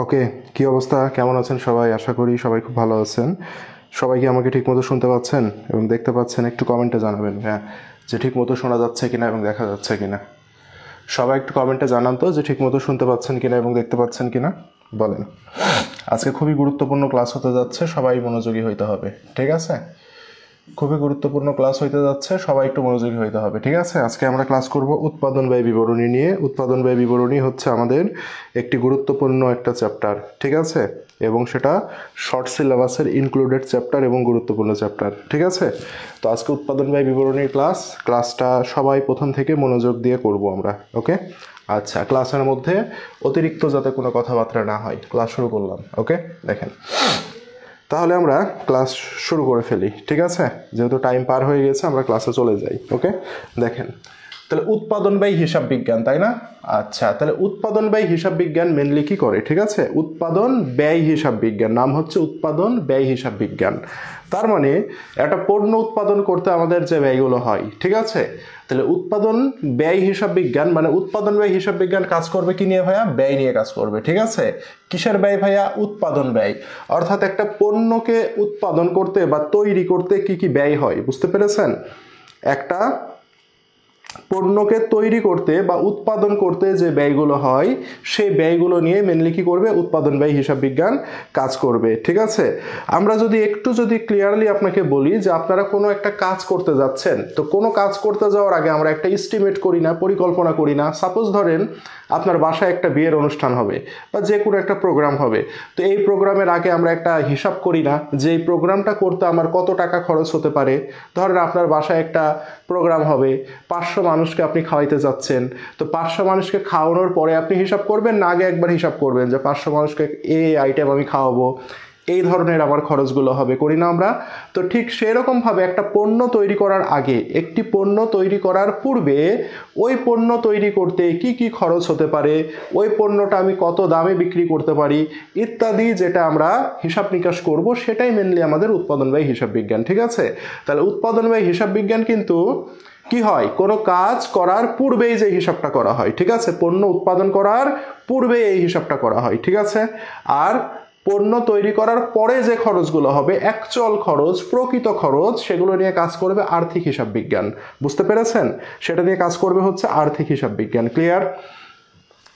ওকে, কি অবস্থা, কেমন আছেন সবাই? আশা করি সবাই খুব ভালো আছেন। সবাই কি আমাকে ঠিকমতো শুনতে পাচ্ছেন এবং দেখতে পাচ্ছেন? একটু কমেন্টে জানাবেন হ্যাঁ, যে ঠিকমতো শোনা যাচ্ছে কিনা এবং দেখা যাচ্ছে কিনা। সবাই একটু কমেন্টে জানান তো যে ঠিকমতো শুনতে পাচ্ছেন কিনা এবং দেখতে পাচ্ছেন কিনা। বলেন। আজকে খুবই গুরুত্বপূর্ণ ক্লাস হতে যাচ্ছে, সবাই মনোযোগী হইতে হবে, ঠিক আছে? খুবই গুরুত্বপূর্ণ ক্লাস হইতে যাচ্ছে, সবাই একটু মনোযোগী হইতে হবে, ঠিক আছে? আজকে আমরা ক্লাস করব উৎপাদন ব্যয় বিবরণী নিয়ে। উৎপাদন ব্যয় বিবরণী হচ্ছে আমাদের একটি গুরুত্বপূর্ণ একটা চ্যাপ্টার, ঠিক আছে? এবং সেটা শর্ট সিলেবাসের ইনক্লুডেড চ্যাপ্টার এবং গুরুত্বপূর্ণ চ্যাপ্টার, ঠিক আছে? তো আজকে উৎপাদন ব্যয় বিবরণীর ক্লাসটা সবাই প্রথম থেকে মনোযোগ দিয়ে করব আমরা, ওকে? আচ্ছা, ক্লাসের মধ্যে অতিরিক্ত যাতে কোনো কথাবার্তা না হয়। ক্লাস শুরু করলাম, ওকে? দেখেন, তাহলে আমরা ক্লাস শুরু করে ফেলি, ঠিক আছে? যেহেতু টাইম পার হয়ে গেছে, আমরা ক্লাসে চলে যাই, ওকে? দেখেন, তাহলে উৎপাদন ব্যয় হিসাব বিজ্ঞান, তাই না? আচ্ছা, তাহলে উৎপাদন ব্যয় হিসাব বিজ্ঞান মেনলি কি করে, ঠিক আছে? উৎপাদন ব্যয় হিসাব বিজ্ঞান, নাম হচ্ছে উৎপাদন ব্যয় হিসাব বিজ্ঞান। তার মানে একটা পণ্য উৎপাদন করতে আমাদের যে ব্যয়গুলো হয়, ঠিক আছে? তাহলে উৎপাদন ব্যয় হিসাব বিজ্ঞান মানে উৎপাদন ব্যয় হিসাব বিজ্ঞান কাজ করবে কি নিয়ে ভাইয়া? ব্যয় নিয়ে কাজ করবে, ঠিক আছে? কিসের ব্যয় ভাইয়া? উৎপাদন ব্যয়। অর্থাৎ একটা পণ্যকে উৎপাদন করতে বা তৈরি করতে কি কি ব্যয় হয়, বুঝতে পেরেছেন? একটা পণ্যকে তৈরি করতে বা উৎপাদন করতে যে ব্যয়গুলো হয়, সেই ব্যয়গুলো নিয়ে মেনলি কি করবে? উৎপাদন ব্যয় হিসাব বিজ্ঞান কাজ করবে, ঠিক আছে? আমরা যদি ক্লিয়ারলি আপনাকে বলি যে আপনারা কোনো একটা কাজ করতে যাচ্ছেন, তো কোনো কাজ করতে যাওয়ার আগে আমরা একটা এস্টিমেট করি না, পরিকল্পনা করি না? সাপোজ ধরেন আপনার বাসায় একটা বিয়ের অনুষ্ঠান হবে বা যে কোনো একটা প্রোগ্রাম হবে, তো এই প্রোগ্রামের আগে আমরা একটা হিসাব করি না যে এই প্রোগ্রামটা করতে আমার কত টাকা খরচ হতে পারে? ধরেন আপনার বাসায় একটা প্রোগ্রাম হবে, 500 মানুষকে আপনি খাওয়াইতে যাচ্ছেন, তো 500 মানুষকে খাওয়ানোর পরে আপনি হিসাব করবেন না আগে একবার হিসাব করবেন যে 500 মানুষকে এই আইটেম আমি খাওয়াবো, এই ধরনের আমার খরচগুলো হবে, করি না আমরা? তো ঠিক সেরকমভাবে একটা পণ্য তৈরি করার আগে, একটি পণ্য তৈরি করার পূর্বে ওই পণ্য তৈরি করতে কি কি খরচ হতে পারে, ওই পণ্যটা আমি কত দামে বিক্রি করতে পারি ইত্যাদি যেটা আমরা হিসাব নিকাশ করব, সেটাই মেনলি আমাদের উৎপাদন ব্যয় হিসাব বিজ্ঞান, ঠিক আছে? তাহলে উৎপাদন ব্যয় হিসাব বিজ্ঞান কিন্তু কি হয়? কোনো কাজ করার পূর্বেই যে হিসাবটা করা হয়, ঠিক আছে? পণ্য উৎপাদন করার পূর্বে এই হিসাবটা করা হয়, ঠিক আছে? আর পণ্য তৈরি করার পরে যে খরচগুলো হবে, অ্যাকচুয়াল খরচ, প্রকৃত খরচ, সেগুলো নিয়ে কাজ করবে আর্থিক হিসাব বিজ্ঞান, বুঝতে পেরেছেন? সেটা নিয়ে কাজ করবে হচ্ছে আর্থিক হিসাব বিজ্ঞান, ক্লিয়ার?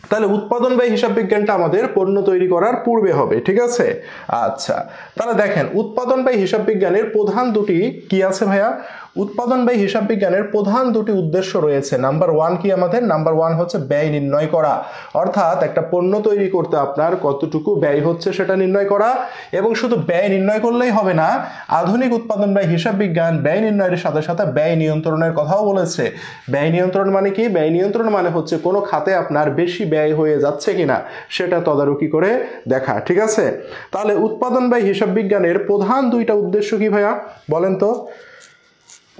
তাহলে উৎপাদন ব্যয় হিসাব বিজ্ঞানটা আমাদের পণ্য তৈরি করার পূর্বে হবে, ঠিক আছে? আচ্ছা, তাহলে দেখেন উৎপাদন ব্যয় হিসাব বিজ্ঞানের প্রধান দুটি কি আছে ভাইয়া? উৎপাদন ব্যয় হিসাব বিজ্ঞানের প্রধান দুটি উদ্দেশ্য রয়েছে। নাম্বার 1 কি আমাদের? নাম্বার 1 হচ্ছে ব্যয় নির্ণয় করা, অর্থাৎ একটা পণ্য তৈরি করতে আপনার কতটুকু ব্যয় হচ্ছে সেটা নির্ণয় করা। এবং শুধু ব্যয় নির্ণয় করলেই হবে না, আধুনিক উৎপাদন ব্যয় হিসাব বিজ্ঞান ব্যয় নির্ণয়ের সাথে সাথে ব্যয় নিয়ন্ত্রণের কথাও বলেছে। ব্যয় নিয়ন্ত্রণ মানে কি? ব্যয় নিয়ন্ত্রণ মানে হচ্ছে কোনো খাতে আপনার বেশি ব্যয় হয়ে যাচ্ছে কিনা সেটা তদারকি করে দেখা, ঠিক আছে? তাহলে উৎপাদন ব্যয় হিসাব বিজ্ঞানের প্রধান দুইটা উদ্দেশ্য কি ভাইয়া বলেন তো?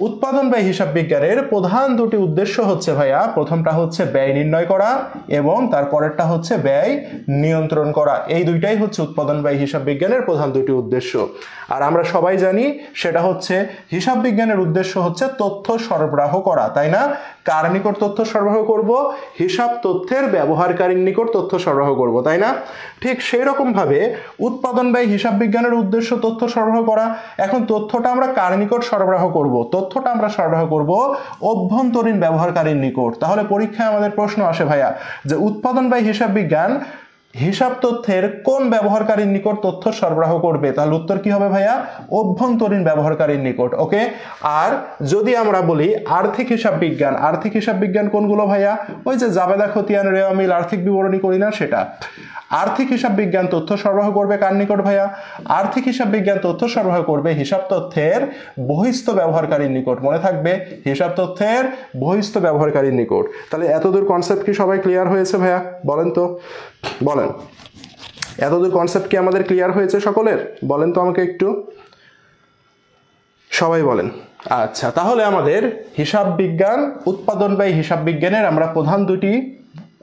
উৎপাদন ব্যয় হিসাব বিজ্ঞানের প্রধান দুটি উদ্দেশ্য হচ্ছে ভাইয়া, প্রথমটা হচ্ছে ব্যয় নির্ণয় করা এবং তারপরেরটা হচ্ছে ব্যয় নিয়ন্ত্রণ করা। এই দুইটাই হচ্ছে উৎপাদন ব্যয় হিসাব বিজ্ঞানের প্রধান দুটি উদ্দেশ্য। আর আমরা সবাই জানি সেটা হচ্ছে হিসাব বিজ্ঞানের উদ্দেশ্য হচ্ছে তথ্য সরবরাহ করা, তাই না? কার নিকট তথ্য সরবরাহ করব? হিসাব তথ্যের ব্যবহারকারীর নিকট তথ্য সরবরাহ করব, তাই না? ঠিক সেই রকম ভাবে উৎপাদন ব্যয় হিসাব বিজ্ঞানের উদ্দেশ্য তথ্য সরবরাহ করা। এখন তথ্যটা আমরা কার নিকট সরবরাহ করব? তথ্যটা আমরা সরবরাহ করব অভ্যন্তরীণ ব্যবহারকারীর নিকট। তাহলে পরীক্ষায় আমাদের প্রশ্ন আসে ভাইয়া যে উৎপাদন ব্যয় হিসাব বিজ্ঞান হিসাব তথ্যের কোন ব্যবহারকারীর নিকট তথ্য সরবরাহ করবে? তাহলে উত্তর কি হবে ভাইয়া? অভ্যন্তরীণ ব্যবহারকারীর নিকট, ওকে? আর যদি আমরা বলি আর্থিক হিসাব বিজ্ঞান, আর্থিক হিসাব বিজ্ঞান কোনগুলো ভাইয়া? ওই যে জাবেদা খতিয়ান রেওয়া মিল আর্থিক বিবরণী করি না, সেটা। আর্থিক হিসাব বিজ্ঞান তথ্য সরবরাহ করবে কার নিকট ভাইয়া? আর্থিক হিসাব বিজ্ঞান তথ্য সরবরাহ করবে হিসাব তথ্যের বহিস্থ ব্যবহারকারীর নিকট। মনে থাকবে, হিসাব তথ্যের বহিস্থ ব্যবহারকারীর নিকট। তাহলে এতদূর কনসেপ্ট কি সবাই ক্লিয়ার হয়েছে ভাইয়া? বলেন তো, বলেন, এতদূর কনসেপ্ট কি আমাদের ক্লিয়ার হয়েছে সকলের? বলেন তো আমাকে একটু, সবাই বলেন। আচ্ছা, তাহলে আমাদের হিসাব বিজ্ঞান, উৎপাদন ব্যয় হিসাব বিজ্ঞানের আমরা প্রধান দুটি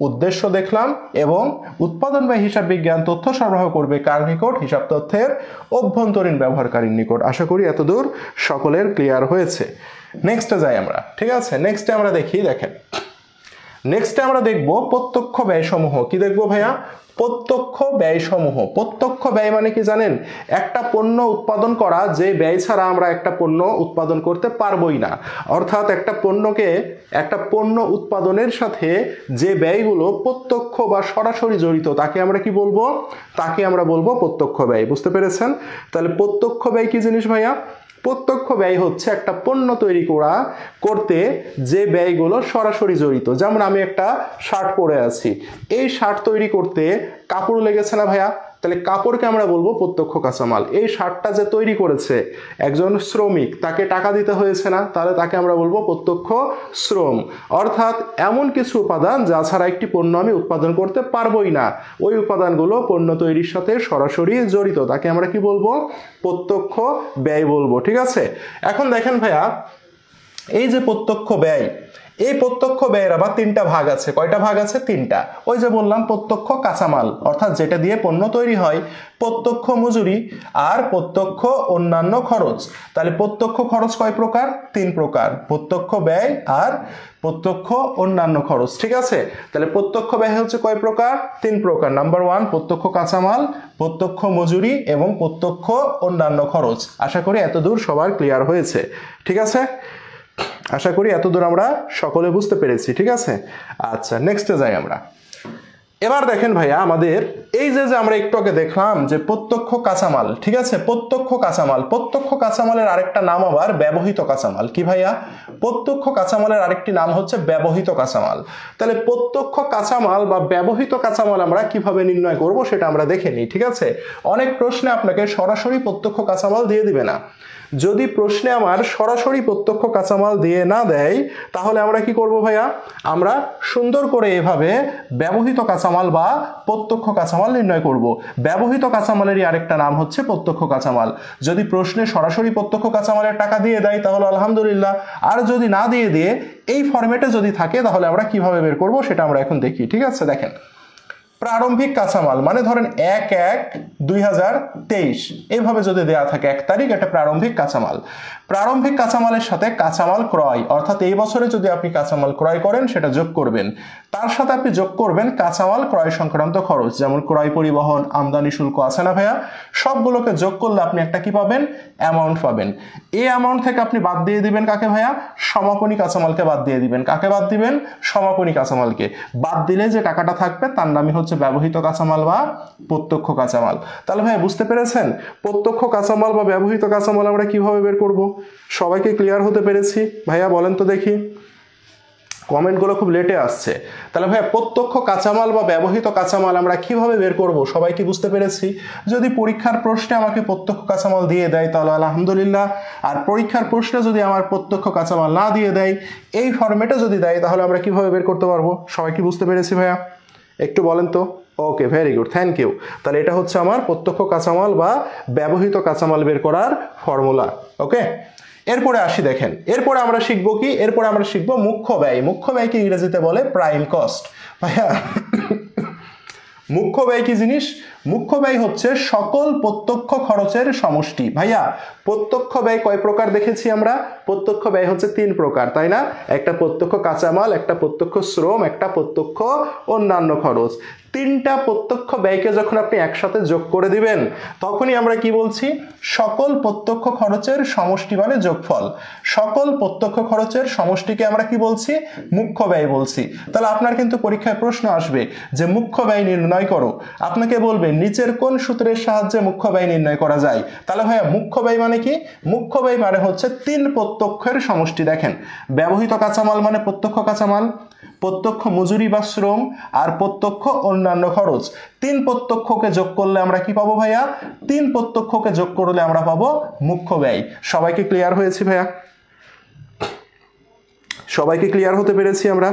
উদ্দেশ্য দেখলাম এবং উৎপাদন ব্যয় হিসাব বিজ্ঞান তথ্য সরবরাহ করবে কার নিকট? হিসাব তথ্যের অভ্যন্তরীণ ব্যবহারকারীর নিকট। আশা করি এতদূর সকলের ক্লিয়ার হয়েছে। নেক্সটে যাই আমরা, ঠিক আছে? নেক্সটে আমরা দেখি, দেখেন নেক্সটে আমরা দেখব প্রত্যক্ষ ব্যয়সমূহ। কি দেখব ভাইয়া? প্রত্যক্ষ ব্যয়সমূহ। প্রত্যক্ষ ব্যয় মানে কি জানেন? একটা পণ্য উৎপাদন করা, যে ব্যয় ছাড়া আমরা একটা পণ্য উৎপাদন করতে পারবোই না। অর্থাৎ একটা পণ্য উৎপাদনের সাথে যে ব্যয়গুলো প্রত্যক্ষ বা সরাসরি জড়িত, তাকে আমরা কি বলবো? তাকে আমরা বলবো প্রত্যক্ষ ব্যয়। বুঝতে পেরেছেন? তাহলে প্রত্যক্ষ ব্যয় কি জিনিস ভাইয়া? প্রত্যক্ষ ব্যয় হচ্ছে একটা পণ্য তৈরি করতে যে ব্যয়গুলো সরাসরি জড়িত। যেমন আমি একটা শার্ট পরে আছি, এই শার্ট তৈরি করতে কাপড় লেগেছে না ভাইয়া? তাহলে কাপড়কে আমরা বলবো প্রত্যক্ষ কাঁচামাল। এই শার্টটা যে তৈরি করেছে একজন শ্রমিক, তাকে টাকা দিতে হয়েছে না? তাহলে তাকে আমরা বলবো প্রত্যক্ষ শ্রম। অর্থাৎ এমন কিছু উপাদান যা ছাড়া একটি পণ্য আমি উৎপাদন করতে পারবোই না, ওই উপাদানগুলো পণ্য তৈরির সাথে সরাসরি জড়িত, তাকে আমরা কি বলবো? প্রত্যক্ষ ব্যয় বলবো। ঠিক আছে? এখন দেখেন ভাইয়া, এই যে প্রত্যক্ষ ব্যয়, এই প্রত্যক্ষ ব্যয়ের আবার তিনটা ভাগ আছে। কয়টা ভাগ আছে? তিনটা। ওই যে বললাম প্রত্যক্ষ কাঁচামাল, অর্থাৎ যেটা দিয়ে পণ্য তৈরি হয়, প্রত্যক্ষ মজুরি, আর প্রত্যক্ষ অন্যান্য খরচ। তাহলে প্রত্যক্ষ খরচ কয় প্রকার? তিন প্রকার, প্রত্যক্ষ ব্যয় আর প্রত্যক্ষ অন্যান্য খরচ। ঠিক আছে? তাহলে প্রত্যক্ষ ব্যয় হচ্ছে কয় প্রকার? তিন প্রকার। নাম্বার 1 প্রত্যক্ষ কাঁচামাল, প্রত্যক্ষ মজুরি এবং প্রত্যক্ষ অন্যান্য খরচ। আশা করি এতদূর সবার ক্লিয়ার হয়েছে। ঠিক আছে? আশা করি এতদূর আমরা সকলে বুঝতে পেরেছি। ঠিক আছে? আচ্ছা, নেক্সটে যাই আমরা। এবার দেখেন ভাইয়া, আমাদের এই যে আমরা একটু আগে দেখলাম যে প্রত্যক্ষ কাঁচামাল, ঠিক আছে? প্রত্যক্ষ কাঁচামাল, প্রত্যক্ষ কাঁচামালের আরেকটা নাম আবার ব্যবহৃত কাঁচামাল। কি ভাইয়া? প্রত্যক্ষ কাঁচামালের আরেকটি নাম হচ্ছে ব্যবহৃত কাঁচামাল। তাহলে প্রত্যক্ষ কাঁচামাল বা ব্যবহৃত কাঁচামাল আমরা কিভাবে নির্ণয় করব সেটা আমরা দেখে নিই। ঠিক আছে? অনেক প্রশ্নে আপনাকে সরাসরি প্রত্যক্ষ কাঁচামাল দিয়ে দিবে না। যদি প্রশ্নে আমার সরাসরি প্রত্যক্ষ কাঁচামাল দিয়ে না দেয়, তাহলে আমরা কি করব ভাইয়া? আমরা সুন্দর করে এভাবে ব্যবহৃত কাঁচামাল বা প্রত্যক্ষ কাঁচামাল নির্ণয় করব। ব্যবহৃত কাঁচামালেরই আরেকটা নাম হচ্ছে প্রত্যক্ষ কাঁচামাল। যদি প্রশ্নে সরাসরি প্রত্যক্ষ কাঁচামালের টাকা দিয়ে দেয় তাহলে আলহামদুলিল্লাহ, আর যদি না দিয়ে এই ফরম্যাটে যদি থাকে তাহলে আমরা কিভাবে বের করব সেটা আমরা এখন দেখি। ঠিক আছে? দেখেন, প্রারম্ভিক কাঁচামাল মানে ধরেন 1/1/2023 এইভাবে যদি দেয়া থাকে 1 তারিখ, এটা প্রারম্ভিক কাঁচামাল। প্রারম্ভিক কাঁচামালের সাথে কাঁচামাল ক্রয়, অর্থাৎ এই বছরে যদি আপনি কাঁচামাল ক্রয় করেন সেটা যোগ করবেন। তার সাথে আপনি যোগ করবেন কাঁচামাল ক্রয় সংক্রান্ত খরচ, যেমন ক্রয় পরিবহন, আমদানি শুল্ক আছে না ভাইয়া? সবগুলোকে যোগ করলে আপনি একটা কি পাবেন? অ্যামাউন্ট পাবেন। এই অ্যামাউন্ট থেকে আপনি বাদ দিয়ে দিবেন কাকে ভাইয়া? সমাপনী কাঁচামালকে বাদ দিয়ে দিবেন। কাকে বাদ দিবেন? সমাপনী কাঁচামালকে। বাদ দিলে যে টাকাটা থাকবে তার নামই হচ্ছে ব্যবহৃত কাঁচামাল বা প্রত্যক্ষ কাঁচামাল। তাহলে ভাইয়া বুঝতে পেরেছেন প্রত্যক্ষ কাঁচামাল বা ব্যবহৃত কাঁচামাল আমরা কিভাবে বের করব? সবাইকে ক্লিয়ার হতে পেরেছি? ভাইয়া বলেন তো দেখি, কমেন্টগুলো খুব লেটে আসছে। তাহলে ভাইয়া প্রত্যক্ষ কাঁচামাল বা ব্যবহৃত কাঁচামাল আমরা কিভাবে বের করব সবাই কি বুঝতে পেরেছি? যদি পরীক্ষার প্রশ্নে আমাকে প্রত্যক্ষ কাঁচামাল দিয়ে দেয় তাহলে আলহামদুলিল্লাহ, আর পরীক্ষার প্রশ্নে যদি আমার প্রত্যক্ষ কাঁচামাল না দিয়ে দেয়, এই ফরম্যাটে যদি দেয়, তাহলে আমরা কিভাবে বের করতে পারবো? সবাই কি বুঝতে পেরেছি ভাইয়া? একটু বলেন তো। ওকে, ভেরি গুড, থ্যাংক ইউ। তাহলে এটা হচ্ছে আমার প্রত্যক্ষ কাঁচামাল বা ব্যবহৃত কাঁচামাল বের করার ফর্মুলা। ওকে, এরপরে আসি। দেখেন, এরপরে আমরা শিখবো কি? এরপরে আমরা শিখবো মুখ্য ব্যয়। মুখ্য ব্যয়কে ইংরেজিতে বলে প্রাইম কস্ট। ভাইয়া মুখ্য ব্যয় কি জিনিস? মুখ্য ব্যয় হচ্ছে সকল প্রত্যক্ষ খরচের সমষ্টি। ভাইয়া প্রত্যক্ষ ব্যয় কয় প্রকার দেখেছি আমরা? প্রত্যক্ষ ব্যয় হচ্ছে 3 প্রকার, তাই না? একটা প্রত্যক্ষ কাঁচামাল, একটা প্রত্যক্ষ শ্রম, একটা প্রত্যক্ষ অন্যান্য খরচ। 3টা প্রত্যক্ষ ব্যয়কে যখন আপনি একসাথে যোগ করে দিবেন তখনই আমরা কি বলছি? সকল প্রত্যক্ষ খরচের সমষ্টি মানে যোগফল। সকল প্রত্যক্ষ খরচের সমষ্টিকে আমরা কি বলছি? মুখ্য ব্যয় বলছি। তাহলে আপনার কিন্তু পরীক্ষায় প্রশ্ন আসবে যে মুখ্য ব্যয় নির্ণয় করো। আপনাকে বলবে নিচের কোন সূত্রের সাহায্যে মুখ্য ব্যয় নির্ণয় করা যায়? তাহলে ভাইয়া মুখ্য ব্যয় মানে কি? মুখ্য ব্যয় মানে হচ্ছে 3 প্রত্যক্ষের সমষ্টি। দেখেন, ব্যবহৃত কাঁচামাল মানে প্রত্যক্ষ কাঁচামাল, প্রত্যক্ষ মজুরি বা শ্রম, আর প্রত্যক্ষ অন্যান্য খরচ। 3 প্রত্যক্ষকে যোগ করলে আমরা কি পাবো ভাইয়া? 3 প্রত্যক্ষকে যোগ করলে আমরা পাবো মুখ্য ব্যয়। সবাইকে ক্লিয়ার হয়েছে ভাইয়া? সবাইকে ক্লিয়ার হতে পেরেছি আমরা?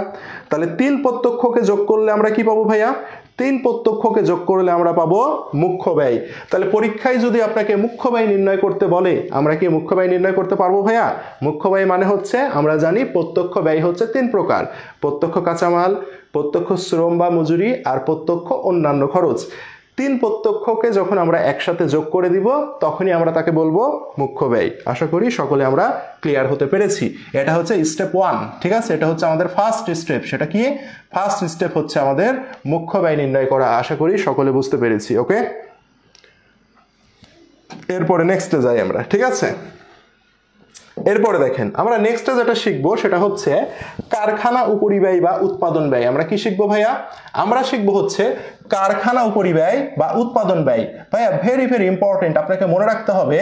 তাহলে 3 প্রত্যক্ষকে যোগ করলে আমরা কি পাবো ভাইয়া? 3 প্রত্যক্ষকে যোগ করলে আমরা পাবো মুখ্য ব্যয়। তাহলে পরীক্ষায় যদি আপনাকে মুখ্য ব্যয় নির্ণয় করতে বলে, আমরা কি মুখ্য ব্যয় নির্ণয় করতে পারবো ভাইয়া? মুখ্য ব্যয় মানে হচ্ছে, আমরা জানি প্রত্যক্ষ ব্যয় হচ্ছে 3 প্রকার: প্রত্যক্ষ কাঁচামাল, প্রত্যক্ষ শ্রম বা মজুরি, আর প্রত্যক্ষ অন্যান্য খরচ। তিন প্রত্যক্ষকে যখন আমরা একসাথে যোগ করে দিব তখনই আমরা তাকে বলবো মুখ্য ব্যয়। আশা করি সকলে আমরা ক্লিয়ার হতে পেরেছি। এটা হচ্ছে স্টেপ 1, ঠিক আছে? এটা হচ্ছে আমাদের ফার্স্ট স্টেপ। সেটা কি? ফার্স্ট স্টেপ হচ্ছে আমাদের মুখ্য ব্যয় নির্ণয় করা। আশা করি সকলে বুঝতে পেরেছি। ওকে, এরপরে নেক্সটে যাই আমরা, ঠিক আছে? এরপরে দেখেন আমরা নেক্সটে যেটা শিখবো সেটা হচ্ছে কারখানা উপরিব্যয় বা উৎপাদন ব্যয়। আমরা কি শিখবো ভাইয়া? আমরা শিখবো হচ্ছে কারখানা উপরিব্যয় বা উৎপাদন ব্যয়। ভাইয়া ভেরি ভেরি ইম্পর্টেন্ট, আপনাকে মনে রাখতে হবে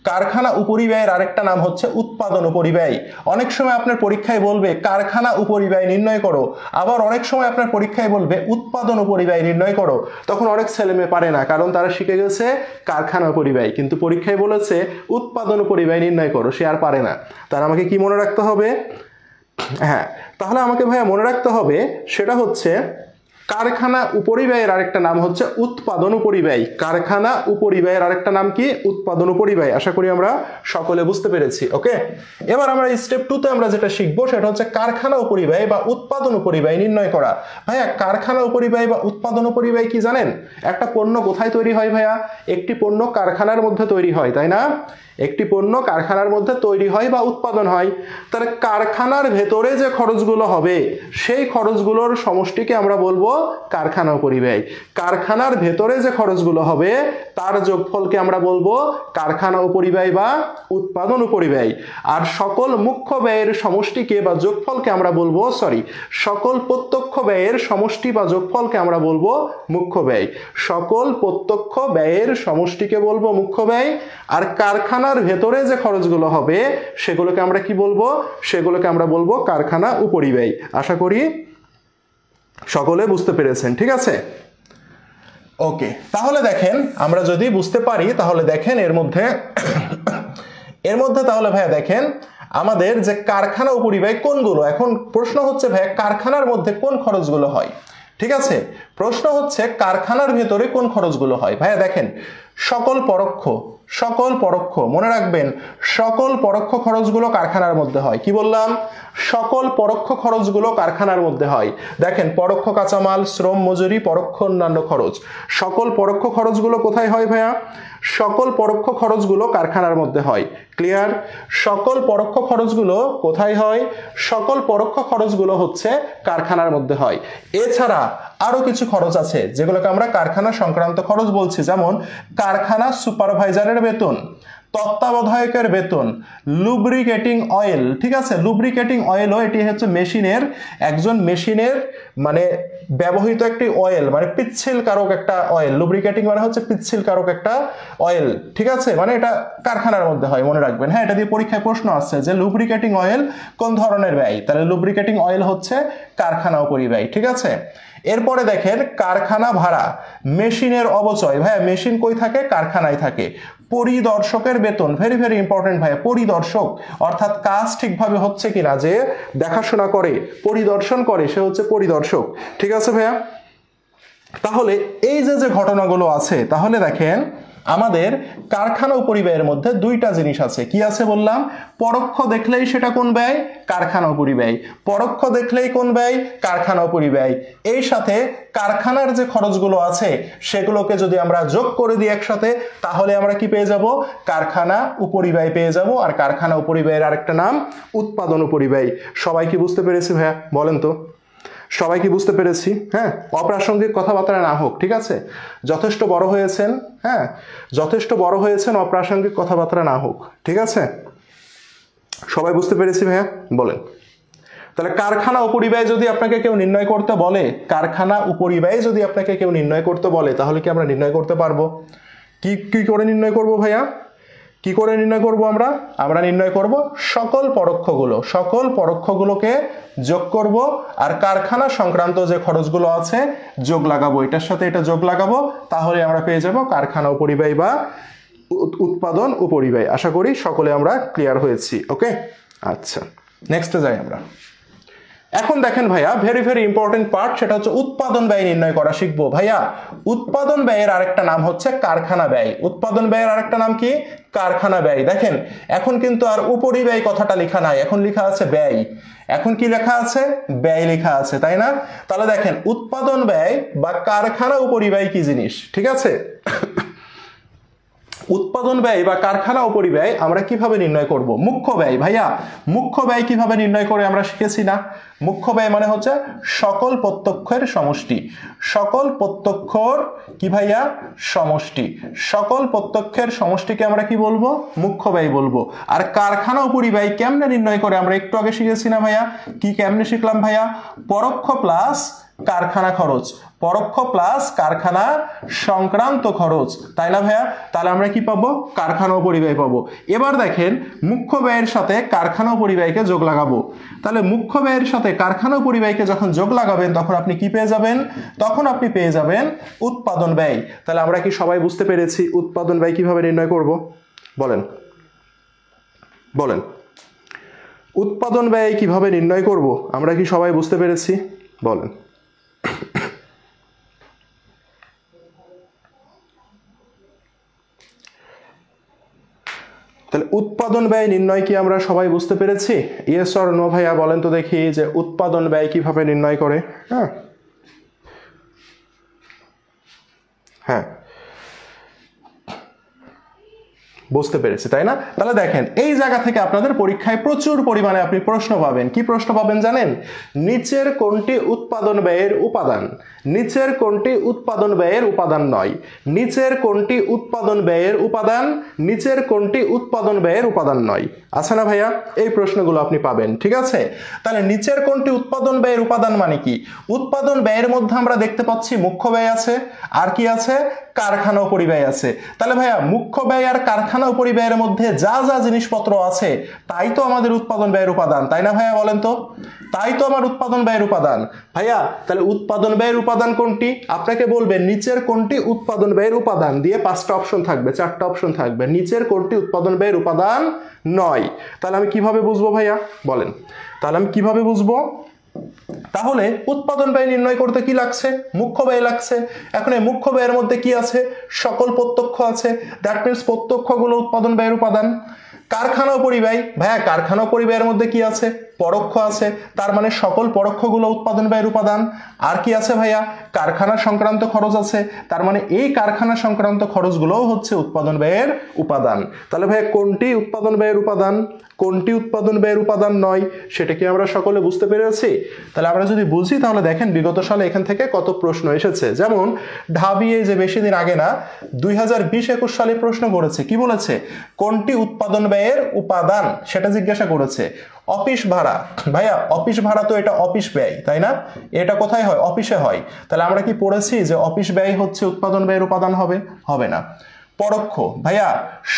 কারখানা উপরিব্যয়ের আরেকটা নাম হচ্ছে উৎপাদন উপরিব্যয়। অনেক সময় আপনার পরীক্ষায় বলবে কারখানা উপরিব্যয় নির্ণয় করো, আবার অনেক সময় আপনার পরীক্ষায় বলবে উৎপাদন উপরিব্যয় নির্ণয় করো। তখন অনেক ছেলেমেয়ে পারে না, কারণ তারা শিখে গেছে কারখানা উপরিব্যয়, কিন্তু পরীক্ষায় বলেছে উৎপাদন উপরিব্যয় নির্ণয় করো, সে আর পারে না। তার আমাকে কি মনে রাখতে হবে? হ্যাঁ, তাহলে আমাকে ভাইয়া মনে রাখতে হবে সেটা হচ্ছে কারখানা উপরিব্যয়ের আরেকটা নাম হচ্ছে উৎপাদন উপরিব্যয়। কারখানা উপরিব্যয়ের আরেকটা নাম কি? উৎপাদন উপরিব্যয়। আশা করি আমরা সকলে বুঝতে পেরেছি। ওকে, এবার আমরা স্টেপ 2 তে আমরা যেটা শিখবো সেটা হচ্ছে কারখানা উপরিব্যয় বা উৎপাদন উপরিব্যয় নির্ণয় করা। ভাইয়া কারখানা উপরিব্যয় বা উৎপাদন উপরিব্যয় কি জানেন? একটা পণ্য কোথায় তৈরি হয় ভাইয়া? একটি পণ্য কারখানার মধ্যে তৈরি হয়, তাই না? একটি পণ্য কারখানার মধ্যে তৈরি হয় বা উৎপাদন হয়। তাহলে কারখানার ভেতরে যে খরচগুলো হবে সেই খরচগুলোর সমষ্টিকে আমরা বলবো কারখানা উপরিব্যয়। কারখানার ভেতরে যে খরচগুলো হবে তার যোগফলকে আমরা বলবো কারখানা উপরিব্যয় বা উৎপাদন উপরিব্যয়। আর সকল মুখ্য ব্যয়ের সমষ্টিকে বা যোগফলকে আমরা বলবো সকল প্রত্যক্ষ ব্যয়ের সমষ্টি বা যোগফলকে আমরা বলবো মুখ্য ব্যয়। সকল প্রত্যক্ষ ব্যয়ের সমষ্টিকে বলবো মুখ্য ব্যয়, আর কারখানার ভেতরে যে খরচগুলো হবে সেগুলোকে আমরা কি বলবো? সেগুলোকে আমরা বলবো কারখানা উপরিব্যয়। আশা করি সকলে বুঝতে পেরেছেন, ঠিক আছে? ওকে, তাহলে দেখেন আমরা যদি বুঝতে পারি তাহলে দেখেন এর মধ্যে তাহলে ভাইয়া দেখেন আমাদের যে কারখানা উপরিব্যয় কোনগুলো। এখন প্রশ্ন হচ্ছে ভাইয়া কারখানার মধ্যে কোন খরচগুলো হয়, ঠিক আছে? প্রশ্ন হচ্ছে কারখানার ভেতরে কোন খরচগুলো হয়। ভাইয়া দেখেন সকল পরোক্ষ মনে রাখবেন, সকল পরোক্ষ খরচগুলো কারখানার মধ্যে হয়। কি বললাম? সকল পরোক্ষ খরচগুলো কারখানার মধ্যে হয়। দেখেন পরোক্ষ কাঁচামাল, শ্রম, মজুরি, পরোক্ষ অন্যান্য খরচ, সকল পরোক্ষ খরচগুলো কোথায় হয় ভাইয়া? সকল পরোক্ষ খরচগুলো কারখানার মধ্যে হয়। ক্লিয়ার? সকল পরোক্ষ খরচগুলো কোথায় হয়? সকল পরোক্ষ খরচগুলো হচ্ছে কারখানার মধ্যে হয়। এছাড়া আরো কিছু খরচ আছে যেগুলোকে আমরা কারখানা সংক্রান্ত খরচ বলছি, যেমন কারখানা সুপারভাইজারের বেতন, তত্ত্বাবধায়কের বেতন, লুব্রিকেটিং অয়েল, ঠিক আছে? লুব্রিকেটিং অয়েলও এটি হচ্ছে একজন মেশিনের মানে ব্যবহৃত একটি অয়েল, মানে পিচ্ছিল কারক একটা অয়েল। লুব্রিকেটিং মানে হচ্ছে পিচ্ছিল কারক একটা অয়েল, ঠিক আছে? মানে এটা কারখানার মধ্যে হয়, মনে রাখবেন। হ্যাঁ, এটা দিয়ে পরীক্ষায় প্রশ্ন আসছে যে লুব্রিকেটিং অয়েল কোন ধরনের ব্যয়, তাহলে লুব্রিকেটিং অয়েল হচ্ছে কারখানা উপরিব্যয়, ঠিক আছে? এরপরে দেখেন কারখানা ভাড়া, মেশিনের অবচয়। ভাইয়া মেশিন কই থাকে? কারখানায় থাকে। পরিদর্শকের বেতন, ভেরি ভেরি ইম্পর্টেন্ট ভাইয়া। পরিদর্শক অর্থাৎ কাজ ঠিকভাবে হচ্ছে কিনা, যে দেখাশোনা করে, পরিদর্শন করে, সে হচ্ছে পরিদর্শক, ঠিক আছে ভাইয়া? তাহলে এই যে ঘটনাগুলো আছে, তাহলে দেখেন আমাদের কারখানা উপরিব্যয়ের মধ্যে দুইটা জিনিস আছে। কি আছে বললাম? পরোক্ষ দেখলেই সেটা কোন ব্যয়? কারখানা উপরিব্যয়। পরোক্ষ দেখলেই কোন ব্যয়? কারখানা উপরিব্যয়। এই সাথে কারখানার যে খরচগুলো আছে সেগুলোকে যদি আমরা যোগ করে দিই একসাথে, তাহলে আমরা কি পেয়ে যাব? কারখানা উপরিব্যয় পেয়ে যাব। আর কারখানা উপরিব্যয়ের আরেকটা নাম উৎপাদন উপরিব্যয়। সবাই কি বুঝতে পেরেছি ভাইয়া? বলেন তো, সবাই কি বুঝতে পেরেছি? হ্যাঁ, অপ্রাসঙ্গিক কথাবার্তা না হোক, ঠিক আছে? যথেষ্ট বড় হয়েছেন, হ্যাঁ, যথেষ্ট বড় হয়েছেন, অপ্রাসঙ্গিক কথাবার্তা না হোক, ঠিক আছে? সবাই বুঝতে পেরেছি ভাইয়া? বলেন। তাহলে কারখানা উপরিব্যয় যদি আপনাকে কেউ নির্ণয় করতে বলে, কারখানা উপরিব্যয় যদি আপনাকে কেউ নির্ণয় করতে বলে, তাহলে কি আমরা নির্ণয় করতে পারবো? কি করে নির্ণয় করব ভাইয়া? কি করে নির্ণয় করব আমরা? আমরা নির্ণয় করব সকল পরোক্ষগুলোকে যোগ করব, আর কারখানা সংক্রান্ত যে খরচগুলো আছে যোগ লাগাবো, এটার সাথে এটা যোগ লাগাবো, তাহলে আমরা পেয়ে যাব কারখানা উপরিব্যয় বা উৎপাদন উপরিব্যয়। আশা করি সকলে আমরা ক্লিয়ার হয়েছি। ওকে, আচ্ছা, নেক্সটে যাই আমরা। এখন দেখেন ভাইয়া ভেরি ভেরি ইম্পর্টেন্ট পার্ট, সেটা হচ্ছে উৎপাদন ব্যয় নির্ণয় করা শিখবো। ভাইয়া উৎপাদন ব্যয়ের আরেকটা নাম হচ্ছে কারখানা ব্যয়। উৎপাদন ব্যয়ের আরেকটা নাম কি? কারখানা ব্যয়। দেখেন এখন কিন্তু আর উপরিব্যয় কথাটা লেখা নাই, এখন লেখা আছে ব্যয়। এখন কি লেখা আছে? ব্যয় লেখা আছে, তাই না? তাহলে দেখেন উৎপাদন ব্যয় বা কারখানা উপরিব্যয় কি জিনিস, ঠিক আছে? উৎপাদন ব্যয় বা কারখানা উপরিব্যয় আমরা কিভাবে নির্ণয় করব? মুখ্য ব্যয়। ভাইয়া মুখ্য ব্যয় কিভাবে নির্ণয় করে আমরা শিখেছি না? মুখ্য ব্যয় মানে হচ্ছে সকল প্রত্যক্ষের সমষ্টি। সকল প্রত্যক্ষর কি ভাইয়া? সমষ্টি। সকল প্রত্যক্ষের সমষ্টিকে আমরা কি বলবো? মুখ্য ব্যয় বলবো। আর কারখানা উপরিব্যয় কেমনে নির্ণয় করে আমরা একটু আগে শিখেছি না ভাইয়া? কি কেমনে শিখলাম ভাইয়া? পরোক্ষ প্লাস কারখানা খরচ, পরোক্ষ প্লাস কারখানা সংক্রান্ত খরচ, তাই না ভাইয়া? তাহলে আমরা কি পাবো? কারখানা উপরিব্যয় পাবো। এবার দেখেন মুখ্য ব্যয়ের সাথে কারখানা উপরিব্যয়কে যোগ লাগাবো। তাহলে মুখ্য ব্যয়ের সাথে কারখানা উপরিব্যয়কে যখন যোগ লাগাবেন তখন আপনি কি পেয়ে যাবেন? তখন আপনি পেয়ে যাবেন উৎপাদন ব্যয়। তাহলে আমরা কি সবাই বুঝতে পেরেছি উৎপাদন ব্যয় কিভাবে নির্ণয় করব? বলেন বলেন উৎপাদন ব্যয় কিভাবে নির্ণয় করব আমরা কি সবাই বুঝতে পেরেছি? বলেন। তাহলে উৎপাদন ব্যয় নির্ণয় কি আমরা সবাই বুঝতে পেরেছি? ইয়েস অর নো ভাইয়া বলেন তো দেখি যে উৎপাদন ব্যয় কিভাবে নির্ণয় করে। হ্যাঁ হ্যাঁ বুঝতে পেরেছি, তাই না? তাহলে দেখেন এই জায়গা থেকে আপনাদের পরীক্ষায় প্রচুর পরিমাণে আপনি প্রশ্ন পাবেন। কি প্রশ্ন পাবেন জানেন? নিচের কোনটি উৎপাদন ব্যয়ের উপাদান? নিচের কোনটি উৎপাদন ব্যয়ের উপাদান নয়? নিচের কোনটি উৎপাদন ব্যয়ের উপাদান? নিচের কোনটি উৎপাদন ব্যয়ের উপাদান নয়? আছে না ভাইয়া? এই প্রশ্নগুলো আপনি পাবেন, ঠিক আছে? তাহলে নিচের কোনটি উৎপাদন ব্যয়ের উপাদান মানে কি? উৎপাদন ব্যয়ের মধ্যে আমরা দেখতে পাচ্ছি মুখ্য ব্যয় আছে, আর কি আছে? কারখানা উপরিব্যয় আছে। তাহলে ভাইয়া মুখ্য ব্যয় আর কারখানা উপরিব্যয়ের মধ্যে যা যা জিনিসপত্র আছে তাই তো আমাদের উৎপাদন ব্যয়ের উপাদান, তাই না ভাইয়া বলেন তো? তাই তো আমার উৎপাদন ব্যয়ের উপাদান। ভাইয়া তাহলে উৎপাদন ব্যয়ের উপাদান কোনটি? আপনাকে বলবেন নিচের কোনটি উৎপাদন ব্যয়ের উপাদান দিয়ে 5টা অপশন থাকবে, 4টা অপশন থাকবে, নিচের কোনটি উৎপাদন ব্যয়ের উপাদান নয়। তাহলে আমি কিভাবে বুঝবো ভাইয়া? বলেন। তাহলে আমি কিভাবে বুঝবো? তাহলে উৎপাদন ব্যয় নির্ণয় করতে কি লাগছে? মুখ্য ব্যয় লাগছে। এখন এই মুখ্য ব্যয়ের মধ্যে কি আছে? সকল প্রত্যক্ষ আছে, দ্যাট মিন্স প্রত্যক্ষগুলো উৎপাদন ব্যয়ের উপাদান। কারখানা উপরিব্যয়, ভাইয়া কারখানা উপরিব্যয়ের মধ্যে কি আছে? পরোক্ষ আছে, তার মানে সকল পরোক্ষগুলো উৎপাদন ব্যয়ের উপাদান। আর কি আছে ভাইয়া? কারখানা সংক্রান্ত খরচ আছে, তার মানে এই কারখানা সংক্রান্ত খরচগুলোও হচ্ছে উৎপাদন ব্যয়ের উপাদান। তাহলে ভাইয়া কোনটি উৎপাদন ব্যয়ের উপাদান, কোনটি উৎপাদন ব্যয়ের উপাদান নয়, সেটা কি আমরা সকলে বুঝতে পেরেছি? তাহলে আমরা যদি বুঝি তাহলে দেখেন বিগত সালে এখান থেকে কত প্রশ্ন এসেছে। যেমন ঢাবি এই যে বেশি দিন আগে না 2020-21 সালে প্রশ্ন করেছে, কি বলেছে? কোনটি উৎপাদন ব্যয়ের উপাদান সেটা জিজ্ঞাসা করেছে। অফিস ভাড়া, ভাইয়া অফিস ভাড়া তো এটা অফিস ব্যয়, তাই না? এটা কোথায় হয়? অফিসে হয়। তাহলে আমরা কি পড়েছি যে অফিস ব্যয় হচ্ছে উৎপাদন ব্যয়ের উপাদান হবে? হবে না। পরোক্ষ, ভাইয়া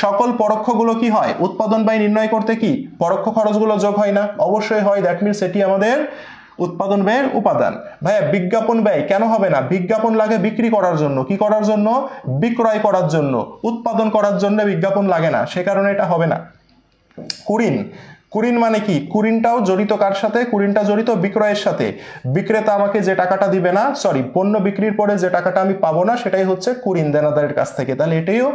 সকল পরোক্ষগুলো কি হয়? উৎপাদন ব্যয় নির্ণয় করতে কি পরোক্ষ খরচগুলো যোগ হয় না? অবশ্যই হয়, দ্যাট মিনস এটি আমাদের উৎপাদন ব্যয়ের উপাদান। ভাইয়া বিজ্ঞাপন ব্যয় কেন হবে না? বিজ্ঞাপন লাগে বিক্রি করার জন্য, কি করার জন্য? বিক্রয় করার জন্য, উৎপাদন করার জন্য বিজ্ঞাপন লাগে না, সে কারণে এটা হবে না। কুরিন, কুরিন মানে কি? কুরিনটাও জড়িত কার সাথে? কুরিনটা জড়িত বিক্রয়ের সাথে। বিক্রেতা আমাকে যে টাকাটা দিবে না, সরি পণ্য বিক্রির পরে যে টাকাটা আমি পাবো না সেটাই হচ্ছে কুরিন দেনাদারের কাছ থেকে। তাহলে এটাইও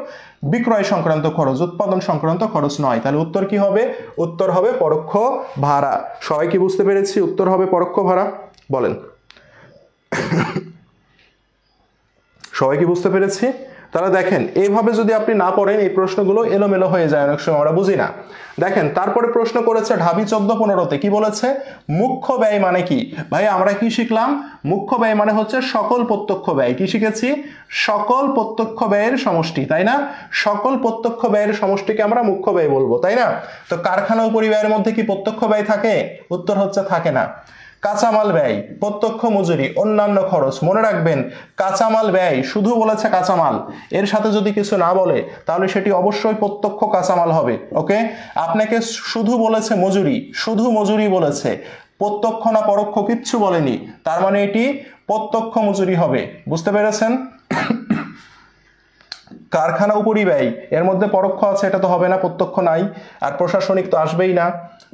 বিক্রয় সংক্রান্ত খরচ, উৎপাদন সংক্রান্ত খরচ নয়। তাহলে উত্তর কি হবে? উত্তর হবে পরোক্ষ ভাড়া। সবাই কি বুঝতে পেরেছি? উত্তর হবে পরোক্ষ ভাড়া। বলেন সবাই কি বুঝতে পেরেছি? তাহলে দেখেন এইভাবে যদি আপনি না পড়েন এই প্রশ্নগুলো এলোমেলো হয়ে যায়, অনেক সময় আমরা বুঝি না। দেখেন তারপরে প্রশ্ন করেছে ঢাবি 14-15-তে, কি বলেছে? মুখ্য ব্যয় মানে কি? ভাই আমরা কি শিখলাম? মুখ্য ব্যয় মানে হচ্ছে সকল প্রত্যক্ষ ব্যয়। কি শিখেছি? সকল প্রত্যক্ষ ব্যয়ের সমষ্টি, তাই না? সকল প্রত্যক্ষ ব্যয়ের সমষ্টিকে আমরা মুখ্য ব্যয় বলবো, তাই না? তো কারখানা উপরিব্যয়ের মধ্যে কি প্রত্যক্ষ ব্যয় থাকে? উত্তর হচ্ছে থাকে না। কাঁচামাল ব্যয়, প্রত্যক্ষ মজুরি, অন্যান্য খরচ, মনে রাখবেন কাঁচামাল ব্যয় শুধু বলেছে কাঁচামাল, এর সাথে যদি কিছু না বলে তাহলে সেটি অবশ্যই প্রত্যক্ষ কাঁচামাল হবে। ওকে, আপনাকে শুধু বলেছে মজুরি, শুধু মজুরি বলেছে, প্রত্যক্ষ না পরোক্ষ কিচ্ছু বলেনি, তার মানে এটি প্রত্যক্ষ মজুরি হবে। বুঝতে পেরেছেন? কারখানা উপরিব্যয়, এর মধ্যে পরোক্ষ আছে, এটা তো হবে না, প্রত্যক্ষ নাই, আর প্রশাসনিক তো আসবেই না।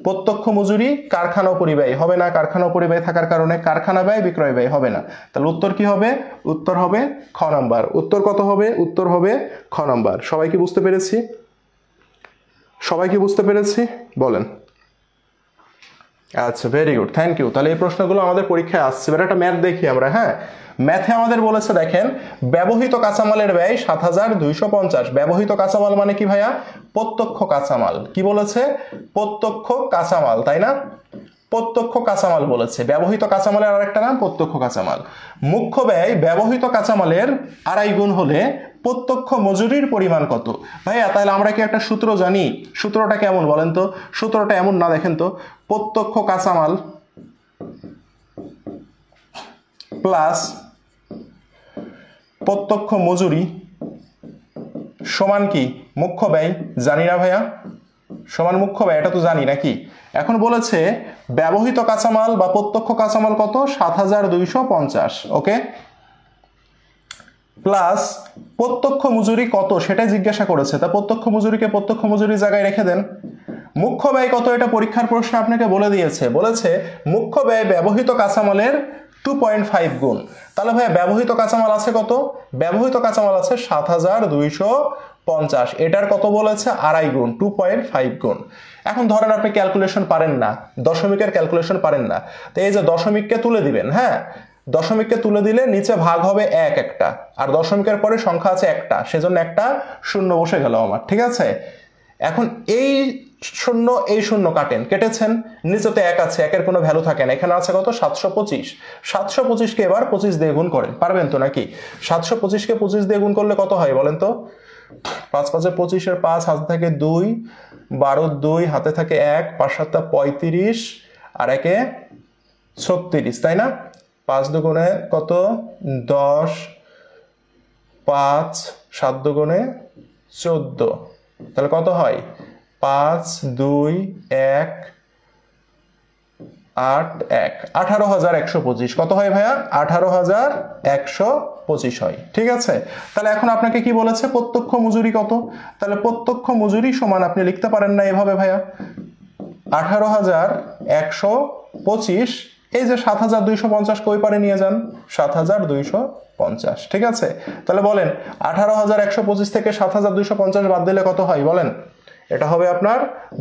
প্রত্যক্ষ মজুরি কারখানা উপরিব্যয় হবে না, কারখানা উপরিব্যয় থাকার কারণে কারখানা ব্যয় বিক্রয় ব্যয় হবে না। তাহলে উত্তর কি হবে? উত্তর হবে খ নাম্বার। উত্তর কত হবে? উত্তর হবে খ নাম্বার। সবাই কি বুঝতে পেরেছি? সবাই কি বুঝতে পেরেছি বলেন? আচ্ছা, ভেরি গুড, থ্যাংক ইউ। তাহলে এই প্রশ্নগুলো আমাদের পরীক্ষায় আসছে। এবার একটা ম্যাথ দেখি আমরা। হ্যাঁ, ম্যাথে আমাদের বলেছে, দেখেন, ব্যবহৃত কাঁচামালের ব্যয় ৭,২৫০। ব্যবহৃত কাঁচামাল মানে কি ভাইয়া? প্রত্যক্ষ কাঁচামাল। কি বলেছে? প্রত্যক্ষ কাঁচামাল, তাই না? প্রত্যক্ষ কাঁচামাল বলেছে। ব্যবহৃত কাঁচামালের আরেকটা নাম প্রত্যক্ষ কাঁচামাল। মুখ্য ব্যয় ব্যবহৃত কাঁচামালের ২.৫ গুণ হলে প্রত্যক্ষ মজুরির পরিমাণ কত? ভাইয়া তাহলে আমরা কি একটা সূত্র জানি? সূত্রটা কেমন বলেন তো? সূত্রটা এমন না, দেখেন তো, প্রত্যক্ষ কাঁচামাল প্লাস প্রত্যক্ষ মজুরি সমান কি? মুখ্য ব্যয়। জানি না ভাইয়া? সমান মুখ্য ব্যয়, এটা তো জানি নাকি? এখন বলেছে ব্যবহৃত কাঁচামাল বা প্রত্যক্ষ কাঁচামাল কত? ৭,২৫০। ওকে, প্লাস প্রত্যক্ষ মজুরি কত সেটাই জিজ্ঞাসা করেছে। তা প্রত্যক্ষ মজুরিকে প্রত্যক্ষ মজুরির জায়গায় রেখে দেন। মুখ্য ব্যয় কত? এটা পরীক্ষার প্রশ্নে আপনাকে বলে দিয়েছে। বলেছে মুখ্য ব্যয় ব্যবহৃত কাঁচামালের 2.5 গুণ। তাহলে ভাইয়া ব্যবহৃত কাঁচামাল আছে কত? ব্যবহৃত কাঁচামাল আছে ৭,২৫০। এটার কত বলেছে? ২.৫ গুণ, 2.5 গুণ। এখন ধরেন আপনি ক্যালকুলেশন পারেন না, দশমিকের ক্যালকুলেশন পারেন না, তো এই যে দশমিককে তুলে দিবেন। হ্যাঁ, দশমিককে তুলে দিলে নিচে ভাগ হবে একটা, আর দশমিকের পরে সংখ্যা আছে একটা, সেজন্য একটা শূন্য বসে গেল আমার। ঠিক আছে, এখন এই শূন্য এই শূন্য কাটেন, কেটেছেন, নিচে তো এক আছে, একের কোনো ভ্যালু থাকে না। এখানে আছে কত? ৭২৫। ৭২৫কে এবার 25 দিয়ে গুণ করেন, পারবেন তো নাকি? ৭২৫কে 25 দিয়ে গুণ করলে কত হয় বলেন তো? ৫ ৫ 25-এর 5, হাতে থাকে 2, 12 2, হাতে থাকে 1, 5 7 35, আর 1 36, তাই না? 5 দুগুণে কত? 10, 5 7 দুগুণে 14, তাহলে কত হয়? 5 2 1 8 1, 18,125। কত হয় ভাইয়া? 18,125 হয়। ঠিক আছে, তাহলে এখন আপনাকে কি বলেছে? প্রত্যক্ষ মজুরি কত? তাহলে প্রত্যক্ষ মজুরি সমান আপনি লিখতে পারেন না এভাবে ভাইয়া, 18,125, এই যে 7,250 কই পারে নিয়ে যান, 7,250। ঠিক আছে, তাহলে বলেন 18,125 থেকে 7,250 বাদ দিলে কত হয় বলেন? এটা হবে আপনার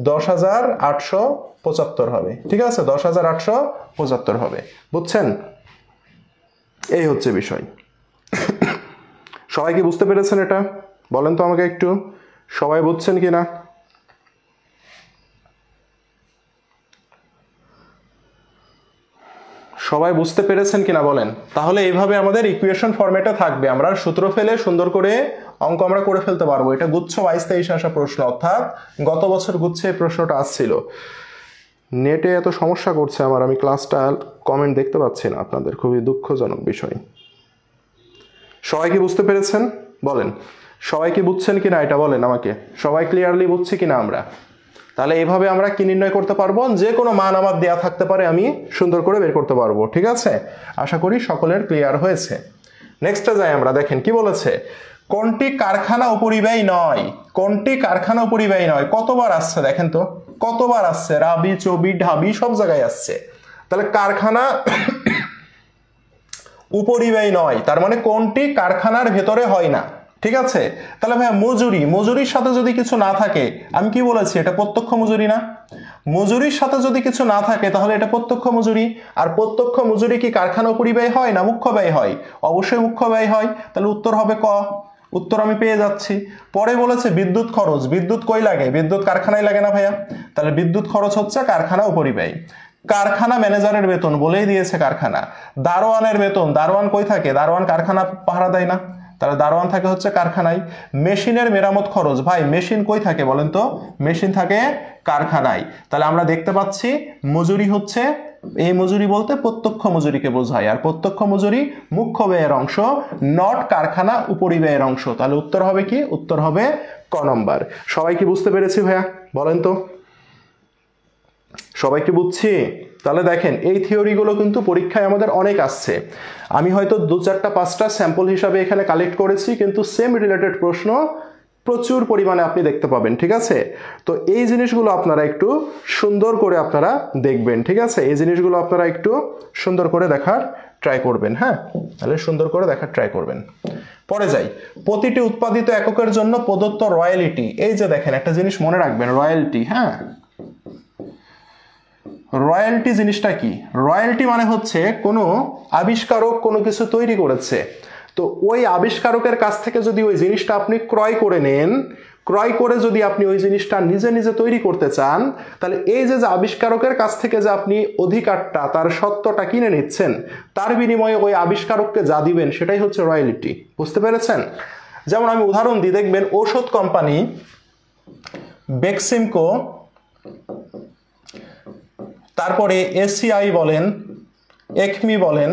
10,875 হবে। ঠিক আছে, 10,875 হবে। বুঝছেন? এই হচ্ছে বিষয়। সবাই কি বুঝতে পেরেছেন এটা? বলেন তো আমাকে একটু, সবাই বুঝছেন কিনা? সবাই বুঝতে পেরেছেন কিনা বলেন? তাহলে এইভাবে আমাদের ইকুয়েশন ফরম্যাটে থাকবে, আমরা সূত্র ফেলে সুন্দর করে অঙ্ক আমরা করে ফেলতে পারবো। এটা গুচ্ছ 22-23 আসা প্রশ্ন, অর্থাৎ গত বছর গুচ্ছে এই প্রশ্নটা আসছিল। নেটে এত সমস্যা করছে আমার, আমি ক্লাসটা কমেন্ট দেখতে পাচ্ছি না আপনাদের, খুবই দুঃখজনক বিষয়। সবাই কি বুঝতে পেরেছেন বলেন? সবাই কি বুঝছেন কিনা এটা বলেন আমাকে, সবাই ক্লিয়ারলি বুঝছি কিনা আমরা? তাহলে এইভাবে আমরা কি নির্ণয় করতে পারবো? যে কোনো মান আমার দেয়া থাকতে পারে, আমি সুন্দর করে বের করতে পারবো। ঠিক আছে, আশা করি সকলের ক্লিয়ার হয়েছে। নেক্সটে যাই আমরা। দেখেন কি বলেছে, কোনটি কারখানা উপরিব্যয় নয়? কোনটি কারখানা উপরিব্যয় নয়? কতবার আসছে দেখেন তো, কতবার আসছে? রাবি চবি ঢাবি সব জায়গায় আসছে। তাহলে কারখানা উপরিব্যয় নয়, তার মানে কোনটি কারখানার ভেতরে হয় না। ঠিক আছে, তাহলে ভাইয়া মজুরি, মজুরির সাথে যদি কিছু না থাকে, আমি কি বলেছি এটা প্রত্যক্ষ মজুরি না? মজুরির সাথে যদি কিছু না থাকে তাহলে এটা প্রত্যক্ষ মজুরি। আর প্রত্যক্ষ মজুরি কি কারখানা উপরিব্যয় হয় না মুখ্য ব্যয় হয়? অবশ্যই মুখ্য ব্যয় হয়। তাহলে উত্তর হবে ক। উত্তর আমি পেয়ে যাচ্ছি। পরে বলেছে বিদ্যুৎ খরচ, বিদ্যুৎ কই লাগে? বিদ্যুৎ কারখানায় লাগে না ভাইয়া, তাহলে বিদ্যুৎ খরচ হচ্ছে কারখানা উপরিব্যয়। কারখানা ম্যানেজারের বেতন, বলেই দিয়েছে কারখানা। দারোয়ানের বেতন, দারোয়ান কই থাকে? দারোয়ান কারখানা পাহারা দেয় না, তাহলে দারোয়ান থাকে হচ্ছে কারখানায়। মেশিনের মেরামত খরচ, ভাই মেশিন কই থাকে বলেন তো? মেশিন থাকে কারখানায়। তাহলে আমরা দেখতে পাচ্ছি মজুরি হচ্ছে, এই মজুরি বলতে প্রত্যক্ষ মজুরিকে বোঝায়, আর প্রত্যক্ষ মজুরি মুখ্য ব্যয়ের অংশ, নট কারখানা উপরিব্যয়ের অংশ। তাহলে উত্তর হবে কি? উত্তর হবে ক নম্বর। সবাই কি বুঝতে পেরেছি ভাইয়া বলেন তো? সবাই কি বুঝছি? তাহলে দেখেন এই থিওরিগুলো কিন্তু পরীক্ষায় আমাদের অনেক আসছে। আমি হয়তো 2-4-5টা স্যাম্পল হিসাবে এখানে কালেক্ট করেছি, কিন্তু সেম রিলেটেড প্রশ্ন প্রচুর পরিমাণে আপনি দেখতে পাবেন। ঠিক আছে, তো এই জিনিসগুলো আপনারা একটু সুন্দর করে আপনারা দেখবেন। ঠিক আছে, এই জিনিসগুলো আপনারা একটু সুন্দর করে দেখার ট্রাই করবেন। হ্যাঁ, তাহলে সুন্দর করে দেখার ট্রাই করবেন। পরে যাই, প্রতিটি উৎপাদিত এককের জন্য প্রদত্ত রয়্যালিটি। এই যে দেখেন একটা জিনিস মনে রাখবেন, রয়্যালিটি। হ্যাঁ, রয়্যালিটি জিনিসটা কি? রয়্যালিটি মানে হচ্ছে কোনো আবিষ্কারক কোনো কিছু তৈরি করেছে, তো ওই আবিষ্কারকের কাছ থেকে যদি ওই জিনিসটা আপনি ক্রয় করে নেন, ক্রয় করে যদি আপনি ওই জিনিসটা নিজে নিজে তৈরি করতে চান, তাহলে এই যে আবিষ্কারকের কাছ থেকে যে আপনি অধিকারটা, তার সত্যটা কিনে নিচ্ছেন, তার বিনিময়ে ওই আবিষ্কারককে যা দিবেন সেটাই হচ্ছে রয়্যালিটি। বুঝতে পেরেছেন? যেমন আমি উদাহরণ দিই, দেখবেন ঔষধ কোম্পানি বেক্সিমকো, তারপরে এসিআই বলেন, একমি বলেন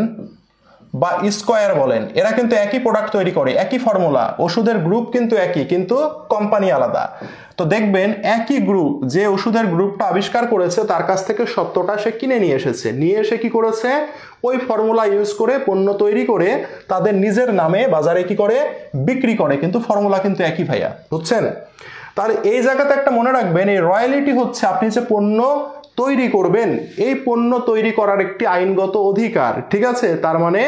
বা স্কয়ার বলেন, এরা কিন্তু একই প্রোডাক্ট তৈরি করে, একই ফর্মুলা, ওষুধের গ্রুপ কিন্তু একই, কিন্তু কোম্পানি আলাদা। তো দেখবেন একই গ্রুপ, যে ওষুধের গ্রুপটা আবিষ্কার করেছে তার কাছ থেকে সত্যটা সে কিনে নিয়ে এসেছে, নিয়ে এসে কি করেছে, ওই ফর্মুলা ইউজ করে পণ্য তৈরি করে তাদের নিজের নামে বাজারে কি করে, বিক্রি করে, কিন্তু ফর্মুলা কিন্তু একই ভাইয়া। বুঝছেন? তাহলে এই জায়গাতে একটা মনে রাখবেন, এই রয়্যালিটি হচ্ছে আপনি যে পণ্য তৈরি করবেন, এই পণ্য তৈরি করার একটি আইনগত অধিকার। ঠিক আছে, তার মানে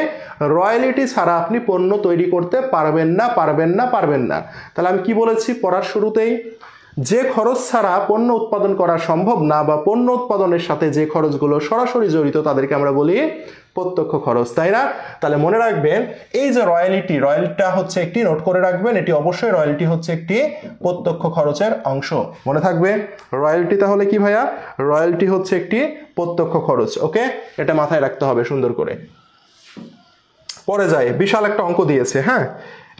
রয়্যালিটি ছাড়া আপনি পণ্য তৈরি করতে পারবেন না, পারবেন না, পারবেন না। তাহলে আমি কি বলেছি পড়ার শুরুতেই, যে খরচ ছাড়া পণ্য উৎপাদন করা সম্ভব না, বা পণ্য উৎপাদনের সাথে যে খরচগুলো সরাসরি জড়িত তাদেরকে আমরা বলি প্রত্যক্ষ খরচ, তাই না? তাহলে মনে রাখবেন এই যে রয়্যালিটি, রয়্যালিটিটা হচ্ছে একটি, নোট করে রাখবেন, এটি অবশ্যই রয়্যালিটি হচ্ছে একটি প্রত্যক্ষ খরচের অংশ। মনে থাকবে রয়্যালিটি তাহলে কি ভাইয়া? রয়্যালিটি হচ্ছে একটি প্রত্যক্ষ খরচ। ওকে, এটা মাথায় রাখতে হবে সুন্দর করে। পরে যাই, বিশাল একটা অঙ্ক দিয়েছে। হ্যাঁ,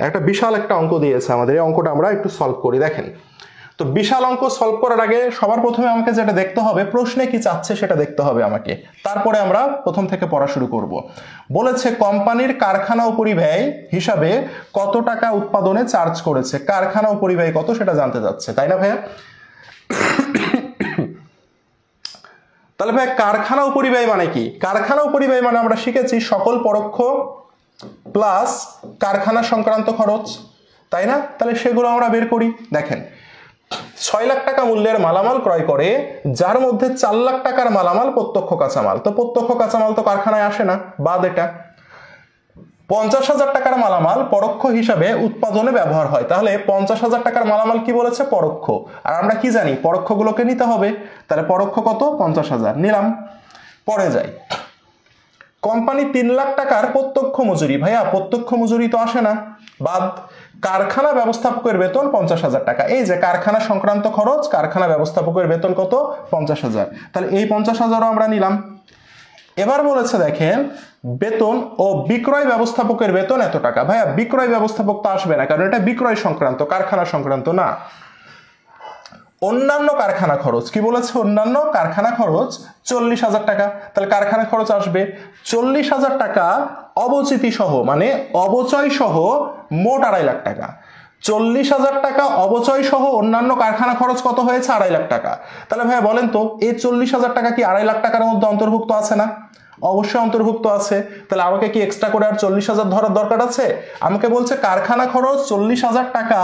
একটা বিশাল একটা অঙ্ক দিয়েছে আমাদের, এই অঙ্কটা আমরা একটু সলভ করি। দেখেন, তো বিশাল অঙ্ক সলভ করার আগে সবার প্রথমে আমাকে যেটা দেখতে হবে, প্রশ্নে কি চাচ্ছে সেটা দেখতে হবে আমাকে, তারপরে আমরা প্রথম থেকে পড়া শুরু করব। বলেছে কোম্পানির কারখানা ও পরিব্যয় হিসাবে কত টাকা উৎপাদনে চার্জ করেছে, কারখানা ও পরিব্যয় কত সেটা জানতে যাচ্ছে, তাই না ভাইয়া? তাহলে ভাই কারখানা ও পরিব্যয় মানে কি? কারখানা ও পরিব্যয় মানে আমরা শিখেছি সকল পরোক্ষ প্লাস কারখানা সংক্রান্ত খরচ, তাই না? তাহলে সেগুলো আমরা বের করি। দেখেন, 6 লাখ টাকা মূল্যের মালামাল ক্রয় করে, যার মধ্যে 4 লাখ টাকার মালামাল প্রত্যক্ষ কাঁচামাল। তো প্রত্যক্ষ কাঁচামাল তো কারখানায় আসে না, বাদ এটা। 50,000 টাকার মালামাল পরোক্ষ হিসাবে উৎপাদনে ব্যবহার হয়। তাহলে 50,000 টাকার মালামাল কি বলেছে? পরোক্ষ। আর আমরা কি জানি, পরোক্ষগুলোকে নিতে হবে। তাহলে পরোক্ষ কত? 50,000 নিলাম। পরে যাই, কোম্পানি 3 লাখ টাকার প্রত্যক্ষ মজুরি। ভাইয়া প্রত্যক্ষ মজুরি তো আসে না, বাদ। কারখানা ব্যবস্থাপকের বেতন 50,000 টাকা। এই যে কারখানা সংক্রান্ত খরচ, কারখানা ব্যবস্থাপকের বেতন কত? 50,000। তাহলে এই 50,000ও আমরা নিলাম। এবার বলেছে দেখেন, বেতন ও বিক্রয় ব্যবস্থাপকের বেতন এত টাকা। ভাইয়া বিক্রয় ব্যবস্থাপক তো আসবে না, কারণ এটা বিক্রয় সংক্রান্ত, কারখানা সংক্রান্ত না। অন্যান্য কারখানা খরচ কি বলেছে? অন্যান্য কারখানা খরচ 40,000 টাকা। তাহলে কারখানা খরচ আসবে 40,000 টাকা অবচিতি সহ, মানে অবচয় সহ মোট 2.5 লাখ টাকা। 40,000 টাকা অবচয় সহ অন্যান্য কারখানা খরচ কত হয়েছে? 2.5 লাখ টাকা। তাহলে ভাইয়া বলেন তো, এই 40,000 টাকা কি 2.5 লাখ টাকার মধ্যে অন্তর্ভুক্ত আছে না? অবশ্যই অন্তর্ভুক্ত আছে। তাহলে আমাকে কি এক্সট্রা করে আর 40,000 ধরার দরকার আছে? আমাকে বলছে কারখানা খরচ 40,000 টাকা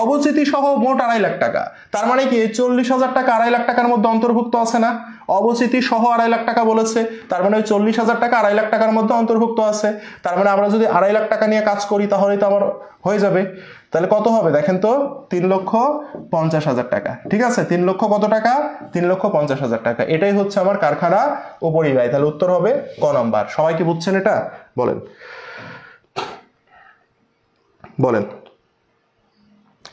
অবচিতি সহ মোট 2.5 লাখ টাকা। তার মানে কি এই 40,000 টাকা 2.5 লাখ টাকার মধ্যে অন্তর্ভুক্ত আছে না? অবচিতি সহ 2.5 লাখ টাকা বলেছে, তার মানে ওই 40,000 টাকা 2.5 লাখ টাকার মধ্যে অন্তর্ভুক্ত আছে। তার মানে আমরা যদি 2.5 লাখ টাকা নিয়ে কাজ করি তাহলে তো আমার হয়ে যাবে। তাহলে কত হবে দেখেন তো? 3,50,000 টাকা। ঠিক আছে, 3 লক্ষ কত টাকা? 3,50,000 টাকা। এটাই হচ্ছে আমার কারখানা ও পরিব্যয়। তাহলে উত্তর হবে ক নাম্বার। সবাই কি বুঝছেন এটা? বলেন বলেন।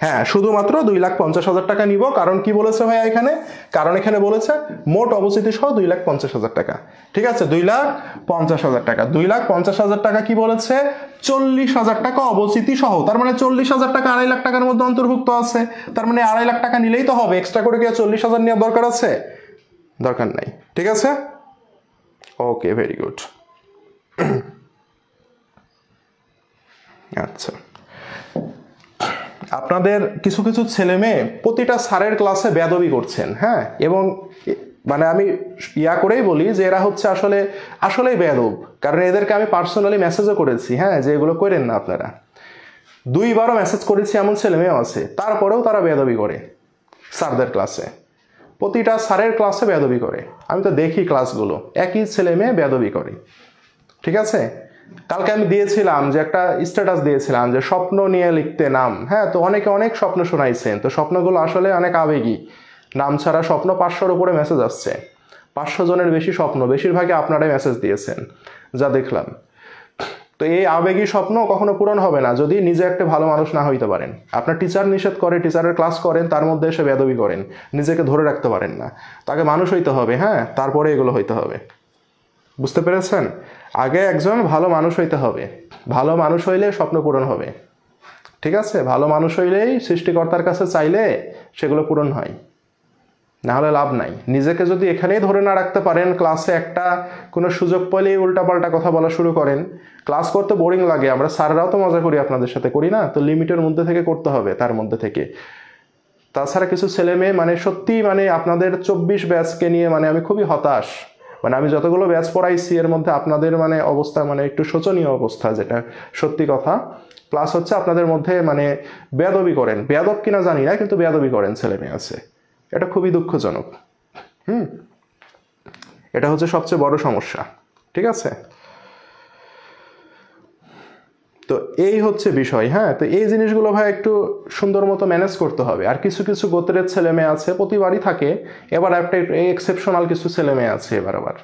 হ্যাঁ, শুধুমাত্র 2,50,000 টাকা নিব। কারণ কি বলেছে ভাইয়া এখানে? কারণ এখানে বলেছে মোট অবচিতি সহ 2,50,000 টাকা। ঠিক আছে, 2,50,000 টাকা। 2,50,000 টাকা কি বলেছে? 40,000 টাকা অবচিতি সহ। তার মানে 40,000 টাকা 2.5 লাখ টাকার মধ্যে অন্তর্ভুক্ত আছে। তার মানে 2.5 লাখ টাকা নিলেই তো হবে, এক্সট্রা করে কি 40,000 নেওয়ার দরকার আছে? দরকার নাই। ঠিক আছে, ওকে, ভেরি গুড। আচ্ছা, আপনাদের কিছু কিছু ছেলে মেয়ে প্রতিটা স্যারের ক্লাসে বেয়াদবি করছেন। হ্যাঁ, এবং মানে আমি ইয়া করেই বলি যে এরা হচ্ছে আসলেই বেয়াদব, কারণ এদেরকে আমি পার্সোনালি মেসেজও করেছি, হ্যাঁ, যে এগুলো করেন না আপনারা। 2বারও মেসেজ করেছি, এমন ছেলে মেয়েও আছে, তারপরেও তারা বেয়াদবি করে স্যারদের ক্লাসে। প্রতিটা স্যারের ক্লাসে বেয়াদবি করে, আমি তো দেখি ক্লাসগুলো, একই ছেলে মেয়ে বেয়াদবি করে। ঠিক আছে, কালকে আমি দিয়েছিলাম যে একটা স্ট্যাটাস দিয়েছিলাম যে স্বপ্ন নিয়ে লিখতে নাম, হ্যাঁ, তো অনেকে অনেক স্বপ্ন শোনাইছেন, তো স্বপ্নগুলো আসলে অনেক আবেগী। নাম ছাড়া স্বপ্ন 500-র উপরে মেসেজ আসছে, 500 জনের বেশি স্বপ্ন, বেশিরভাগই আপনারাই মেসেজ দিয়েছেন যা দেখলাম। তো এই আবেগী স্বপ্ন কখনো পূরণ হবে না যদি নিজে একটা ভালো মানুষ না হইতে পারেন। আপনার টিচার নিষেধ করে, টিচারের ক্লাস করেন, তার মধ্যে এসে বেয়াদবি করেন, নিজেকে ধরে রাখতে পারেন না, তাকে মানুষ হইতে হবে, হ্যাঁ, তারপরে এগুলো হইতে হবে। বুঝতে পেরেছেন? আগে একজন ভালো মানুষ হইতে হবে, ভালো মানুষ হইলে স্বপ্ন পূরণ হবে। ঠিক আছে, ভালো মানুষ হইলেই সৃষ্টিকর্তার কাছে চাইলে সেগুলো পূরণ হয়, না হলে লাভ নাই। নিজেকে যদি এখানেই ধরে না রাখতে পারেন, ক্লাসে একটা কোনো সুযোগ পেলেই উল্টাপাল্টা কথা বলা শুরু করেন, ক্লাস করতে বোরিং লাগে, আমরা স্যাররাও তো মজা করি আপনাদের সাথে, করি না? তো লিমিটের মধ্যে থেকে করতে হবে, তার মধ্যে থেকে। তাছাড়া কিছু ছেলে মেয়ে মানে সত্যি মানে আপনাদের 24 ব্যাচকে নিয়ে মানে আমি খুবই হতাশ। মানে আমি যতগুলো ব্যাচ পড়াইছি এর মধ্যে আপনাদের মানে অবস্থা মানে একটু শোচনীয় অবস্থা, যেটা সত্যি কথা। প্লাস হচ্ছে আপনাদের মধ্যে মানে বেয়াদবি করেন, বেয়াদব কিনা জানি না, কিন্তু বেয়াদবি করেন ছেলে মেয়ে আছে, এটা খুবই দুঃখজনক। এটা হচ্ছে সবচেয়ে বড় সমস্যা। ঠিক আছে, তো এই হচ্ছে বিষয়। হ্যাঁ, তো এই জিনিসগুলো ভাই একটু সুন্দর মতো ম্যানেজ করতে হবে। আর কিছু কিছু গোত্রের ছেলে মেয়ে আছে, প্রতিবারই থাকে, এবার একটা এক্সেপশনাল কিছু ছেলে মেয়ে আছে। আবার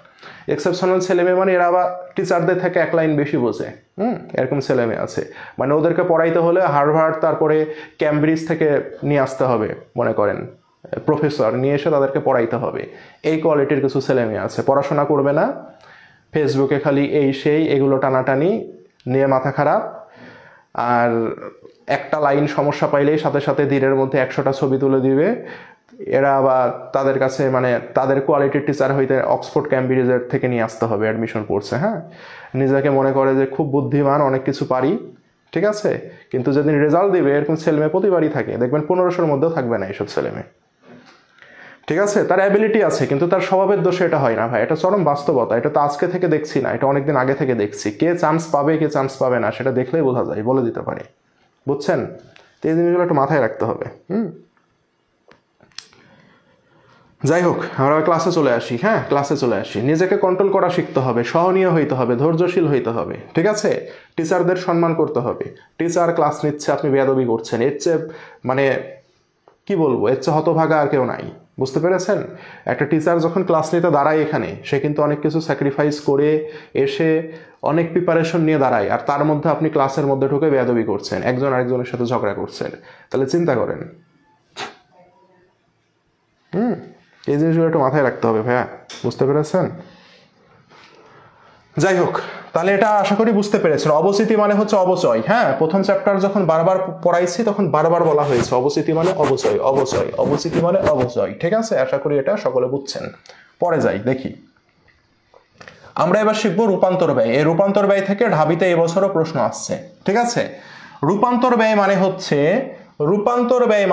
এক্সেপশনাল ছেলে মেয়ে মানে এরা আবার টিচারদের থেকে 1 লাইন বেশি বোঝে, এরকম ছেলে মেয়ে আছে। মানে ওদেরকে পড়াইতে হলে হার্ভার্ড তারপরে ক্যামব্রিজ থেকে নিয়ে আসতে হবে, মনে করেন প্রফেসর নিয়ে এসে তাদেরকে পড়াইতে হবে। এই কোয়ালিটির কিছু ছেলে মেয়ে আছে, পড়াশোনা করবে না, ফেসবুকে খালি এই সেই এগুলো টানাটানি নিয়ে মাথা খারাপ, আর একটা লাইন সমস্যা পাইলেই সাথে সাথে দিনের মধ্যে 100টা ছবি তুলে দিবে। এরা আবার তাদের কাছে মানে তাদের কোয়ালিটির টিচার হইতে অক্সফোর্ড ক্যামব্রিজের থেকে নিয়ে আসতে হবে, অ্যাডমিশন পড়ছে, হ্যাঁ, নিজেকে মনে করে যে খুব বুদ্ধিমান, অনেক কিছু পারি। ঠিক আছে, কিন্তু যেদিন রেজাল্ট দিবে এরকম ছেলেমেয়ে প্রতিবারই থাকে, দেখবেন 1500-র মধ্যেও থাকবে না এইসব ছেলেমেয়ে। ঠিক আছে, তার অ্যাবিলিটি আছে কিন্তু তার স্বভাবের দোষে এটা হয় না ভাই, এটা চরম বাস্তবতা। এটা তো আজকে থেকে দেখছি না, এটা অনেকদিন আগে থেকে দেখছি। কে চান্স পাবে কে চান্স পাবে না সেটা দেখলেই বোঝা যায়, বলে দিতে পারে। বুঝছেন? তো এই জিনিসগুলো একটু মাথায় রাখতে হবে। যাই হোক, আমরা ক্লাসে চলে আসি। হ্যাঁ, ক্লাসে চলে আসি। নিজেকে কন্ট্রোল করা শিখতে হবে, সহনীয় হইতে হবে, ধৈর্যশীল হইতে হবে। ঠিক আছে, টিচারদের সম্মান করতে হবে। টিচার ক্লাস নিচ্ছে, আপনি বেয়াদবি করছেন, এর চেয়ে মানে কি বলবো, এর চেয়ে হতভাগা আর কেউ নাই। বুঝতে পেরেছেন? একটা টিচার যখন ক্লাস নিতে দাঁড়ায় এখানে, সে কিন্তু অনেক কিছু স্যাক্রিফাইস করে এসে অনেক প্রিপারেশন নিয়ে দাঁড়ায়, আর তার মধ্যে আপনি ক্লাসের মধ্যে ঢুকে বেয়াদবি করছেন, একজন আরেকজনের সাথে ঝগড়া করছেন। তাহলে চিন্তা করেন। এই জিনিসগুলো একটু মাথায় রাখতে হবে ভাইয়া। বুঝতে পেরেছেন? যাই হোক, তাহলে এটা আশা করি বুঝতে পেরেছেন। অবচিতি মানে হচ্ছে অবচয়। হ্যাঁ, প্রথম চ্যাপ্টার যখন বারবার পড়াইছি তখন বারবার বলা হয়েছে অবচিতি মানে অবচয়, অবচয়, অবচিতি মানে অবচয়। ঠিক আছে, আশা করি এটা সকলে বুঝছেন। পরে যাই, দেখি আমরা এবার শিখবো রূপান্তর ব্যয়। এই রূপান্তর ব্যয় থেকে ঢাবিতে এবছরও প্রশ্ন আসছে। ঠিক আছে, রূপান্তর ব্যয়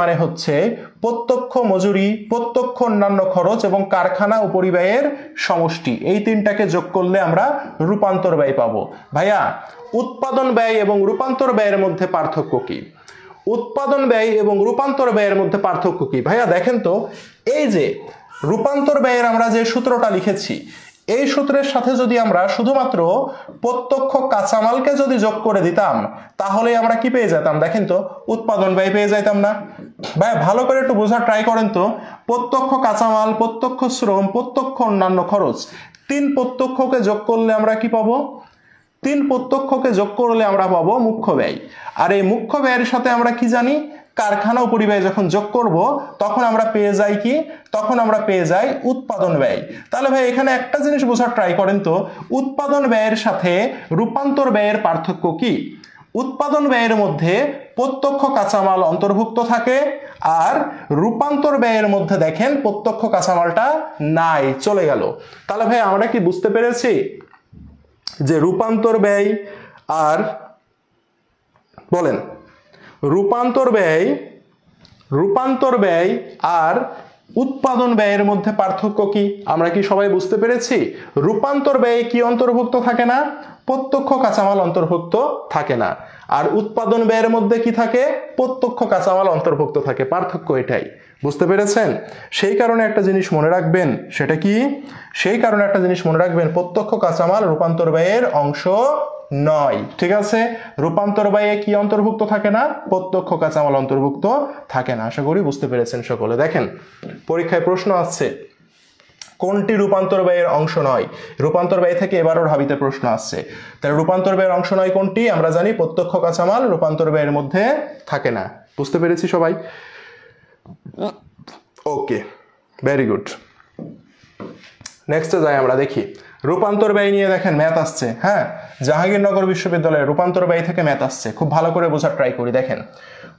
মানে হচ্ছে প্রত্যক্ষ মজুরি, প্রত্যক্ষ অন্যান্য খরচ এবং কারখানা ও পরিব্যয়ের সমষ্টি। এই তিনটাকে যোগ করলে আমরা রূপান্তর ব্যয় পাবো। ভাইয়া, উৎপাদন ব্যয় এবং রূপান্তর ব্যয়ের মধ্যে পার্থক্য কি? উৎপাদন ব্যয় এবং রূপান্তর ব্যয়ের মধ্যে পার্থক্য কি? ভাইয়া দেখেন তো, এই যে রূপান্তর ব্যয়ের আমরা যে সূত্রটা লিখেছি, এই সূত্রের সাথে যদি আমরা শুধুমাত্র প্রত্যক্ষ কাঁচামালকে যদি যোগ করে দিতাম তাহলে আমরা কি পেয়ে যেতাম? দেখেন তো, উৎপাদন ব্যয় পেয়ে যাইতাম না? ভাই ভালো করে একটু বোঝার ট্রাই করেন তো। প্রত্যক্ষ কাঁচামাল, প্রত্যক্ষ শ্রম, প্রত্যক্ষ অন্যান্য খরচ, 3 প্রত্যক্ষকে যোগ করলে আমরা কি পাবো? 3 প্রত্যক্ষকে যোগ করলে আমরা পাবো মুখ্য ব্যয়। আর এই মুখ্য ব্যয়ের সাথে আমরা কি জানি? কারখানা ও পরিব্যয় যখন যোগ করব তখন আমরা পেয়ে যাই কি? তখন আমরা পেয়ে যাই উৎপাদন ব্যয়। তাহলে ভাই এখানে একটা জিনিস বোঝার ট্রাই করেন তো, উৎপাদন ব্যয়ের সাথে রূপান্তর ব্যয়ের পার্থক্য কি? উৎপাদন ব্যয়ের মধ্যে প্রত্যক্ষ কাঁচামাল অন্তর্ভুক্ত থাকে, আর রূপান্তর ব্যয়ের মধ্যে দেখেন প্রত্যক্ষ কাঁচামালটা নাই, চলে গেল। তাহলে ভাই আমরা কি বুঝতে পেরেছি যে রূপান্তর ব্যয় আর রূপান্তর ব্যয় আর উৎপাদন ব্যয়ের মধ্যে পার্থক্য কি আমরা কি সবাই বুঝতে পেরেছি? রূপান্তর ব্যয়ে কি অন্তর্ভুক্ত থাকে না? প্রত্যক্ষ কাঁচামাল অন্তর্ভুক্ত থাকে না। আর উৎপাদন ব্যয়ের মধ্যে কি থাকে? প্রত্যক্ষ কাঁচামাল অন্তর্ভুক্ত থাকে। পার্থক্য এটাই। বুঝতে পেরেছেন? সেই কারণে একটা জিনিস মনে রাখবেন, সেটা কি? সেই কারণে একটা জিনিস মনে রাখবেন, প্রত্যক্ষ কাঁচামাল রূপান্তর ব্যয়ের অংশ নয়। ঠিক আছে? রূপান্তর ব্যয়ে কি অন্তর্ভুক্ত থাকে না? প্রত্যক্ষ কাঁচামাল অন্তর্ভুক্ত থাকে না। আশা করি বুঝতে পেরেছেন সকলে। দেখেন পরীক্ষায় প্রশ্ন আসছে কোনটি রূপান্তর ব্যয়ের অংশ নয়? রূপান্তর ব্যয় থেকে এবারও ঢাবিতে প্রশ্ন আসছে। তাহলে রূপান্তর ব্যয়ের অংশ নয় কোনটি? আমরা জানি প্রত্যক্ষ কাঁচামাল রূপান্তর ব্যয়ের মধ্যে থাকে না। বুঝতে পেরেছি সবাই? ওকে, ভেরি গুড। নেক্সটে যাই আমরা, দেখি রূপান্তর ব্যয় নিয়ে। দেখেন ম্যাথ আসছে, হ্যাঁ, জাহাঙ্গীরনগর বিশ্ববিদ্যালয়ে রূপান্তর ব্যয় থেকে ম্যাথ আসছে। খুব ভালো করে বোঝার ট্রাই করি। দেখেন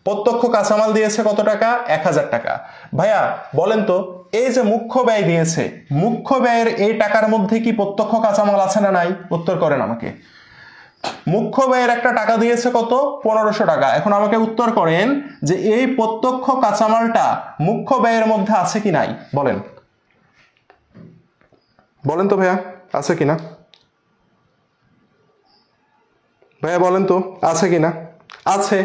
প্রত্যক্ষ কাঁচামাল দিয়েছে কত টাকা? 1000 টাকা। ভাইয়া বলেন তো, এই যে মুখ্য ব্যয় দিয়েছে, মুখ্য ব্যয়ের এই টাকার মধ্যে কি প্রত্যক্ষ কাঁচামাল আছে না নাই? উত্তর করেন আমাকে। মুখ্য ব্যয়ের একটা টাকা দিয়েছে কত? 1500 টাকা। এখন আমাকে উত্তর করেন যে এই প্রত্যক্ষ কাঁচামালটা মুখ্য ব্যয়ের মধ্যে আছে কি নাই? বলেন, বলেন তো ভাইয়া, আছে কিনা? ভাইয়া বলেন তো, আছে কিনা? আছে।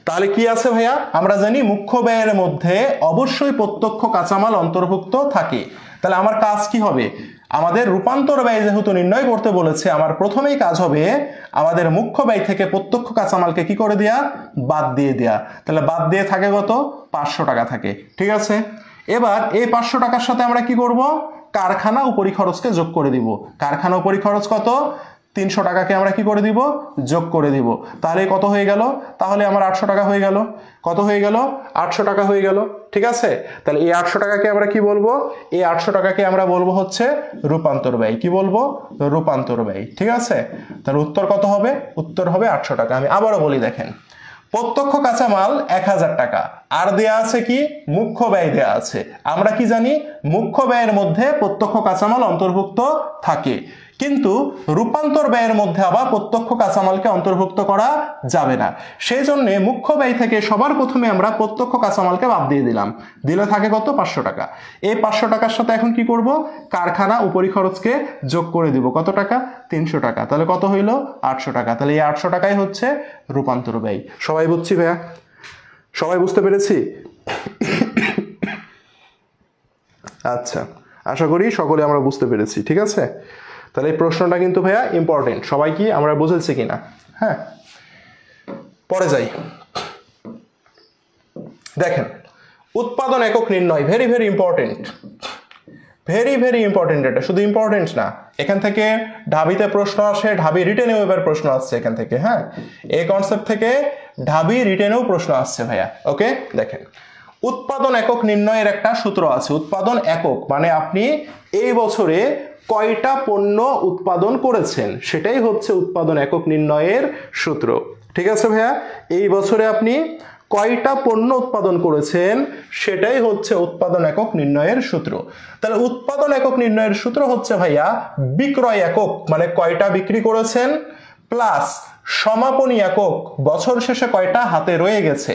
তাহলে কি আছে ভাইয়া? আমরা জানি মুখ্য ব্যয়ের মধ্যে অবশ্যই প্রত্যক্ষ কাঁচামাল অন্তর্ভুক্ত থাকে। তাহলে আমার কাজ কি হবে? আমাদের রূপান্তর ব্যয় যেহেতু নির্ণয় করতে বলেছে, আমার প্রথমেই কাজ হবে আমাদের মুখ্য ব্যয় থেকে প্রত্যক্ষ কাঁচামালকে কি করে দেয়া? বাদ দিয়ে দেয়া। তাহলে বাদ দিয়ে থাকে কত? 500 টাকা থাকে। ঠিক আছে? এবার এই 500 টাকার সাথে আমরা কি করব? কারখানা উপরি খরচকে যোগ করে দিব। কারখানা উপরি খরচ কত? 300 টাকাকে আমরা কি করে দিব? যোগ করে দিব। তাহলে কত হয়ে গেল? তাহলে আমার 800 টাকা হয়ে গেল। কত হয়ে গেল? 800 টাকা হয়ে গেল। ঠিক আছে? তাহলে এই 800 টাকাকে আমরা কি বলবো? এই 800 টাকাকে আমরা বলবো হচ্ছে রূপান্তর ব্যয়। কি বলবো? রূপান্তর ব্যয়। ঠিক আছে? তাহলে উত্তর কত হবে? উত্তর হবে 800 টাকা। আমি আবারও বলি, দেখেন প্রত্যক্ষ কাঁচামাল 1000 টাকা, আর দেয়া আছে কি? মুখ্য ব্যয় দেয়া আছে। আমরা কি জানি? মুখ্য ব্যয়ের মধ্যে প্রত্যক্ষ কাঁচামাল অন্তর্ভুক্ত থাকে, কিন্তু রূপান্তর ব্যয়ের মধ্যে আবার প্রত্যক্ষ কাঁচামালকে অন্তর্ভুক্ত করা যাবে না। সেই জন্য মুখ্য ব্যয় থেকে সবার প্রথমে আমরা প্রত্যক্ষ কাঁচামালকে বাদ দিয়ে দিলাম। দিলে থাকে কত? 500 টাকা। এই 500 টাকার সাথে এখন কি করব? কারখানা উপরি খরচকে যোগ করে দিব। কত টাকা? 300 টাকা। তাহলে কত হইল? 800 টাকা। তাহলে এই 800 টাকাই হচ্ছে রূপান্তর ব্যয়। সবাই বুঝছি ভাইয়া? সবাই বুঝতে পেরেছি? আচ্ছা, আশা করি সকলে আমরা বুঝতে পেরেছি। ঠিক আছে? তাহলে এই প্রশ্নটা কিন্তু ভাইয়া ইম্পর্টেন্ট। সবাই কি আমরা বুঝেছি কিনা? হ্যাঁ, পরে যাই। দেখেন উৎপাদন একক নির্ণয়, very very important, very very important. এটা শুধু ইম্পর্টেন্ট না, এখান থেকে ঢাবিতে প্রশ্ন আসে, ঢাবি রিটেনেও এবার প্রশ্ন আসছে এখান থেকে। হ্যাঁ, এই কনসেপ্ট থেকে ঢাবি রিটেনেও প্রশ্ন আসছে ভাইয়া। ওকে, দেখেন উৎপাদন একক নির্ণয়ের একটা সূত্র আছে। উৎপাদন একক মানে আপনি এই বছরে কয়টা পণ্য উৎপাদন করেছেন, সেটাই হচ্ছে উৎপাদন একক নির্ণয়ের সূত্র। ঠিক আছে ভাইয়া? এই বছরে আপনি কয়টা পণ্য উৎপাদন করেছেন সেটাই হচ্ছে উৎপাদন একক নির্ণয়ের সূত্র। তাহলে উৎপাদন একক নির্ণয়ের সূত্র হচ্ছে ভাইয়া বিক্রয় একক মানে কয়টা বিক্রি করেছেন, প্লাস সমাপনী একক বছর শেষে কয়টা হাতে রয়ে গেছে,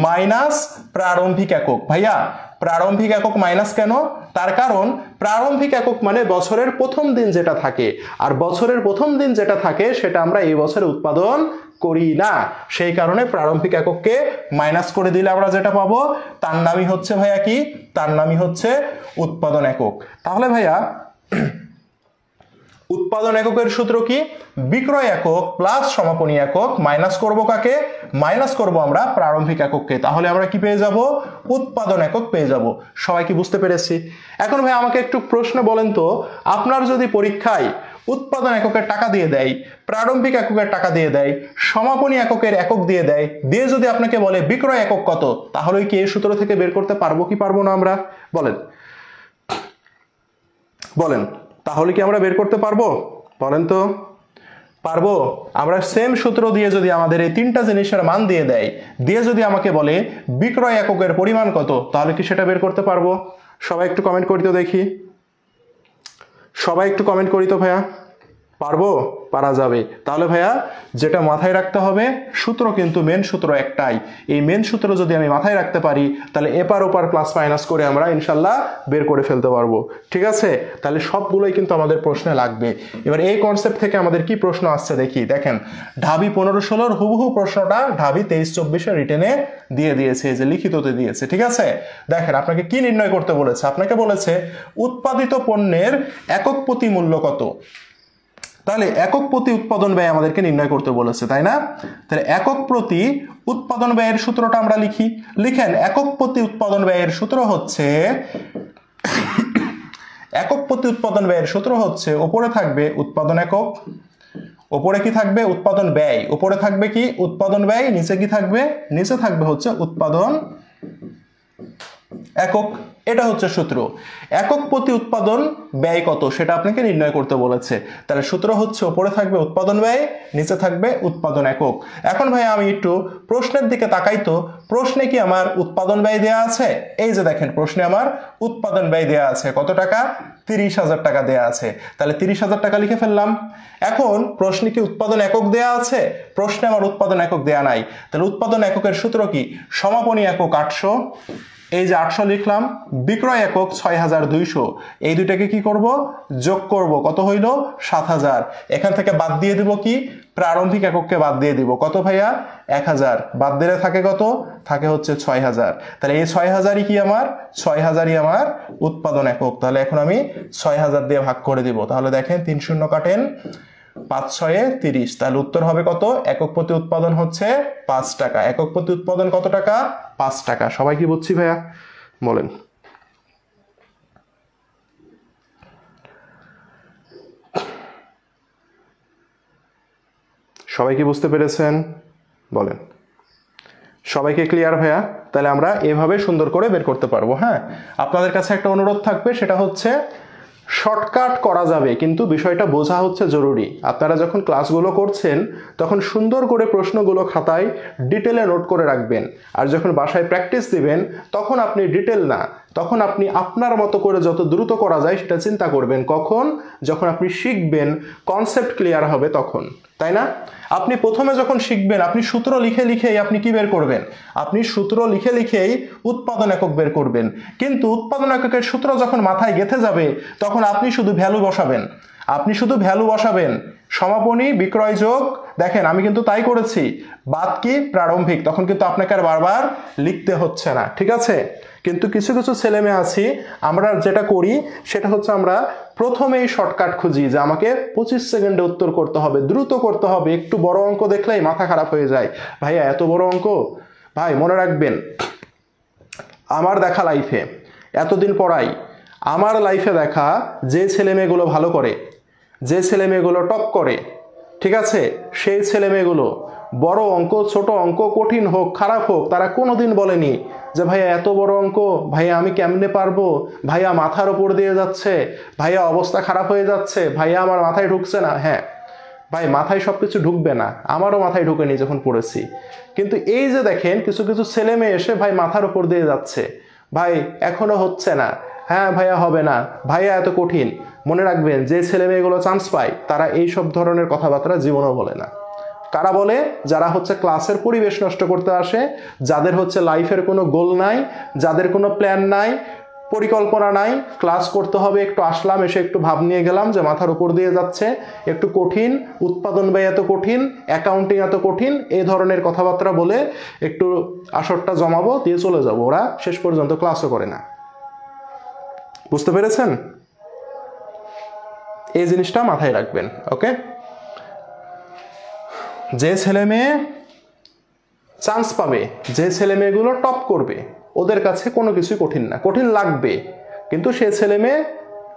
মাইনাস প্রারম্ভিক একক। ভাইয়া প্রারম্ভিক একক মাইনাস কেন? তার কারণ প্রারম্ভিক একক মানে বছরের প্রথম দিন যেটা থাকে, আর বছরের প্রথম দিন যেটা থাকে সেটা আমরা এই বছরে উৎপাদন করি না। সেই কারণে প্রারম্ভিক এককে মাইনাস করে দিলে আমরা যেটা পাবো তার নামই হচ্ছে ভাইয়া কি? তার নামই হচ্ছে উৎপাদন একক। তাহলে ভাইয়া উৎপাদন এককের সূত্র কি? বিক্রয় একক প্লাস সমাপনী একক মাইনাস করব কাকে? মাইনাস করব আমরা প্রারম্ভিক একককে। তাহলে আমরা কি পেয়ে যাব? উৎপাদন একক পেয়ে যাব। সবাই কি বুঝতে পেরেছি? এখন ভাই আমাকে একটু প্রশ্ন বলেন তো, আপনার যদি পরীক্ষায় উৎপাদন এককের টাকা দিয়ে দেয়, প্রারম্ভিক এককের টাকা দিয়ে দেয়, সমাপনী এককের একক দিয়ে দেয়, দিয়ে যদি আপনাকে বলে বিক্রয় একক কত, তাহলে কি এই সূত্র থেকে বের করতে পারবো কি পারবো না আমরা? বলেন বলেন, তাহলে কি আমরা বের করতে পারবো? বলেন তো, পারবো? আমরা সেম সূত্র দিয়ে যদি আমাদের এই তিনটা জিনিসের মান দিয়ে দেয়, দিয়ে যদি আমাকে বলে বিক্রয় এককের পরিমাণ কত, তাহলে কি সেটা বের করতে পারবো? সবাই একটু কমেন্ট করি তো দেখি, সবাই একটু কমেন্ট করি তো ভাইয়া। পারবো? পারা যাবে। তাহলে ভাইয়া যেটা মাথায় রাখতে হবে, সূত্র কিন্তু মেন সূত্র একটাই। এই মেন সূত্র যদি আমি মাথায় রাখতে পারি তাহলে এপার ওপার প্লাস মাইনাস করে আমরা ইনশাল্লাহ বের করে ফেলতে পারবো। ঠিক আছে? তাহলে সবগুলোই কিন্তু আমাদের প্রশ্নে লাগবে। এবার এই কনসেপ্ট থেকে আমাদের কি প্রশ্ন আসছে দেখি। দেখেন, ঢাবি 15-16 হুবহু প্রশ্নটা ঢাবি 23-24 রিটেনে দিয়ে দিয়েছে, যে লিখিততে দিয়েছে। ঠিক আছে? দেখেন আপনাকে কি নির্ণয় করতে বলেছে। আপনাকে বলেছে উৎপাদিত পণ্যের একক প্রতি মূল্য কত। তাহলে একক প্রতি উৎপাদন ব্যয় আমাদেরকে নির্ণয় করতে বলেছে, তাই না? তাহলে একক প্রতি উৎপাদন ব্যয়ের সূত্রটা আমরা লিখি। লিখেন, একক প্রতি উৎপাদন ব্যয়ের সূত্র হচ্ছে একক প্রতি উৎপাদন ব্যয়ের সূত্র হচ্ছে, উপরে থাকবে উৎপাদন একক, উপরে কি থাকবে? উৎপাদন ব্যয়। উপরে থাকবে কি? উৎপাদন ব্যয়। নিচে কি থাকবে? নিচে থাকবে হচ্ছে উৎপাদন একক। এটা হচ্ছে সূত্র। একক প্রতি উৎপাদন ব্যয় কত সেটা আপনাকে নির্ণয় করতে বলেছে। তাহলে সূত্র হচ্ছে, উপরে থাকবে উৎপাদন ব্যয়, নিচে থাকবে উৎপাদন একক। এখন ভাই আমি একটু প্রশ্নের দিকে তাকাই তো, প্রশ্নে কি আমার উৎপাদন ব্যয় দেয়া আছে? এই যে দেখেন, প্রশ্নে আমার উৎপাদন ব্যয় দেয়া আছে। কত টাকা? 30,000 টাকা দেয়া আছে। তাহলে 30,000 টাকা লিখে ফেললাম। এখন প্রশ্নে কি উৎপাদন একক দেয়া আছে? প্রশ্নে আমার উৎপাদন একক দেয়া নাই। তাহলে উৎপাদন এককের সূত্র কি? সমাপনী একক 800, এই যে 800 লিখলাম। বিক্রয় একক 6200, এই দুইটাকে কি করব? যোগ করব। কত হইল? 7000। এখান থেকে বাদ দিয়ে দিব কি? প্রারম্ভিক একককে বাদ দিয়ে দিব। কত ভাইয়া? 1000। বাদ দিলে থাকে কত? থাকে হচ্ছে 6000। তাহলে এই 6000ই কি আমার? 6000ই আমার উৎপাদন একক। তাহলে এখন আমি 6000 দিয়ে ভাগ করে দিব। তাহলে দেখেন 3 শূন্য কাটেন, 5 6 30। তাহলে উত্তর হবে কত? একক প্রতি উৎপাদন হচ্ছে 5 টাকা। একক প্রতি উৎপাদন কত টাকা? 5 টাকা। সবাই কি বুঝছি ভাইয়া? বলেন। সবাই কি বুঝতে পেরেছেন? বলেন। সবাইকে ক্লিয়ার ভাইয়া? তাহলে আমরা এভাবে সুন্দর করে বের করতে পারবো। হ্যাঁ, আপনাদের কাছে একটা অনুরোধ থাকবে, সেটা হচ্ছে শর্টকাট করা যাবে, কিন্তু বিষয়টা বোঝা হচ্ছে জরুরি। আপনারা যখন ক্লাসগুলো করছেন তখন সুন্দর করে প্রশ্নগুলো খাতায় ডিটেলে নোট করে রাখবেন। আর যখন বাসায় প্র্যাকটিস দিবেন তখন আপনি ডিটেল না, তখন আপনি আপনার মতো করে যত দ্রুত করা যায় সেটা চিন্তা করবেন। কখন? যখন আপনি শিখবেন, কনসেপ্ট ক্লিয়ার হবে তখন, তাই না? আপনি প্রথমে যখন শিখবেন, আপনি সূত্র লিখে লিখেই আপনি কি বের করবেন? আপনি সূত্র লিখে লিখেই উৎপাদন একক বের করবেন। কিন্তু উৎপাদন এককের সূত্র যখন মাথায় গেঁথে যাবে তখন আপনি শুধু ভ্যালু বসাবেন। আপনি শুধু ভ্যালু বসাবেন। সমাপনী, বিক্রয় যোগ, দেখেন আমি কিন্তু তাই করেছি। বাদ কি? প্রারম্ভিক। তখন কিন্তু আপনাকে আর বারবার লিখতে হচ্ছে না। ঠিক আছে? কিন্তু কিছু কিছু ছেলে মেয়ে আছি, আমরা যেটা করি সেটা হচ্ছে আমরা প্রথমেই শর্টকাট খুঁজি, যে আমাকে 25 সেকেন্ডে উত্তর করতে হবে, দ্রুত করতে হবে। একটু বড় অঙ্ক দেখলেই মাথা খারাপ হয়ে যায়। ভাইয়া এত বড় অঙ্ক? ভাই মনে রাখবেন, আমার দেখা লাইফে এতদিন পড়াই, আমার লাইফে দেখা যে ছেলে মেয়েগুলো ভালো করে, যে ছেলে মেয়েগুলো টপ করে, ঠিক আছে, সেই ছেলে মেয়েগুলো বড় অঙ্ক, ছোট অঙ্ক, কঠিন হোক খারাপ হোক, তারা কোনোদিন বলেনি যে ভাইয়া এত বড় অঙ্ক ভাইয়া আমি কেমনে পারবো, ভাইয়া মাথার ওপর দিয়ে যাচ্ছে, ভাইয়া অবস্থা খারাপ হয়ে যাচ্ছে, ভাইয়া আমার মাথায় ঢুকছে না। হ্যাঁ ভাই, মাথায় সবকিছু ঢুকবে না, আমারও মাথায় ঢুকেনি যখন পড়েছি। কিন্তু এই যে দেখেন কিছু কিছু ছেলে মেয়ে এসে ভাই মাথার উপর দিয়ে যাচ্ছে, ভাই এখনো হচ্ছে না, হ্যাঁ ভাইয়া হবে না, ভাইয়া এত কঠিন। মনে রাখবেন, যে ছেলে মেয়েগুলো চান্স পায় তারা এই সব ধরনের কথাবার্তা জীবনেও বলে না। কারা বলে? যারা হচ্ছে ক্লাসের পরিবেশ নষ্ট করতে আসে, যাদের হচ্ছে লাইফের কোনো গোল নাই, যাদের কোনো প্ল্যান নাই, পরিকল্পনা নাই। ক্লাস করতে হবে, একটু আসলাম, এসে একটু ভাব নিয়ে গেলাম যে মাথার উপর দিয়ে যাচ্ছে, একটু কঠিন, উৎপাদন ব্যয় এত কঠিন, অ্যাকাউন্টিং এত কঠিন, এই ধরনের কথাবার্তা বলে একটু আসরটা জমাবো, দিয়ে চলে যাবো। ওরা শেষ পর্যন্ত ক্লাসও করে না। বুঝতে পেরেছেন? এই জিনিসটা মাথায় রাখবেন। ওকে? যে ছেলে মেয়ে চান্স পাবে, যে ছেলে মেয়েগুলো টপ করবে, ওদের কাছে কোনো কিছুই কঠিন না। কঠিন লাগবে, কিন্তু সে ছেলে মেয়ে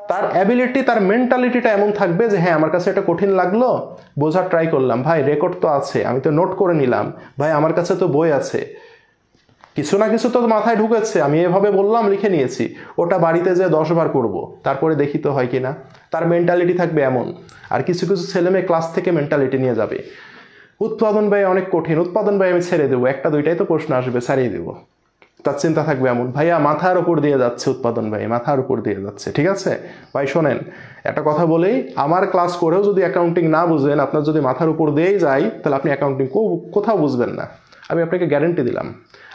তার অ্যাবিলিটি, তার মেন্টালিটিটা এমন থাকবে যে হ্যাঁ আমার কাছে এটা কঠিন লাগলো, বোঝার ট্রাই করলাম, ভাই রেকর্ড তো আছে, আমি তো নোট করে নিলাম, ভাই আমার কাছে তো বই আছে, কিছু না কিছু তো মাথায় ঢুকেছে, আমি এভাবে বললাম লিখে নিয়েছি, ওটা বাড়িতে যে 10 বার করবো, তারপরে দেখি তো হয় কিনা। তার মেন্টালিটি থাকবে এমন। আর কিছু কিছু ছেলে মেয়ে ক্লাস থেকে মেন্টালিটি নিয়ে যাবে, উৎপাদন ব্যয় অনেক কঠিন, উৎপাদন ব্যয় আমি ছেড়ে দেবো, একটা দুইটাই তো প্রশ্ন আসবে, ছাড়িয়ে দেবো। তার চিন্তা থাকবে এমন, ভাইয়া মাথার উপর দিয়ে যাচ্ছে উৎপাদন ব্যয়, মাথার উপর দিয়ে যাচ্ছে। ঠিক আছে ভাই, শোনেন একটা কথা বলেই, আমার ক্লাস করেও যদি অ্যাকাউন্টিং না বুঝেন, আপনার যদি মাথার উপর দিয়েই যায়, তাহলে আপনি অ্যাকাউন্টিং কোথাও বুঝবেন না, আমি আপনাকে গ্যারেন্টি দিলাম।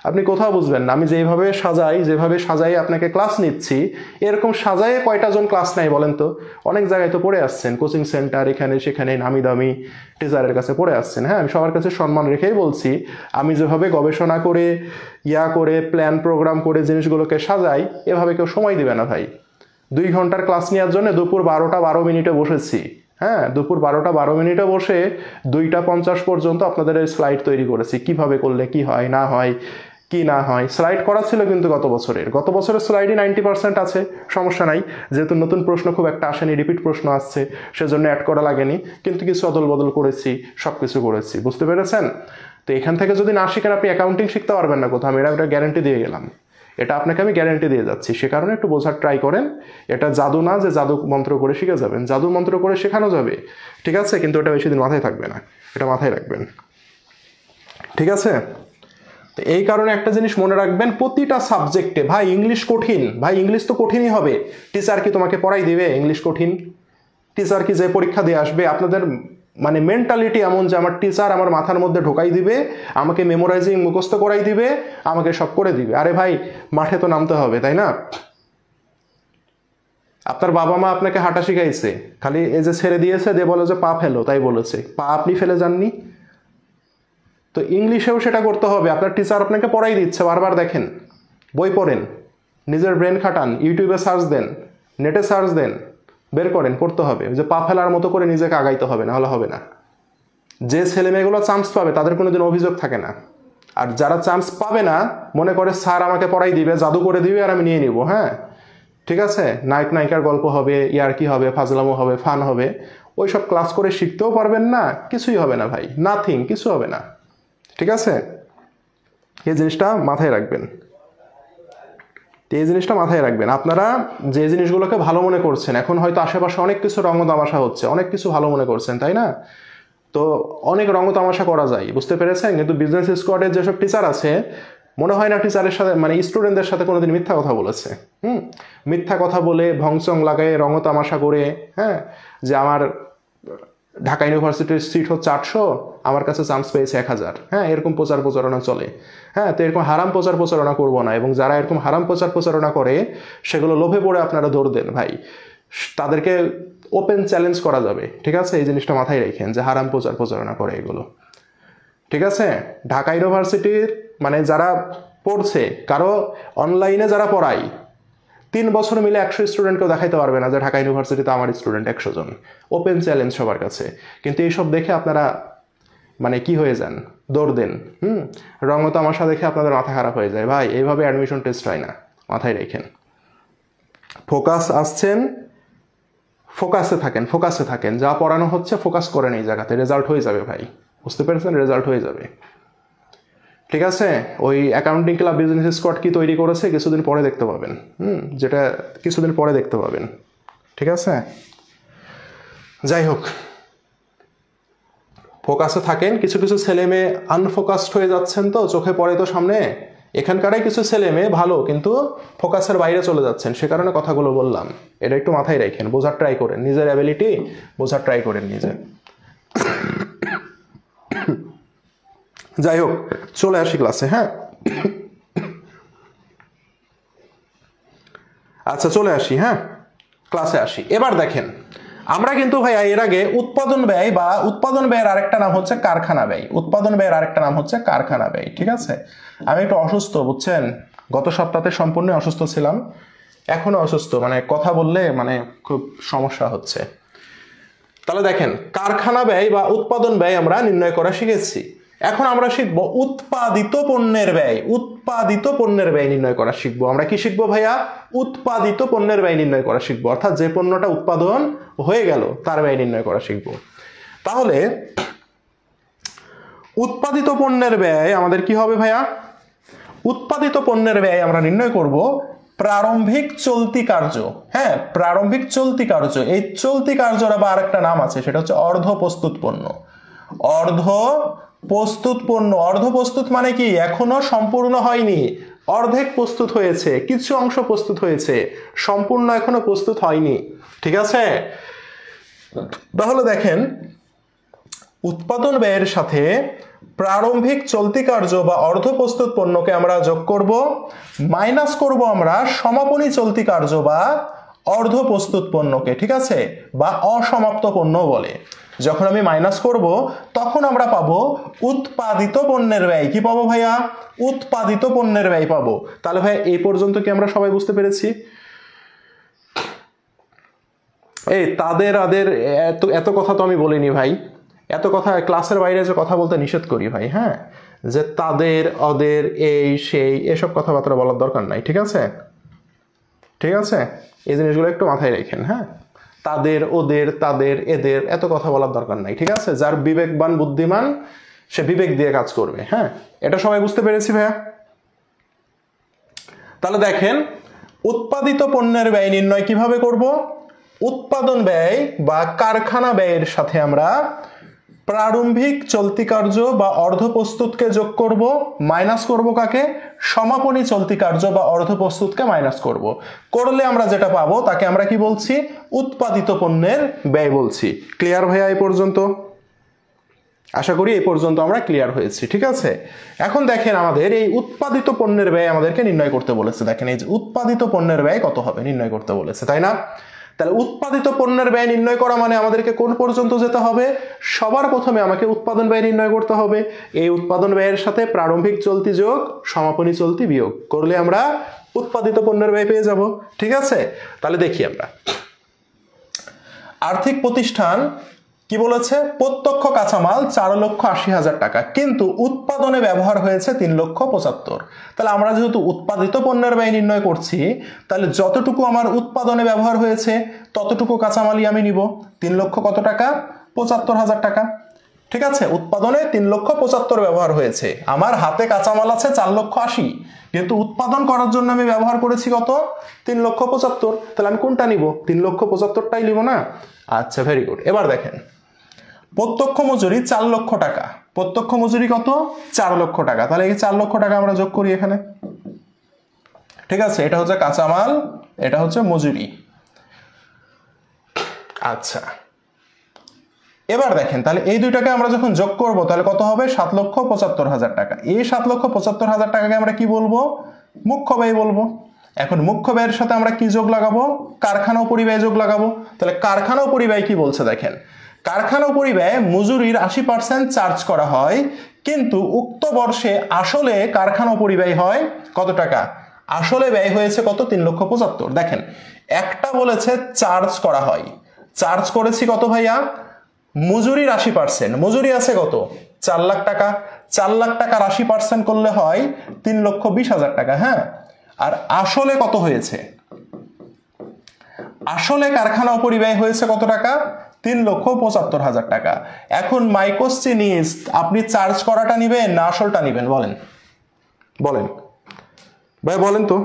আপনি কোথাও বুঝবেন না। আমি যেভাবে সাজাই আপনাকে ক্লাস নিচ্ছি, এরকম সাজায়ে কয়টা জন ক্লাস নেয় বলেন তো? অনেক জায়গায় তো পড়ে আসছেন, কোচিং সেন্টার এখানে সেখানে নামি দামি টিচারের কাছে পড়ে আসছেন। হ্যাঁ, আমি সবার কাছে সম্মান রেখেই বলছি, আমি যেভাবে গবেষণা করে করে প্ল্যান প্রোগ্রাম করে জিনিসগুলোকে সাজাই, এভাবে কেউ সময় দিবে না ভাই। 2 ঘন্টার ক্লাস নেওয়ার জন্য দুপুর 12টা 12 মিনিটে বসেছি। হ্যাঁ, দুপুর 12টা 12 মিনিটে বসে 2টা 50 পর্যন্ত আপনাদের এই স্লাইড তৈরি করেছি, কিভাবে করলে কি হয় না হয়, কি না হয়। স্লাইড করা ছিল কিন্তু গত বছরের স্লাইডই 90% আছে, সমস্যা নাই, যেহেতু নতুন প্রশ্ন খুব একটা আসেনি, রিপিট প্রশ্ন আসছে, সেজন্য অ্যাড করা লাগেনি, কিন্তু কিছু অদল বদল করেছি, সব কিছু করেছি, বুঝতে পেরেছেন? তো এখান থেকে যদি না শিখেন, আপনি অ্যাকাউন্টিং শিখতে পারবেন না কোথাও, আমি এটা গ্যারেন্টি দিয়ে গেলাম। এটা আপনাকে আমি গ্যারেন্টি দিয়ে যাচ্ছি, সে কারণে একটু বোঝার ট্রাই করেন। এটা জাদু না যে জাদু মন্ত্র করে শিখে যাবেন, জাদু মন্ত্র করে শেখানো যাবে, ঠিক আছে, কিন্তু এটা বেশি দিন মাথায় থাকবে না, এটা মাথায় রাখবেন, ঠিক আছে? তো এই কারণে একটা জিনিস মনে রাখবেন, প্রতিটা সাবজেক্টে, ভাই ইংলিশ কঠিন, ভাই ইংলিশ তো কঠিনই হবে, টিচার কি তোমাকে পড়াই দিবে ইংলিশ কঠিন? টিচার কি যে পরীক্ষা দিয়ে আসবে? আপনাদের মানে মেন্টালিটি এমন যে আমার টিচার আমার মাথার মধ্যে ঢোকাই দিবে, আমাকে মেমোরাইজিং মুখস্থ করাই দিবে, আমাকে সব করে দিবে। আরে ভাই, মাঠে তো নামতে হবে, তাই না? আপনার বাবা মা আপনাকে হাঁটা শিখাইছে, খালি এই যে ছেড়ে দিয়েছে দিয়ে বলে যে পা ফেলো, তাই বলেছে, পা আপনি ফেলে যাননি। তো ইংলিশেও সেটা করতে হবে, আপনার টিচার আপনাকে পড়াই দিচ্ছে বারবার, দেখেন, বই পড়েন, নিজের ব্রেন খাটান, ইউটিউবে সার্চ দেন, নেটে সার্চ দেন, বের করেন, পড়তে হবে। যে পা ফেলার মতো করে নিজেকে আগাইতে হবে, নাহলে হবে না। যে ছেলে মেয়েগুলো চান্স পাবে তাদের কোনোদিন অভিযোগ থাকে না, আর যারা চান্স পাবে না মনে করে স্যার আমাকে পড়াই দিবে, জাদু করে দিবে আর আমি নিয়ে নিব। হ্যাঁ, ঠিক আছে, নায়ক নায়িকার গল্প হবে, ইয়ার্কি হবে, ফাজলামো হবে, ফান হবে, ওইসব ক্লাস করে শিখতেও পারবেন না, কিছুই হবে না ভাই, নাথিং, কিছু হবে না, ঠিক আছে? এই জিনিসটা মাথায় রাখবেন, এই জিনিসটা মাথায় রাখবেন। আপনারা যে জিনিসগুলোকে ভালো মনে করছেন, এখন হয়তো আশেপাশে অনেক কিছু রঙ তামাশা হচ্ছে, অনেক কিছু ভালো মনে করছেন, তাই না? তো অনেক রঙ তামাশা করা যায়, বুঝতে পেরেছেন? কিন্তু বিজনেস স্কোয়াডের যেসব টিচার আছে, মনে হয় না টিচারের সাথে মানে স্টুডেন্টদের সাথে কোনোদিন মিথ্যা কথা বলেছে। মিথ্যা কথা বলে ভংচং লাগায় রঙ তামাশা করে, হ্যাঁ, যে আমার ঢাকা ইউনিভার্সিটির সিট হচ্ছে 800, আমার কাছে চান্স পেয়েছে 1000, হ্যাঁ, এরকম প্রচার প্রচারণা চলে। হ্যাঁ, তো এরকম হারাম প্রচার প্রচারণা করবো না, এবং যারা এরকম হারাম প্রচার প্রচারণা করে সেগুলো লোভে পড়ে আপনারা দৌড় দেন ভাই, তাদেরকে ওপেন চ্যালেঞ্জ করা যাবে, ঠিক আছে? এই জিনিসটা মাথায় রাখেন যে হারাম প্রচার প্রচারণা করে এগুলো, ঠিক আছে? ঢাকা ইউনিভার্সিটির মানে যারা পড়ছে, কারো অনলাইনে যারা পড়ায়, 3 বছর মিলে 100 স্টুডেন্টকেও দেখাইতে পারবে না যে ঢাকা ইউনিভার্সিটিতে আমার স্টুডেন্ট 100 জন। ওপেন চ্যালেঞ্জ সবার কাছে। কিন্তু এইসব দেখে আপনারা মানে কি হয়ে যান, দৌড় দেন, রঙ তামাশা দেখে আপনাদের মাথা খারাপ হয়ে যায়। ভাই, এইভাবে অ্যাডমিশন টেস্ট হয় না, মাথায় রেখেন। ফোকাস আসছেন, ফোকাসে থাকেন, যা পড়ানো হচ্ছে ফোকাস করেন এই জায়গাতে, রেজাল্ট হয়ে যাবে ভাই, বুঝতে পেরেছেন? রেজাল্ট হয়ে যাবে, ঠিক আছে? ওই অ্যাকাউন্টিং ক্লাব বিজনেস স্কোয়াড কি তৈরি করেছে কিছুদিন পরে দেখতে পাবেন, যেটা কিছুদিন পরে দেখতে পাবেন, ঠিক আছে? যাই হোক, ফোকাসে থাকেন। কিছু কিছু ছেলে মেয়ে আনফোকাসড হয়ে যাচ্ছেন, তো চোখে পড়ে তো সামনে, এখানকারাই কিছু ছেলে মেয়ে ভালো কিন্তু ফোকাসের বাইরে চলে যাচ্ছেন, সে কারণে কথাগুলো বললাম। এটা একটু মাথায় রাখেন, বোঝার ট্রাই করেন, নিজের অ্যাবিলিটি বোঝার ট্রাই করেন নিজে। যাই হোক, চলে আসি ক্লাসে। হ্যাঁ, আচ্ছা চলে আসি, হ্যাঁ ক্লাসে আসি। এবার দেখেন, আমরা কিন্তু ভাইয়া এর আগে উৎপাদন ব্যয় বা উৎপাদন ব্যয়ের আরেকটা নাম হচ্ছে কারখানা ব্যয়, উৎপাদন ব্যয়ের আরেকটা নাম হচ্ছে কারখানা ব্যয়, ঠিক আছে? আমি একটু অসুস্থ, বুঝছেন, গত সপ্তাহে সম্পূর্ণ অসুস্থ ছিলাম, এখনো অসুস্থ, মানে কথা বললে মানে খুব সমস্যা হচ্ছে। তাহলে দেখেন, কারখানা ব্যয় বা উৎপাদন ব্যয় আমরা নির্ণয় করা শিখেছি। এখন আমরা শিখবো উৎপাদিত পণ্যের ব্যয়, উৎপাদিত পণ্যের ব্যয় নির্ণয় করা শিখবো। আমরা কি শিখবো ভাইয়া? উৎপাদিত পণ্যের ব্যয় নির্ণয় করা শিখবো, অর্থাৎ যে পণ্যটা উৎপাদন হয়ে গেল তার ব্যয় নির্ণয় করা শিখবো। তাহলে উৎপাদিত পণ্যের ব্যয় আমাদের কি হবে ভাইয়া? উৎপাদিত পণ্যের ব্যয় আমরা নির্ণয় করব প্রারম্ভিক চলতি কার্য। হ্যাঁ, প্রারম্ভিক চলতি কার্য, এই চলতি কার্যের আবার আরেকটা নাম আছে, সেটা হচ্ছে অর্ধ প্রস্তুত পণ্য। অর্ধ প্রস্তুত পণ্য, অর্ধ প্রস্তুত মানে কি? এখনো সম্পূর্ণ হয়নি, অর্ধেক প্রস্তুত হয়েছে, কিছু অংশ প্রস্তুত হয়েছে, সম্পূর্ণ এখনো প্রস্তুত হয়নি। ঠিক আছে, তাহলে দেখেন উৎপাদন ব্যয়ের সাথে প্রারম্ভিক চলতি কার্য বা অর্ধ প্রস্তুত পণ্যকে আমরা যোগ করব, মাইনাস করব আমরা সমাপনী চলতি কার্য বা অর্ধ প্রস্তুত পণ্যকে। ঠিক আছে, বা অসমাপ্ত পণ্য বলে। যখন আমি মাইনাস করব তখন আমরা পাবো উৎপাদিত পণ্যের ব্যয়। কি পাবো ভাইয়া? উৎপাদিত পণ্যের ব্যয় পাবো। তাহলে ভাই এই পর্যন্ত কি আমরা সবাই বুঝতে পেরেছি? এই তাদের আদের এত কথা তো আমি বলিনি ভাই, এত কথা ক্লাসের বাইরে যে কথা বলতে নিষেধ করি ভাই। হ্যাঁ, যে তাদের ওদের এই সেই এসব কথাবার্তা বলার দরকার নাই। ঠিক আছে, ঠিক আছে, এই জিনিসগুলো একটু মাথায় রাখেন। হ্যাঁ, তাদের ওদের তাদের এদের এত কথা বলার দরকার নাই। ঠিক আছে, যার বিবেকবান বুদ্ধিমান সে বিবেক দিয়ে কাজ করবে। হ্যাঁ, এটা সবাই বুঝতে পেরেছি ভাইয়া? তাহলে দেখেন উৎপাদিত পণ্যের ব্যয় নির্ণয় কিভাবে করব? উৎপাদন ব্যয় বা কারখানা ব্যয়ের সাথে আমরা প্রারম্ভিক চলতি কার্য বা অর্ধ প্রস্তুতকে যোগ করব, মাইনাস করব কাকে? সমাপনী চলতি কার্য বা অর্ধ প্রস্তুতকে মাইনাস করব। করলে আমরা যেটা পাবো তাকে আমরা কি বলছি? উৎপাদিত পণ্যের ব্যয় বলছি। ক্লিয়ার ভাইয়া এই পর্যন্ত? আশা করি এই পর্যন্ত আমরা ক্লিয়ার হয়েছি। ঠিক আছে, এখন দেখেন আমাদের এই উৎপাদিত পণ্যের ব্যয় আমাদেরকে নির্ণয় করতে বলেছে। দেখেন এই যে উৎপাদিত পণ্যের ব্যয় কত হবে নির্ণয় করতে বলেছে, তাই না? তাহলে উৎপাদিত পণ্যের ব্যয় নির্ণয় করা মানে আমাদেরকে কোন পর্যন্ত যেতে হবে? সবার প্রথমে আমাকে উৎপাদন ব্যয় নির্ণয় করতে হবে। এই উৎপাদন ব্যয়ের সাথে প্রারম্ভিক চলতি যোগ সমাপনী চলতি বিয়োগ করলে আমরা উৎপাদিত পণ্যের ব্যয় পেয়ে যাব। ঠিক আছে, তাহলে দেখি আমরা আর্থিক প্রতিষ্ঠান কি বলেছে? প্রত্যক্ষ কাঁচামাল 4,80,000 টাকা, কিন্তু উৎপাদনে ব্যবহার হয়েছে 3,75,000। তাহলে আমরা যেহেতু উৎপাদিত পণ্যের ব্যয় নির্ণয় করছি, তাহলে যতটুকু আমার উৎপাদনে ব্যবহার হয়েছে ততটুকু কাঁচামালই আমি নিব। 3 লক্ষ কত টাকা? 75,000 টাকা। ঠিক আছে, উৎপাদনে 3,75,000 ব্যবহার হয়েছে, আমার হাতে কাঁচামাল আছে 4,80,000, কিন্তু উৎপাদন করার জন্য আমি ব্যবহার করেছি কত? 3,75,000। তাহলে আমি কোনটা নিব? 3,75,000টাই নিব না? আচ্ছা, ভেরি গুড। এবার দেখেন প্রত্যক্ষ মজুরি 4 লক্ষ টাকা। প্রত্যক্ষ মজুরি কত? 4 লক্ষ টাকা। তাহলে এই 4 লক্ষ টাকা আমরা যোগ করি এখানে। ঠিক আছে, এটা হচ্ছে কাঁচামাল, এটা হচ্ছে মজুরি। আচ্ছা, এবার দেখেন তাহলে এই দুইটাকে আমরা যখন যোগ করব তাহলে কত হবে? 7,75,000 টাকা। এই 7,75,000 টাকাকে আমরা কি বলবো? মুখ্য ব্যয় বলবো। এখন মুখ্য ব্যয়ের সাথে আমরা কি যোগ লাগাবো? কারখানা পরিব্যয় যোগ লাগাবো। তাহলে কারখানা পরিব্যয় কি বলছে দেখেন, কারখানা পরিব্যয় মজুরির 80% চার্জ করা হয়, কিন্তু উক্ত বর্ষে আসলে কারখানা পরিব্যয় হয় কত টাকা? আসলে ব্যয় হয়েছে কত? 3,75,000। দেখেন একটা বলেছে চার্জ করা হয়, চার্জ করেছি কত ভাইয়া? মজুরির 80%, মজুরি আছে কত? 4 লাখ টাকা। 4 লাখ টাকার 80% করলে হয় 3,20,000 টাকা। হ্যাঁ, আর আসলে কত হয়েছে? আসলে কারখানা পরিব্যয় হয়েছে কত টাকা? 3,75,000 টাকা। এখন মাই কোশ্চেন ইজ, আপনি চার্জ করাটা নিবেন না আসলটা নিবেন? বলেন বলেন ভাই, বলেন তো।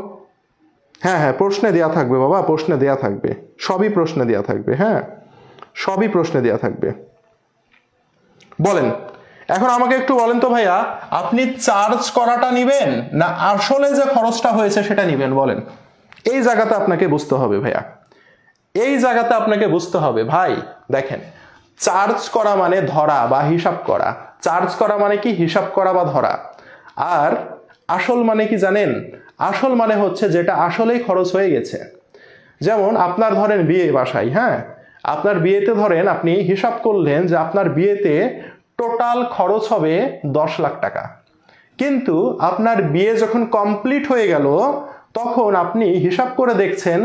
হ্যাঁ হ্যাঁ, প্রশ্নে দেয়া থাকবে বাবা, প্রশ্নে দেয়া থাকবে, সবই প্রশ্নে দেয়া থাকবে। হ্যাঁ, সবই প্রশ্নে দেয়া থাকবে। বলেন এখন আমাকে একটু বলেন তো ভাইয়া, আপনি চার্জ করাটা নিবেন না আসলে যে খরচটা হয়েছে সেটা নিবেন? বলেন। এই জায়গাতে আপনাকে বুঝতে হবে ভাইয়া, এই জায়গাতে আপনাকে বুঝতে হবে ভাই। দেখেন চার্জ করা মানে ধরা বা হিসাব করা। চার্জ করা মানে কি? হিসাব করা বা ধরা। আর আসল মানে কি জানেন? আসল মানে হচ্ছে যেটা আসলেই খরচ হয়ে গেছে। যেমন আপনার ধরেন বিয়ে বাসায়, হ্যাঁ, আপনার বিয়েতে ধরেন আপনি হিসাব করলেন যে আপনার বিয়েতে টোটাল খরচ হবে 10 লাখ টাকা, কিন্তু আপনার বিয়ে যখন কমপ্লিট হয়ে গেল তখন আপনি হিসাব করে দেখছেন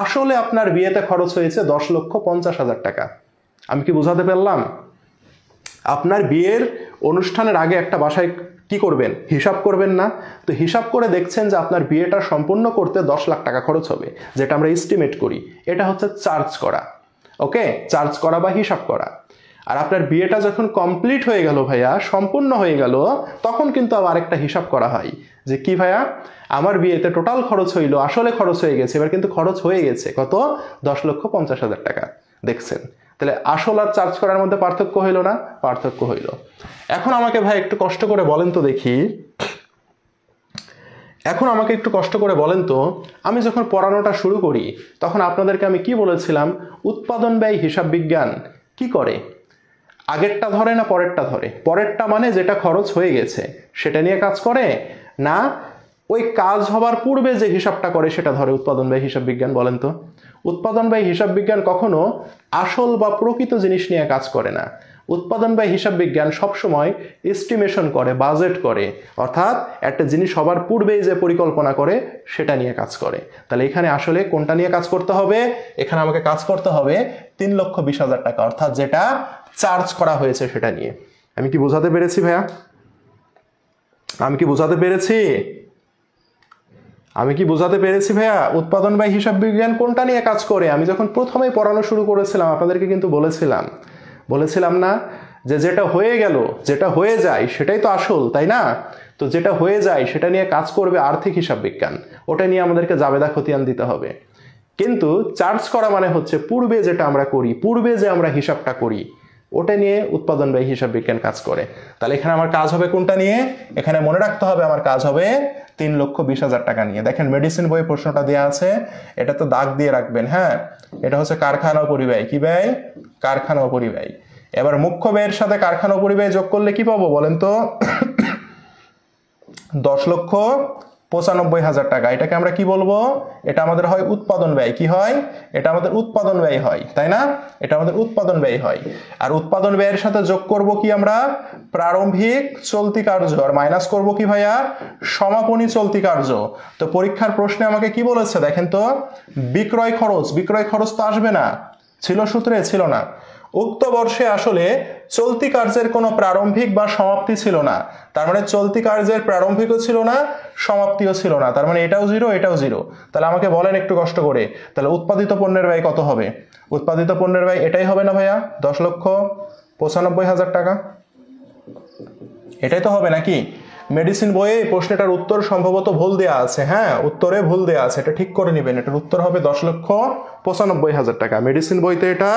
আসলে আপনার বিয়েতে খরচ হয়েছে 10,50,000 টাকা। আমি কি বোঝাতে পারলাম? আপনার বিয়ের অনুষ্ঠানের আগে একটা বাসায় কি করবেন? হিসাব করবেন না? তো হিসাব করে দেখছেন যে আপনার বিয়েটা সম্পূর্ণ করতে 10 লাখ টাকা খরচ হবে, যেটা আমরা এস্টিমেট করি। এটা হচ্ছে চার্জ করা। ওকে, চার্জ করা বা হিসাব করা। আর আপনার বিয়েটা যখন কমপ্লিট হয়ে গেল ভাইয়া, সম্পূর্ণ হয়ে গেল, তখন কিন্তু আবার একটা হিসাব করা হয় যে কি ভাইয়া, আমার বিয়েতে টোটাল খরচ হইল, আসলে খরচ হয়ে গেছে, এবার কিন্তু খরচ হয়ে গেছে কত? 10,50,000 টাকা। দেখছেন? তাহলে আসল আর চার্জ করার মধ্যে পার্থক্য হইল না? পার্থক্য হইল। এখন আমাকে ভাই একটু কষ্ট করে বলেন তো দেখি, এখন আমাকে একটু কষ্ট করে বলেন তো, আমি যখন পড়ানোটা শুরু করি তখন আপনাদেরকে আমি কি বলেছিলাম? উৎপাদন ব্যয় হিসাব বিজ্ঞান কি করে? আগেরটা ধরে না পরেরটা ধরে? পরেরটা মানে যেটা খরচ হয়ে গেছে সেটা নিয়ে কাজ করে, না ওই কাজ হবার পূর্বে যে হিসাবটা করে সেটা ধরে উৎপাদন ব্যয় হিসাব বিজ্ঞান? বলেন তো। উৎপাদন ব্যয় হিসাব বিজ্ঞান কখনো আসল বা প্রকৃত জিনিস নিয়ে কাজ করে না। উৎপাদন ব্যয় হিসাব বিজ্ঞান সবসময় এস্টিমেশন করে, বাজেট করে, অর্থাৎ একটা জিনিস হবার পূর্বেই যে পরিকল্পনা করে সেটা নিয়ে কাজ করে। তাহলে এখানে আসলে কোনটা নিয়ে কাজ করতে হবে? এখানে আমাকে কাজ করতে হবে 3,20,000 টাকা, অর্থাৎ যেটা চার্জ করা হয়েছে সেটা নিয়ে। আমি কি বোঝাতে পেরেছি ভাইয়া? আমি কি বোঝাতে পেরেছি? আমি কি বোঝাতে পেরেছি ভাইয়া? উৎপাদন ব্যয় হিসাব বিজ্ঞান কোনটা নিয়ে কাজ করে? আমি যখন প্রথমেই পড়ানো শুরু করেছিলাম আপনাদেরকে কিন্তু বলেছিলাম না যে যেটা হয়ে গেল, যেটা হয়ে যায় সেটাই তো আসল, তাই না? তো যেটা হয়ে যায় সেটা নিয়ে কাজ করবে আর্থিক হিসাব বিজ্ঞান, ওটা নিয়ে আমাদেরকে জাবেদা খতিয়ান দিতে হবে। কিন্তু চার্জ করা মানে হচ্ছে পূর্বে যেটা আমরা করি, পূর্বে যে আমরা হিসাবটা করি ওটা নিয়ে উৎপাদন ব্যয় হিসাব বিজ্ঞান কাজ করে। তাহলে এখানে আমার কাজ হবে কোনটা নিয়ে? এখানে মনে রাখতে হবে আমার কাজ হবে 3,20,000 টাকা নিয়ে। দেখেন মেডিসিন বইয়ে প্রশ্নটা দেওয়া আছে, এটা তো দাগ দিয়ে রাখবেন। হ্যাঁ, এটা হচ্ছে কারখানা ও পরিব্যয়। কি ব্যয়? কারখানা ও পরিব্যয়। এবার মুখ্য ব্যয়ের সাথে কারখানা ও পরিব্যয় যোগ করলে কি পাবো বলেন তো? 10,95,000 টাকা। এটাকে আমরা কি বলবো? এটা আমাদের হয় উৎপাদন ব্যয়। কি হয়? এটা আমাদের উৎপাদন ব্যয় হয়, তাই না? এটা আমাদের উৎপাদন ব্যয় হয়। আর উৎপাদন ব্যয়ের সাথে যোগ করব কি আমরা? প্রারম্ভিক চলতি কার্য। আর মাইনাস করব কি ভাইয়া? সমাপনী চলতি কার্য। তো পরীক্ষার প্রশ্নে আমাকে কি বলেছে দেখেন তো? বিক্রয় খরচ। বিক্রয় খরচ তো আসবে না, ছিল সূত্রে? ছিল না। উক্ত বর্ষে আসলে চলতি কার্যের কোনো প্রারম্ভিক বা সমাপ্তি ছিল না। তার মানে চলতি কার্যের প্রারম্ভিকও ছিল না, সমাপ্তিও ছিল না। তার মানে এটাও জিরো, এটাও জিরো। তাহলে আমাকে বলেন একটু কষ্ট করে, তাহলে উৎপাদিত পণ্যের ব্যয় কত হবে? উৎপাদিত পণ্যের ব্যয় এটাই হবে না ভাইয়া? 10,95,000 টাকা। এটাই তো হবে নাকি? মেডিসিন বইয়ে এই প্রশ্নটার উত্তর সম্ভবত ভুল দেওয়া আছে। হ্যাঁ, উত্তরে ভুল দেওয়া আছে, এটা ঠিক করে নেবেন। এটার উত্তর হবে 10,95,000 টাকা। মেডিসিন বইতে এটা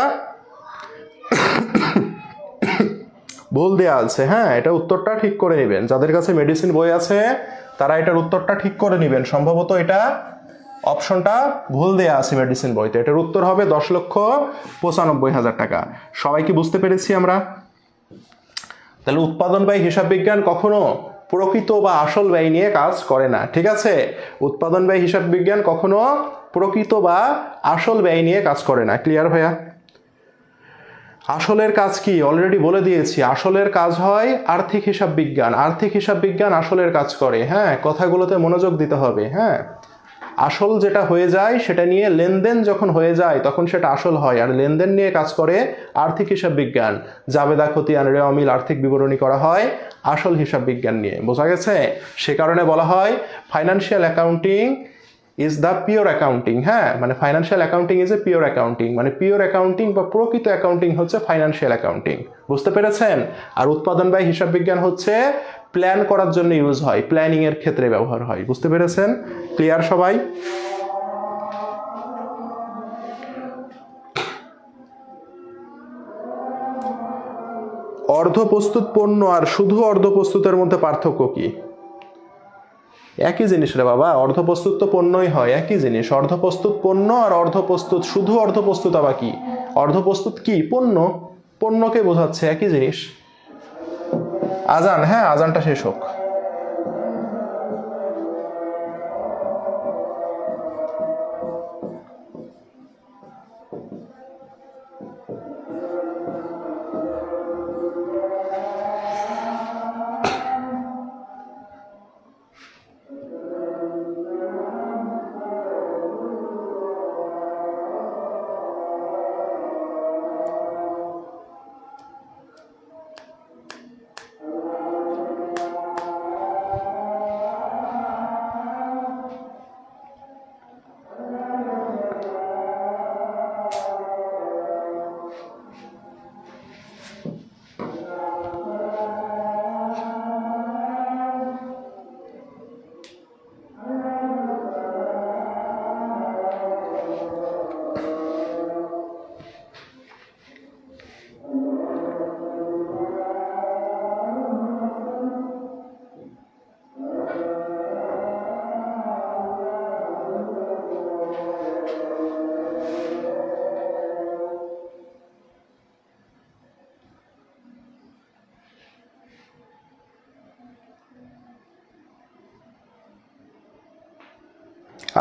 ভুল দেওয়া আছে। হ্যাঁ, এটা উত্তরটা ঠিক করে নেবেন। যাদের কাছে মেডিসিন বই আছে তারা এটার উত্তরটা ঠিক করে নেবেন। সম্ভবত এটা অপশনটা ভুল দেওয়া আছে মেডিসিন বইতে। এটার উত্তর হবে 10,95,000 টাকা। সবাই কি বুঝতে পেরেছি আমরা? তাহলে উৎপাদন ব্যয় হিসাব বিজ্ঞান কখনো প্রকৃত বা আসল ব্যয় নিয়ে কাজ করে না, ঠিক আছে? উৎপাদন ব্যয় হিসাব বিজ্ঞান কখনো প্রকৃত বা আসল ব্যয় নিয়ে কাজ করে না। ক্লিয়ার ভাইয়া? আসলের কাজ কি অলরেডি বলে দিয়েছি। আসলের কাজ হয় আর্থিক হিসাব বিজ্ঞান। আর্থিক হিসাব বিজ্ঞান আসলের কাজ করে। হ্যাঁ, কথাগুলোতে মনোযোগ দিতে হবে। হ্যাঁ, আসল যেটা হয়ে যায় সেটা নিয়ে লেনদেন যখন হয়ে যায় তখন সেটা আসল হয়। আর লেনদেন নিয়ে কাজ করে আর্থিক হিসাব বিজ্ঞান। জাবেদা খতিয়ান, রেওয়া অমিল, আর্থিক বিবরণী করা হয় আসল হিসাব বিজ্ঞান নিয়ে। বোঝা গেছে? সে কারণে বলা হয় financial accounting is the pure accounting. হ্যাঁ, মানে financial accounting is a pure accounting, মানে পিওর অ্যাকাউন্টিং বা প্রকৃত অ্যাকাউন্টিং হচ্ছে ফাইন্যান্সিয়াল অ্যাকাউন্টিং। বুঝতে পেরেছেন? আর উৎপাদন ব্যয় হিসাব বিজ্ঞান হচ্ছে প্ল্যান করার জন্য ইউজ হয়, প্ল্যানিং এর ক্ষেত্রে ব্যবহার হয়। বুঝতে পেরেছেন? ক্লিয়ার সবাই? অর্ধপ্রস্তুত পণ্য আর শুধু অর্ধপ্রস্তুতের মধ্যে পার্থক্য কি? একই জিনিস রে বাবা, অর্ধপ্রস্তুত তো পণ্যই হয়, একই জিনিস। অর্ধপ্রস্তুত পণ্য আর অর্ধপ্রস্তুত, শুধু অর্ধপ্রস্তুত আবার কি? অর্ধপ্রস্তুত কি? পণ্য। পণ্যকে বোঝাচ্ছে, একই জিনিস। আজান, হ্যাঁ আজানটা শেষ হোক।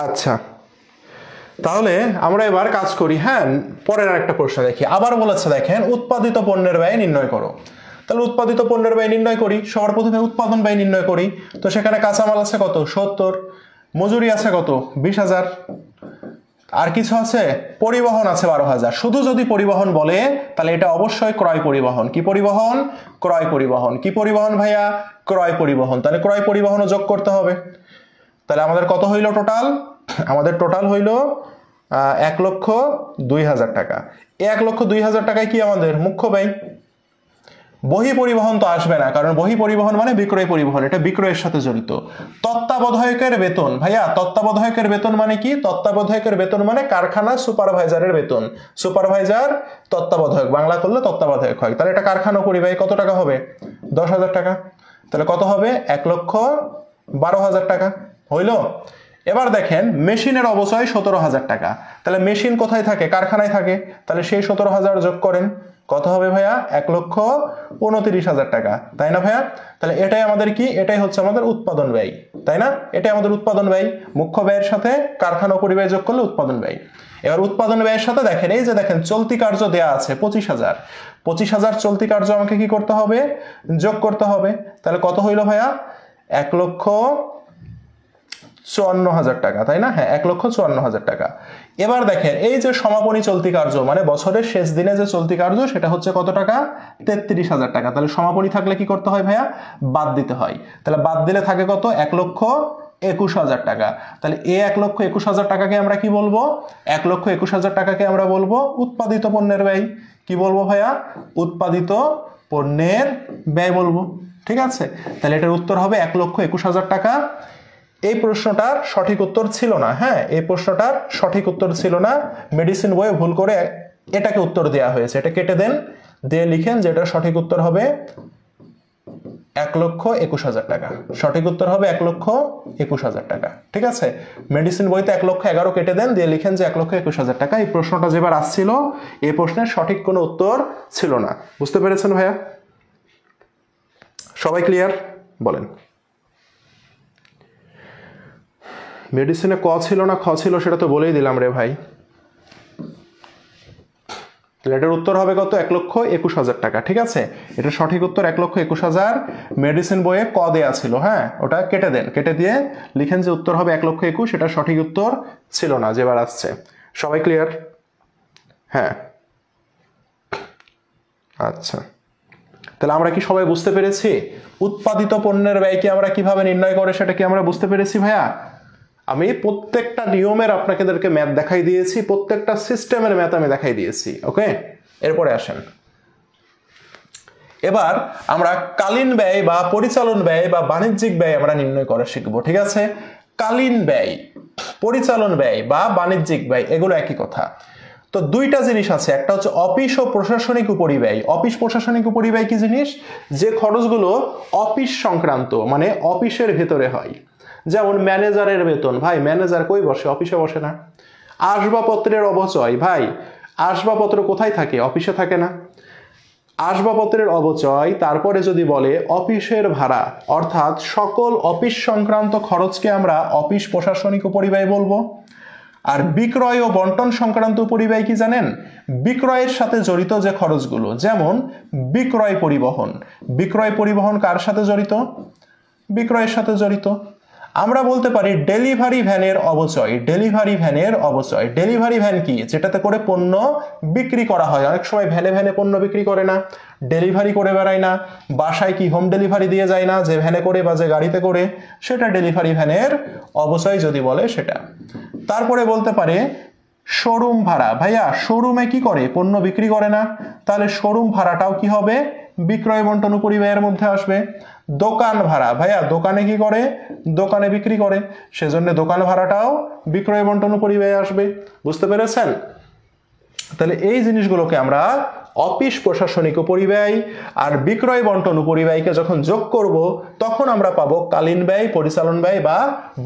আচ্ছা, তাহলে আমরা এবার কাজ করি। হ্যাঁ, পরের আরেকটা প্রশ্ন দেখি। আবার বলেছে দেখেন, উৎপাদিত পণ্যের ব্যয় নির্ণয় করো। তাহলে উৎপাদিত পণ্যের ব্যয় নির্ণয় করি। সবার প্রথমে উৎপাদন ব্যয় নির্ণয় করি। তো সেখানে কাঁচামাল আছে কত? 70। মজুরি আছে কত? 20,000। আর কিছু আছে? পরিবহন আছে 12,000। শুধু যদি পরিবহন বলে তাহলে এটা অবশ্যই ক্রয় পরিবহন। কি পরিবহন? ক্রয় পরিবহন। কি পরিবহন ভাইয়া? ক্রয় পরিবহন। তাহলে ক্রয় পরিবহনও যোগ করতে হবে। তাহলে আমাদের কত হইল টোটাল? আমাদের টোটাল হইল 1,02,000 টাকা। 1,02,000 টাকায় কি আমাদের মুখ্য ব্যয়। বহি পরিবহন তো আসবে না, কারণ বহি পরিবহন মানে বিক্রয় পরিবহন, এটা বিক্রয়ের সাথে জড়িত। তত্ত্বাবধায়কের বেতন ভাইয়া, তত্ত্বাবধায়কের বেতন মানে কি? তত্ত্বাবধায়কের বেতন মানে কারখানা সুপারভাইজারের বেতন। সুপারভাইজার তত্ত্বাবধায়ক, বাংলা করলে তত্ত্বাবধায়ক হয়। তাহলে এটা কারখানা পরিব্যয় কত টাকা হবে? 10,000 টাকা। তাহলে কত হবে? 1,12,000 টাকা হইল। এবার দেখেন মেশিনের অবচয় 17,000 টাকা। তাহলে মেশিন কোথায় থাকে? কারখানায় থাকে। তাহলে সেই 17,000 যোগ করেন, কত হবে ভাইয়া? 1,29,000 টাকা, তাই না ভাইয়া? তাহলে এটাই আমাদের কি? এটাই হচ্ছে আমাদের উৎপাদন ব্যয়, তাই না? এটাই আমাদের উৎপাদন ব্যয়। মুখ্য ব্যয়ের সাথে কারখানা পরিব্যয় যোগ করলে উৎপাদন ব্যয়। এবার উৎপাদন ব্যয়ের সাথে দেখেন, এই যে দেখেন চলতি কার্য দেয়া আছে 25,000। 25,000 চলতি কার্য আমাকে কি করতে হবে? যোগ করতে হবে। তাহলে কত হইল ভাইয়া? 1,54,000 টাকা, তাই না? হ্যাঁ, 1,54,000 টাকা। এবার দেখেন এই যে সমাপনী চলতি কার্য মানে বছরের শেষ দিনে যে চলতি কার্য, সেটা হচ্ছে কত টাকা? 33,000 টাকা। তাহলে সমাপনী থাকলে কি করতে হয় ভাইয়া? বাদ দিতে হয়। তাহলে বাদ দিলে থাকে কত? 1,21,000 টাকা। তাহলে এই 1,21,000 টাকাকে আমরা কি বলবো? 1,21,000 টাকাকে আমরা বলবো উৎপাদিত পণ্যের ব্যয়। কি বলবো ভাইয়া? উৎপাদিত পণ্যের ব্যয় বলবো। ঠিক আছে, তাহলে এটার উত্তর হবে 1,21,000 টাকা। এই প্রশ্নটার সঠিক উত্তর ছিল না। হ্যাঁ, এই প্রশ্নটার সঠিক উত্তর ছিল না। মেডিসিন বইয়ে ভুল করে এটাকে উত্তর দেওয়া হয়েছে। এটা কেটে দেন, দিয়ে লিখেন যে এটার সঠিক উত্তর হবে 1,21,000 টাকা। সঠিক উত্তর হবে 1,21,000 টাকা। ঠিক আছে, মেডিসিন বইতে 1,11,000 কেটে দেন, দিয়ে লিখেন যে 1,21,000 টাকা। এই প্রশ্নটা যেবার আসছিল, এই প্রশ্নের সঠিক কোনো উত্তর ছিল না। বুঝতে পেরেছেন ভাইয়া? সবাই ক্লিয়ার? বলেন। মেডিসিনে ক ছিল না খ ছিল সেটা তো বলেই দিলাম রে ভাই। এটার উত্তর হবে কত? 1,21,000 টাকা। ঠিক আছে, এটা সঠিক উত্তর 1,21,000। মেডিসিন বইয়ে ক দেয়া ছিল, হ্যাঁ, ওটা কেটে দেন, কেটে দিয়ে লিখেন যে উত্তর হবে 1,21,000। এটা সঠিক উত্তর ছিল না যেবার আসছে। সবাই ক্লিয়ার? হ্যাঁ, আচ্ছা, তাহলে আমরা কি সবাই বুঝতে পেরেছি উৎপাদিত পণ্যের ব্যয়কে আমরা কিভাবে নির্ণয় করে সেটা কি আমরা বুঝতে পেরেছি ভাইয়া? আমি প্রত্যেকটা নিয়মের আপনাদেরকে ম্যাথ দেখাই দিয়েছি, প্রত্যেকটা সিস্টেমের ম্যাথ আমি দেখাই দিয়েছি। ওকে, এরপরে আসেন। এবার আমরা কালীন ব্যয় বা পরিচালন ব্যয় বা বাণিজ্যিক ব্যয় আমরা নির্ণয় করা শিখবো। ঠিক আছে, কালীন ব্যয়, পরিচালন ব্যয় বা বাণিজ্যিক ব্যয় এগুলো একই কথা। তো দুইটা জিনিস আছে, একটা হচ্ছে অফিস ও প্রশাসনিক উপরিব্যয়। অফিস প্রশাসনিক উপরিব্যয় কি জিনিস? যে খরচগুলো অফিস সংক্রান্ত, মানে অফিসের ভেতরে হয়। যেমন ম্যানেজারের বেতন, ভাই ম্যানেজার কই বসে? অফিসে বসে না। আসবাবপত্রের অবচয়, ভাই আসবাবপত্র কোথায় থাকে? অফিসে থাকে না। আসবাবপত্রের অবচয়, তারপরে যদি বলে অফিসের ভাড়া, অর্থাৎ সকল অফিস সংক্রান্ত খরচকে আমরা অফিস প্রশাসনিক উপরিব্যয় বলবো। আর বিক্রয় ও বন্টন সংক্রান্ত উপরিব্যয় কি জানেন? বিক্রয়ের সাথে জড়িত যে খরচগুলো, যেমন বিক্রয় পরিবহন। বিক্রয় পরিবহন কার সাথে জড়িত? বিক্রয়ের সাথে জড়িত। আমরা বলতে পারি ডেলিভারি ভ্যানের অবচয়। ডেলিভারি ভ্যানের অবচয়, ডেলিভারি ভ্যান কি? যেটাতে করে পণ্য বিক্রি করা হয়। অনেক সময় ভ্যানে ভ্যানে পণ্য বিক্রি করে না, ডেলিভারি করে বেড়ায় না, বাসায় কি হোম ডেলিভারি দিয়ে যায় না, যে ভ্যানে করে বা যে গাড়িতে করে, সেটা ডেলিভারি ভ্যানের অবচয় যদি বলে সেটা। তারপরে বলতে পারে শোরুম ভাড়া। ভাইয়া শোরুমে কি করে? পণ্য বিক্রি করে না, তাহলে শোরুম ভাড়াটাও কি হবে? বিক্রয় বন্টন উপরিব্যয়ের মধ্যে আসবে। দোকান ভাড়া, ভাইয়া দোকানে কি করে? দোকানে বিক্রি করে, সেজন্য দোকান ভাড়াটাও বিক্রয় বন্টন উপরিব্যয়ে আসবে। বুঝতে পেরেছেন? তাহলে এই জিনিসগুলোকে আমরা অফিস প্রশাসনিক উপরিব্যয় আর বিক্রয় বন্টন উপরিব্যয়কে যখন যোগ করব, তখন আমরা পাবো কালীন ব্যয়, পরিচালন ব্যয় বা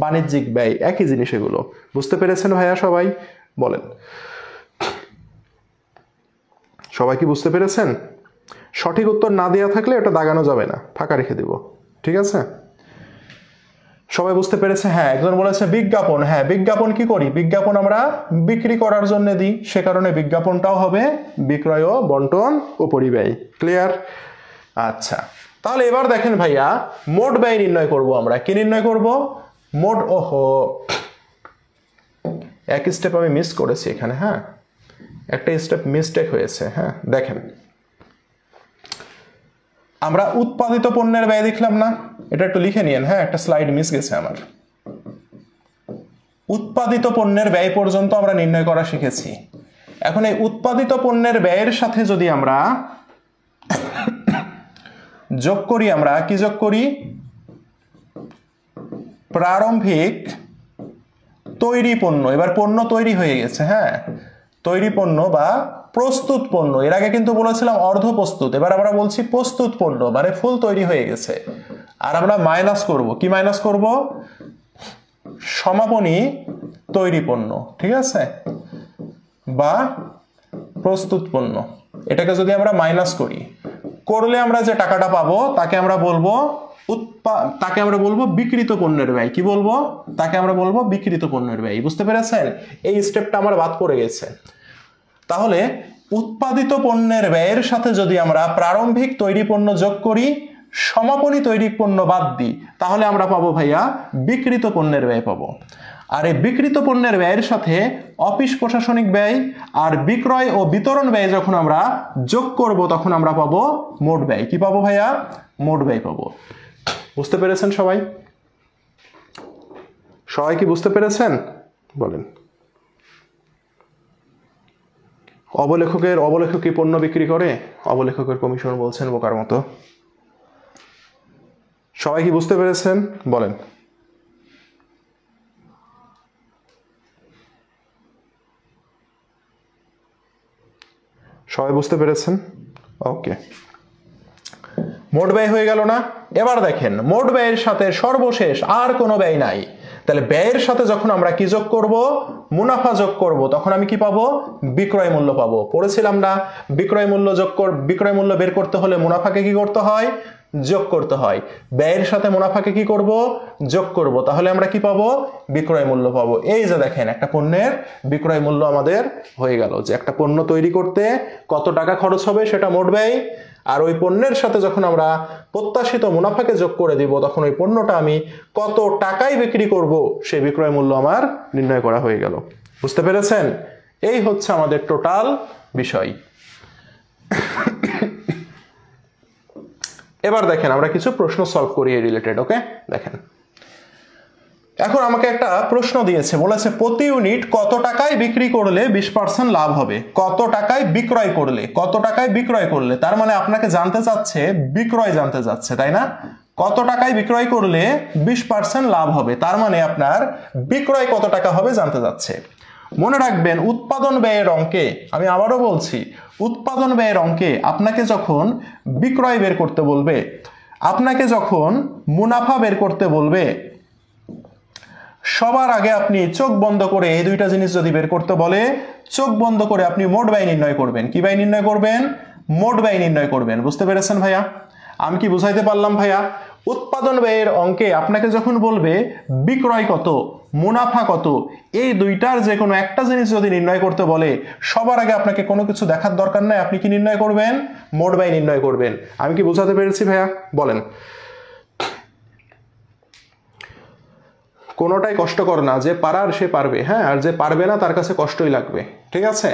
বাণিজ্যিক ব্যয়। একই জিনিস এগুলো। বুঝতে পেরেছেন ভাইয়া? সবাই বলেন। সবাই কি বুঝতে পেরেছেন? সঠিক উত্তর না দেওয়া থাকলে এটা দাগানো যাবে না, ফাঁকা রেখে দিব। ঠিক আছে, সবাই বুঝতে পেরেছে? হ্যাঁ, একজন বলেছে বিজ্ঞাপন। হ্যাঁ, বিজ্ঞাপন কি করি? বিজ্ঞাপন আমরা বিক্রি করার জন্য দিই, সে কারণে বিজ্ঞাপনটাও হবে বিক্রয় ও বন্টন ও পরিব্যয়। ক্লিয়ার? আচ্ছা, তাহলে এবার দেখেন ভাইয়া, মোট ব্যয় নির্ণয় করব আমরা। কি নির্ণয় করব? মোট, ওহো, এক স্টেপ আমি মিস করেছি এখানে। হ্যাঁ, একটা স্টেপ মিস্টেক হয়েছে। হ্যাঁ, দেখেন, আমরা উৎপাদিত পণ্যের ব্যয় দেখলাম না? এটা একটু লিখে নিন। হ্যাঁ, একটা স্লাইড মিস গেছে আমার। উৎপাদিত পণ্যের ব্যয় পর্যন্ত আমরা নির্ণয় করা শিখেছি। এখন এই উৎপাদিত পণ্যের ব্যয়ের সাথে যদি আমরা যোগ করি, আমরা কি যোগ করি? প্রারম্ভিক তৈরি পণ্য। এবার পণ্য তৈরি হয়ে গেছে। হ্যাঁ, তৈরি পণ্য বা প্রস্তুত পণ্য। এর আগে কিন্তু বলেছিলাম অর্ধ প্রস্তুত, এবার আমরা বলছি প্রস্তুত পণ্য, মানে ফুল তৈরি হয়ে গেছে। আর আমরা মাইনাস করব, কি মাইনাস করব? সমাপনী তৈরি পণ্য, ঠিক আছে, বা প্রস্তুত পণ্য। এটাকে যদি আমরা মাইনাস করি, করলে আমরা যে টাকাটা পাবো তাকে আমরা বলবো বিক্রিত পণ্যের ব্যয়। কি বলবো? তাকে আমরা বলবো বিক্রিত পণ্যের ব্যয়। বুঝতে পেরেছেন? এই স্টেপটা আমার বাদ পড়ে গেছে। তাহলে উৎপাদিত পণ্যের ব্যয়ের সাথে যদি আমরা প্রারম্ভিক তৈরি পণ্য যোগ করি, সমাপনী তৈরি পণ্য বাদ দিই, তাহলে আমরা পাবো ভাইয়া বিক্রিত পণ্যের ব্যয় পাবো। আর এই বিক্রিত পণ্যের ব্যয়ের সাথে অফিস প্রশাসনিক ব্যয় আর বিক্রয় ও বিতরণ ব্যয় যখন আমরা যোগ করব, তখন আমরা পাবো মোট ব্যয়। কি পাবো ভাইয়া? মোট ব্যয় পাবো। বুঝতে পেরেছেন সবাই? সবাই কি বুঝতে পেরেছেন? বলেন। অবলেখক কি পণ্য বিক্রি করে? অবলেখকের কমিশন বলছেন বোকার মতো। সবাই কি বুঝতে পেরেছেন? বলেন। সবাই বুঝতে পেরেছেন? ওকে, মোট ব্যয় হয়ে গেল না? এবার দেখেন, মোট ব্যয়ের সাথে সর্বশেষ আর কোনো ব্যয় নাই। তাহলে ব্যয়ের সাথে যখন আমরা কি যোগ করব? মুনাফা যোগ করব, তখন আমি কি পাবো? বিক্রয় মূল্য পাবো। পড়েছিলাম না? বিক্রয় মূল্য বের করতে হলে মুনাফাকে কি করতে হয়? যোগ করতে হয়। ব্যয়ের সাথে মুনাফাকে কি করব? যোগ করব। তাহলে আমরা কি পাবো? বিক্রয় মূল্য পাবো। এই যে দেখেন, একটা পণ্যের বিক্রয় মূল্য আমাদের হয়ে গেল। যে একটা পণ্য তৈরি করতে কত টাকা খরচ হবে সেটা মোট ব্যয়, আর ওই পণ্যের সাথে যখন আমরা প্রত্যাশিত মুনাফাকে যোগ করে দিব, তখন ওই পণ্যটা আমি কত টাকায় বিক্রি করব সেই বিক্রয় মূল্য আমার নির্ণয় করা হয়ে গেল। বুঝতে পেরেছেন? এই হচ্ছে আমাদের টোটাল বিষয়। এবার দেখেন, আমরা কিছু প্রশ্ন সলভ করি এই রিলেটেড। ওকে, দেখেন, এখন আমাকে একটা প্রশ্ন দিয়েছে, বলেছে প্রতি ইউনিট কত টাকায় বিক্রি করলে 20% লাভ হবে। কত টাকায় বিক্রয় করলে, তার মানে আপনাকে জানতে চাচ্ছে, বিক্রয় জানতে চাচ্ছে, তাই না? কত টাকায় বিক্রয় করলে 20% লাভ হবে, তার মানে আপনার বিক্রয় কত টাকা হবে জানতে চাচ্ছে। মনে রাখবেন, উৎপাদন ব্যয়ের অঙ্কে, আমি আবারও বলছি, উৎপাদন ব্যয়ের অঙ্কে আপনাকে যখন বিক্রয় বের করতে বলবে, আপনাকে যখন মুনাফা বের করতে বলবে, সবার আগে আপনি চোখ বন্ধ করে এই দুইটা জিনিস যদি বের করতে বলে, চোখ বন্ধ করে আপনি মোট ব্যয় নির্ণয় করবেন। কি ব্যয় নির্ণয় করবেন? মোট ব্যয় নির্ণয় করবেন। বুঝতে পেরেছেন ভাইয়া? আমি কি বুঝাইতে পারলাম ভাইয়া? উৎপাদন ব্যয়ের অঙ্কে আপনাকে যখন বলবে বিক্রয় কত, মুনাফা কত, এই দুইটার যে কোনো একটা জিনিস যদি নির্ণয় করতে বলে, সবার আগে আপনাকে কোনো কিছু দেখার দরকার নাই, আপনি কি নির্ণয় করবেন? মোট ব্যয় নির্ণয় করবেন। আমি কি বুঝাতে পেরেছি ভাইয়া? বলেন। কোনোটাই কষ্টকর না, যে পারার সে পারবে। হ্যাঁ, আর যে পারবে না তার কাছে কষ্টই লাগবে। ঠিক আছে?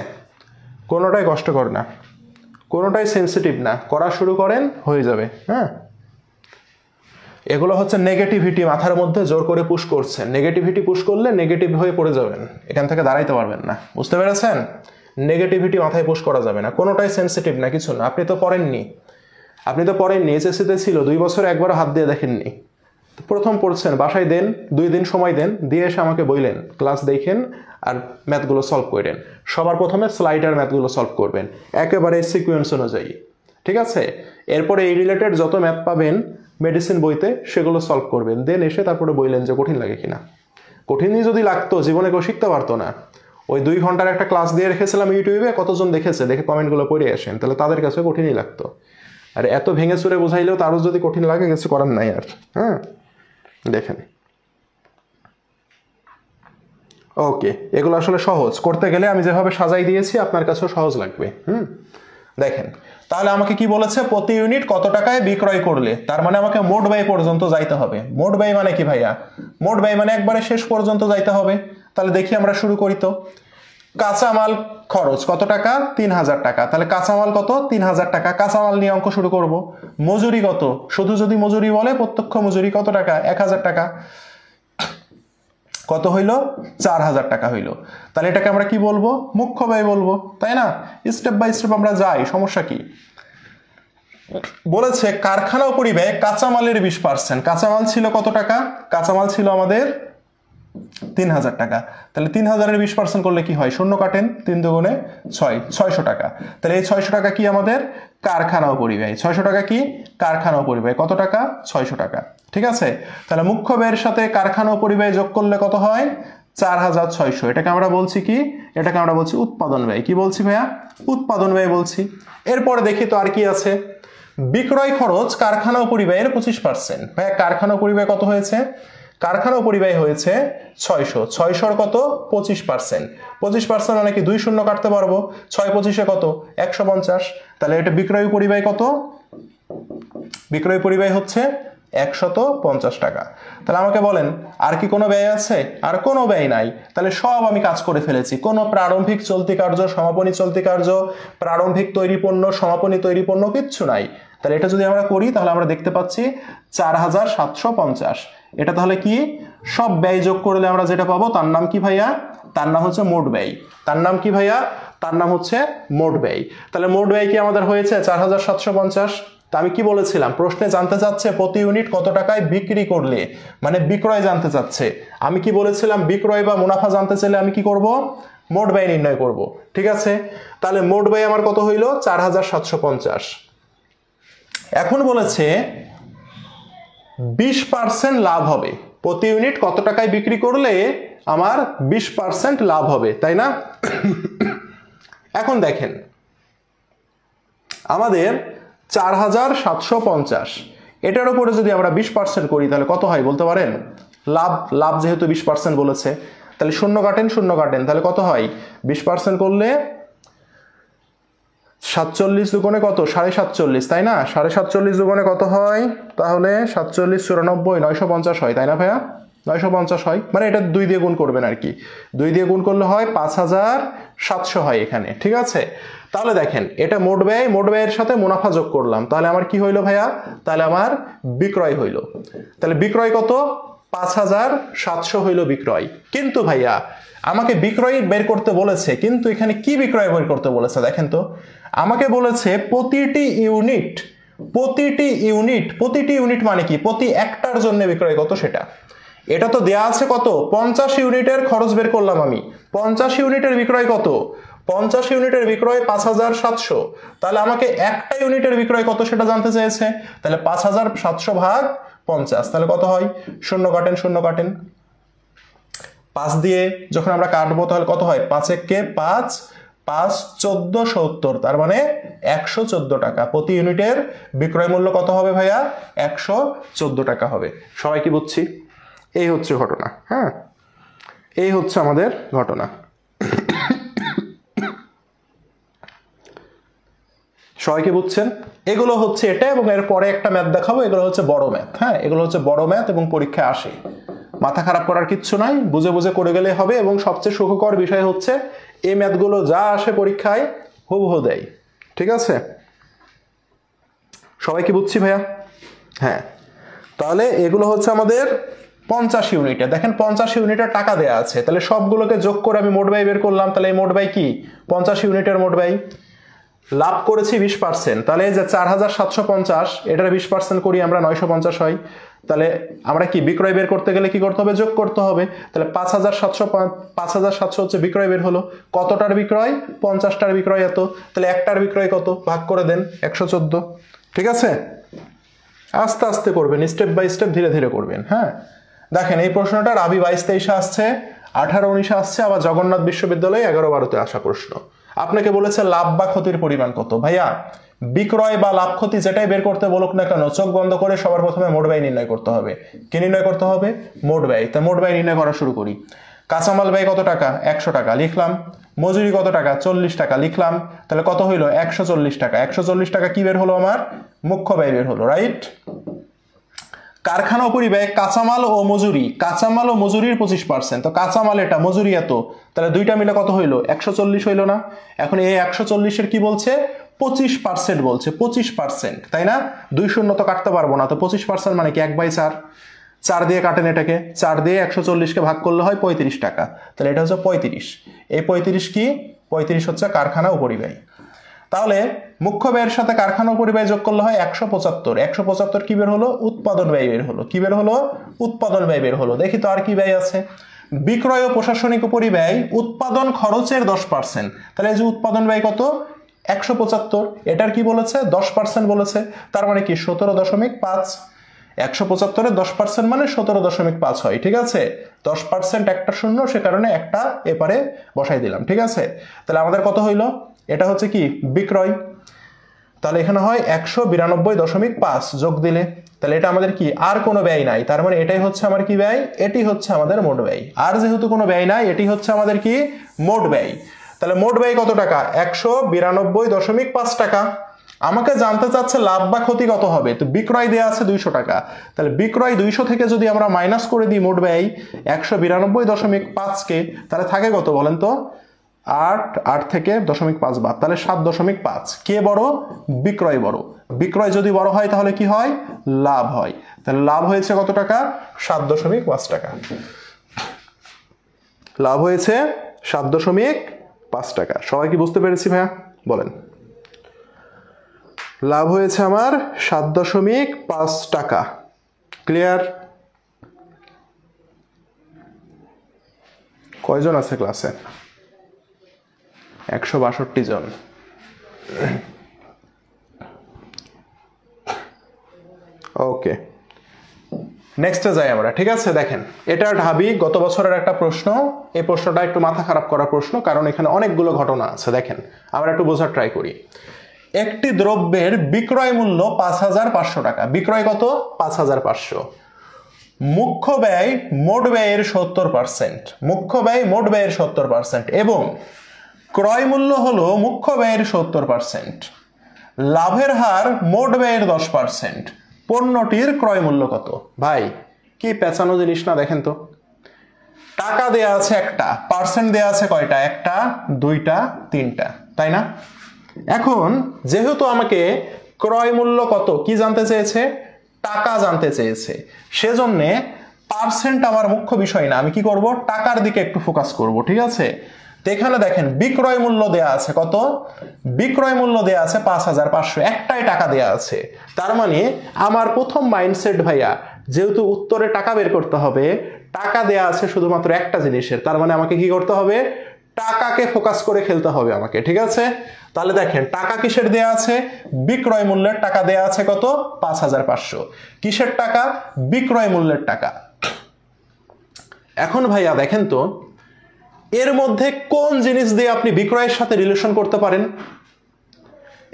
কোনোটাই কষ্টকর না, কোনোটাই সেন্সিটিভ না, করা শুরু করেন, হয়ে যাবে। হ্যাঁ, এগুলো হচ্ছে নেগেটিভিটি মাথার মধ্যে জোর করে পুশ করছেন। নেগেটিভিটি পুশ করলে নেগেটিভ হয়ে পড়ে যাবেন, এখান থেকে দাঁড়াইতে পারবেন না। বুঝতে পেরেছেন? নেগেটিভিটি মাথায় পুশ করা যাবে না, কোনোটাই সেন্সিটিভ না, কিছু না। আপনি তো পড়েননি, এসএসসিতে ছিল, 2 বছর একবারও হাত দিয়ে দেখেননি। প্রথম পড়ছেন, বাসায় দেন, 2 দিন সময় দেন, দিয়ে এসে আমাকে বললেন ক্লাস দেখেন আর ম্যাথগুলো সলভ করেন। সবার প্রথমে স্লাইডার ম্যাথগুলো সলভ করবেন একেবারে সিকোয়েন্স অনুযায়ী। ঠিক আছে? এরপরে এই রিলেটেড যত ম্যাথ পাবেন মেডিসিন বইতে সেগুলো সলভ করবেন, দেন এসে তারপরে বললেন যে কঠিন লাগে কিনা। কঠিনই যদি লাগতো জীবনে কেউ শিখতে পারতো না। ওই 2 ঘন্টার একটা ক্লাস দিয়ে রেখেছিলাম ইউটিউবে, কতজন দেখেছে, দেখে কমেন্টগুলো পড়ে আসেন, তাহলে তাদের কাছে কঠিনই লাগতো। আর এত ভেঙে চুরে বোঝাইলেও তারও যদি কঠিন লাগে, কিছু করার নাই আর। হ্যাঁ, দেখেন, ওকে, এগুলো আসলে সহজ করতে গেলে আমি যেভাবে সাজাই দিয়েছি আপনার কাছেও সহজ লাগবে। দেখেন তাহলে আমাকে কি বলেছে, প্রতি ইউনিট কত টাকায় বিক্রয় করলে, তার মানে আমাকে মোট ব্যয় পর্যন্ত যাইতে হবে। মোট ব্যয় মানে কি ভাইয়া, মোট ব্যয় মানে একবারে শেষ পর্যন্ত যাইতে হবে। তাহলে দেখি আমরা শুরু করি তো। কাঁচামাল খরচ কত টাকা, 3000 টাকা, তাহলে কাঁচামাল কত, 3000 টাকা, কাঁচামাল নিয়ে অঙ্ক শুরু করব। মজুরি কত, শুধু যদি মজুরি বলে প্রত্যক্ষ মজুরি কত টাকা, 1000 টাকা, কত হইল, 4000 টাকা হইল। তাহলে এটাকে আমরা কি বলবো, মুখ্য ব্যয় বলবো, তাই না? স্টেপ বাই স্টেপ আমরা যাই, সমস্যা কি। বলেছে কারখানা পরিব্যয় কাঁচামালের 20%, কাঁচামাল ছিল কত টাকা, কাঁচামাল ছিল আমাদের 3000 টাকা। তাহলে 3000-এর 20% করলে কি হয়, শূন্য কাটেন, 3 দুগুণে 6, 600 টাকা। তাহলে এই 600 টাকা কি আমাদের কারখানা পরিব্যয়, 600 টাকা কি কারখানা পরিব্যয়, কত টাকা, 600 টাকা। ঠিক আছে, তাহলে মুখ্য ব্যয়ের সাথে কারখানা পরিব্যয় যোগ করলে কত হয়, 4600। এটাকে আমরা বলছি কি, এটাকে আমরা বলছি উৎপাদন ব্যয়। কি বলছি ভাইয়া, উৎপাদন ব্যয় বলছি। এরপরে দেখি তো আর কি আছে, বিক্রয় খরচ কারখানা পরিব্যয়ের 25%। ভাইয়া কারখানা পরিব্যয় কত হয়েছে, কারখানা পরিব্যয় হয়েছে 600, 600-র কত, 25%। 25% মানে কি 2 শূন্য কাটতে পারবো, 6 25-এ কত, 150। তাহলে এটা বিক্রয় পরিব্যয় কত, বিক্রয় পরিব্যয় হচ্ছে 150 টাকা। তাহলে আমাকে বলেন আর কি কোনো ব্যয় আছে, আর কোনো ব্যয় নাই। তাহলে সব আমি কাজ করে ফেলেছি, কোনো প্রারম্ভিক চলতি কার্য, সমাপনী চলতি কার্য, প্রারম্ভিক তৈরি পণ্য, সমাপনী তৈরি পণ্য কিচ্ছু নাই। তাহলে এটা যদি আমরা করি তাহলে আমরা দেখতে পাচ্ছি 4750। এটা তাহলে কি, সব ব্যয় যোগ করলে আমরা যেটা পাবো তার নাম কি ভাইয়া, তার নাম হচ্ছে মোট ব্যয়। তার নাম কি ভাইয়া, তার নাম হচ্ছে মোট ব্যয়। তাহলে মোট ব্যয় কি আমাদের হয়েছে 4750। তা আমি কি বলেছিলাম, প্রশ্নে জানতে চাচ্ছে প্রতি ইউনিট কত টাকায় বিক্রি করলে, মানে বিক্রয় জানতে চাচ্ছে। আমি কি বলেছিলাম, বিক্রয় বা মুনাফা জানতে চাইলে আমি কি করব, মোট ব্যয় নির্ণয় করব। ঠিক আছে, তাহলে মোট ব্যয় আমার কত হইল, 4750। এখন বলেছে 20% লাভ হবে, প্রতি ইউনিট কত টাকায় বিক্রি করলে আমার 20% লাভ হবে, তাই না? এখন দেখেন আমাদের 4750, এটার উপরে যদি আমরা 20% করি তাহলে কত হয় বলতে পারেন, লাভ, লাভ যেহেতু 20% বলেছে, তাহলে শূন্য কাটেন, শূন্য কাটেন, তাহলে কত হয়, 20% করলে 47 দুগুণে কত, 47.5, তাই না? 47.5 দুগুণে কত হয়, তাহলে 47 94 950 হয়, তাই না ভাইয়া? 950 হয়, মানে এটা 2 দিয়ে গুণ করবেন আর কি, 2 দিয়ে গুণ করলে হয় 5700 হয় এখানে। ঠিক আছে, তাহলে দেখেন এটা মোট ব্যয়, মোট ব্যয়ের সাথে মুনাফা যোগ করলাম, তাহলে আমার কি হইলো ভাইয়া, তাহলে আমার বিক্রয় হইলো। তাহলে বিক্রয় কত, 5700 হইলো বিক্রয়। কিন্তু ভাইয়া আমাকে বিক্রয় বের করতে বলেছে, কিন্তু এখানে কি বিক্রয় বের করতে বলেছে দেখেন তো, আমাকে বলেছে প্রতিটি ইউনিট, প্রতিটি ইউনিট, প্রতিটি ইউনিট মানে কি, প্রতি একটার জন্য বিক্রয় কত সেটা। এটা তো দেয়া আছে কত, 50 ইউনিটের খরচ বের করলাম আমি, 50 ইউনিটের বিক্রয় কত, 50 ইউনিটের বিক্রয় 5700। তাহলে আমাকে একটা ইউনিটের বিক্রয় কত সেটা জানতে চেয়েছে, তাহলে 5700 ভাগ 50, তাহলে কত হয়, শূন্য কাটেন, শূন্য কাটেন, 5 দিয়ে যখন আমরা কাটবো তাহলে কত হয়, 5 একে 5, 5 14 70, তার মানে 114 টাকা। প্রতি ইউনিটের বিক্রয় মূল্য কত হবে ভাইয়া, 114 টাকা হবে। সবাই কি বুঝছি? এই হচ্ছে ঘটনা। হ্যাঁ, এই হচ্ছে আমাদের ঘটনা। সবাই কি বুঝছেন? এগুলো হচ্ছে এটা, এবং এর পরে একটা ম্যাথ দেখাবো, এগুলো হচ্ছে বড় ম্যাথ। হ্যাঁ, এগুলো হচ্ছে বড় ম্যাথ এবং পরীক্ষায় আসে, মাথা খারাপ করার কিচ্ছু নাই, বুঝে বুঝে করে গেলে হবে। এবং সবচেয়ে সুখকর বিষয় হচ্ছে এই ম্যাথগুলো যা আসে পরীক্ষায় হুবহু দেয়। ঠিক আছে, সবাই কি বুঝছি ভাইয়া? হ্যাঁ, তাহলে এগুলো হচ্ছে আমাদের 50 ইউনিটে। দেখেন 50 ইউনিটের টাকা দেয়া আছে, তাহলে সবগুলোকে যোগ করে আমি মোট ব্যয় বের করলাম। তাহলে এই মোট ব্যয় কি, 50 ইউনিটের মোট ব্যয়। লাভ করেছি 20%, তাহলে এই যে 4750, এটার 20% করি আমরা, 950 হয়। তাহলে আমরা কি বিক্রয় বের করতে গেলে কি করতে হবে, যোগ করতে হবে। তাহলে 5700 হচ্ছে বিক্রয় বের হলো। কতটার বিক্রয়, 50টার বিক্রয় এত, তাহলে একটার বিক্রয় কত, ভাগ করে দেন 114। ঠিক আছে, আস্তে আস্তে করবেন, স্টেপ বাই স্টেপ, ধীরে ধীরে করবেন। হ্যাঁ, দেখেন এই প্রশ্নটা রাবি 22-23 আসছে, 18-19 আসছে, আবার জগন্নাথ বিশ্ববিদ্যালয়ে 11-12-তে আসা প্রশ্ন। আপনাকে বলেছে লাভ বা ক্ষতির পরিমাণ কত। ভাইয়া বিক্রয় বা লাভ ক্ষতি যেটাই বের করতে বলুক না কেন, চোখ বন্ধ করে সবার প্রথমে মোট ব্যয় নির্ণয় করতে হবে। কি নির্ণয় করতে হবে, মোট ব্যয়। তা মোট ব্যয় নির্ণয় করা শুরু করি। কাঁচামাল ব্যয় কত টাকা? 100 টাকা লিখলাম। মজুরি কত টাকা? 40 টাকা লিখলাম। তাহলে কত হইল? 140 টাকা। 140 টাকা কি বের হলো আমার? মুখ্য ব্যয় বের হলো, রাইট? কারখানা পরিব্যয় কাঁচামাল ও মজুরি, কাঁচামাল ও মজুরির 25%, তো কাঁচামাল এটা, মজুরি এত, তাহলে দুইটা মিলে কত হইল? 140 হইল না? এখন এই 140 এর কি বলছে? 25% বলছে, 25%, তাই না? 2 শূন্য তো কাটতে পারবো না, তো 25% মানে কি 1/4, 4 দিয়ে কাটেন এটাকে, 4 দিয়ে 140 কে ভাগ করলে হয় 35 টাকা, তাহলে এটা হচ্ছে 35। এই 35 কি? 35 হচ্ছে কারখানা উপরিব্যয়। তাহলে মুখ্য ব্যয়ের সাথে কারখানা উপরিব্যয় যোগ করলে হয় 175। 175 কি বের হলো? উৎপাদন ব্যয় বের হলো। কি বের হলো? উৎপাদন ব্যয় বের হলো। দেখি তো আর কি ব্যয় আছে। বিক্রয় ও প্রশাসনিক উপরিব্যয় উৎপাদন খরচের 10%, তাহলে এই যে উৎপাদন ব্যয় কত? 175, এটার কি বলেছে? 10% বলেছে, তার মানে কি 17.5। 175 এর 10% মানে 17.5 হয়, ঠিক আছে? 10% একটা শূন্য, সে কারণে একটা এপারে বসাই দিলাম, ঠিক আছে? তাহলে আমাদের কত হইল? এটা হচ্ছে কি? বিক্রয়। তাহলে এখানে হয় 192.5 যোগ দিলে, তাহলে এটা আমাদের কি? আর কোনো ব্যয় নাই, তার মানে এটাই হচ্ছে আমার কি ব্যয়? এটি হচ্ছে আমাদের মোট ব্যয়। আর যেহেতু কোনো ব্যয় নাই, এটি হচ্ছে আমাদের কি? মোট ব্যয়। তাহলে মোট ব্যয় কত টাকা? 192.5 টাকা। আমাকে জানতে চাচ্ছে লাভ বা ক্ষতি কত হবে, তো বিক্রয় দেয়া আছে 200 টাকা, তাহলে বিক্রয় 200 থেকে যদি আমরা মাইনাস করে দিই মোট ব্যয় 192.5 কে, তাহলে থাকে কত বলেন তো? 8 থেকে 0.5 বাদ, তাহলে 7.5। কে বড়? বিক্রয় বড়। বিক্রয় যদি বড় হয় তাহলে কি হয়? লাভ হয়। তাহলে লাভ হয়েছে কত টাকা? 7.5 টাকা। লাভ হয়েছে 7.5 টাকা। সবাই কি বুঝতে পেরেছি ভাইয়া? বলেন। লাভ হয়েছে আমার 7.5 টাকা। ক্লিয়ার? কয়জন আছে ক্লাসে? 162 জন। ওকে, নেক্সটে যাই আমরা, ঠিক আছে? দেখেন, এটা ঢাবি গত বছরের একটা প্রশ্ন। এই প্রশ্নটা একটু মাথা খারাপ করার প্রশ্ন, কারণ এখানে অনেকগুলো ঘটনা আছে। দেখেন, আমরা একটু বোঝার ট্রাই করি। একটি দ্রব্যের বিক্রয় মূল্য 5,500 টাকা। বিক্রয় কত? 5,500। মুখ্য ব্যয় মোট ব্যয়ের 70%। মুখ্য ব্যয় মোট ব্যয়ের 70% এবং ক্রয় মূল্য হলো মুখ্য ব্যয়ের 70%। লাভের হার মোট ব্যয়ের 10%। পণ্যটির ক্রয় মূল্য কত? ভাই কি পেঁচানো জিনিস না? দেখেন তো, টাকা দেয়া আছে একটা, পার্সেন্ট দেয়া আছে কয়টা? একটা, দুইটা, তিনটা, তাই না? এখন যেহেতু আমাকে ক্রয় মূল্য কত কি জানতে চেয়েছে? টাকা জানতে চেয়েছে, সেজন্য পার্সেন্ট আমার মুখ্য বিষয় না। আমি কি করব? টাকার দিকে একটু ফোকাস করব, ঠিক আছে? তো এখানে দেখেন বিক্রয় মূল্য দেয়া আছে কত? বিক্রয় মূল্য দেয়া আছে 5,500, একটাই টাকা দেয়া আছে। তার মানে আমার প্রথম মাইন্ডসেট ভাইয়া, যেহেতু উত্তরে টাকা বের করতে হবে, টাকা দেয়া আছে শুধুমাত্র একটা জিনিসের, তার মানে আমাকে কি করতে হবে? টাকাকে ফোকাস করে খেলতে হবে আমাকে, ঠিক আছে? তাহলে দেখেন টাকা কিসের দেয়া আছে? বিক্রয় মূল্যের টাকা দেয়া আছে কত? 5,500। কিসের টাকা? বিক্রয় মূল্যের টাকা। এখন ভাইয়া দেখেন তো, এর মধ্যে কোন জিনিস দিয়ে আপনি বিক্রয়ের সাথে রিলেশন করতে পারেন?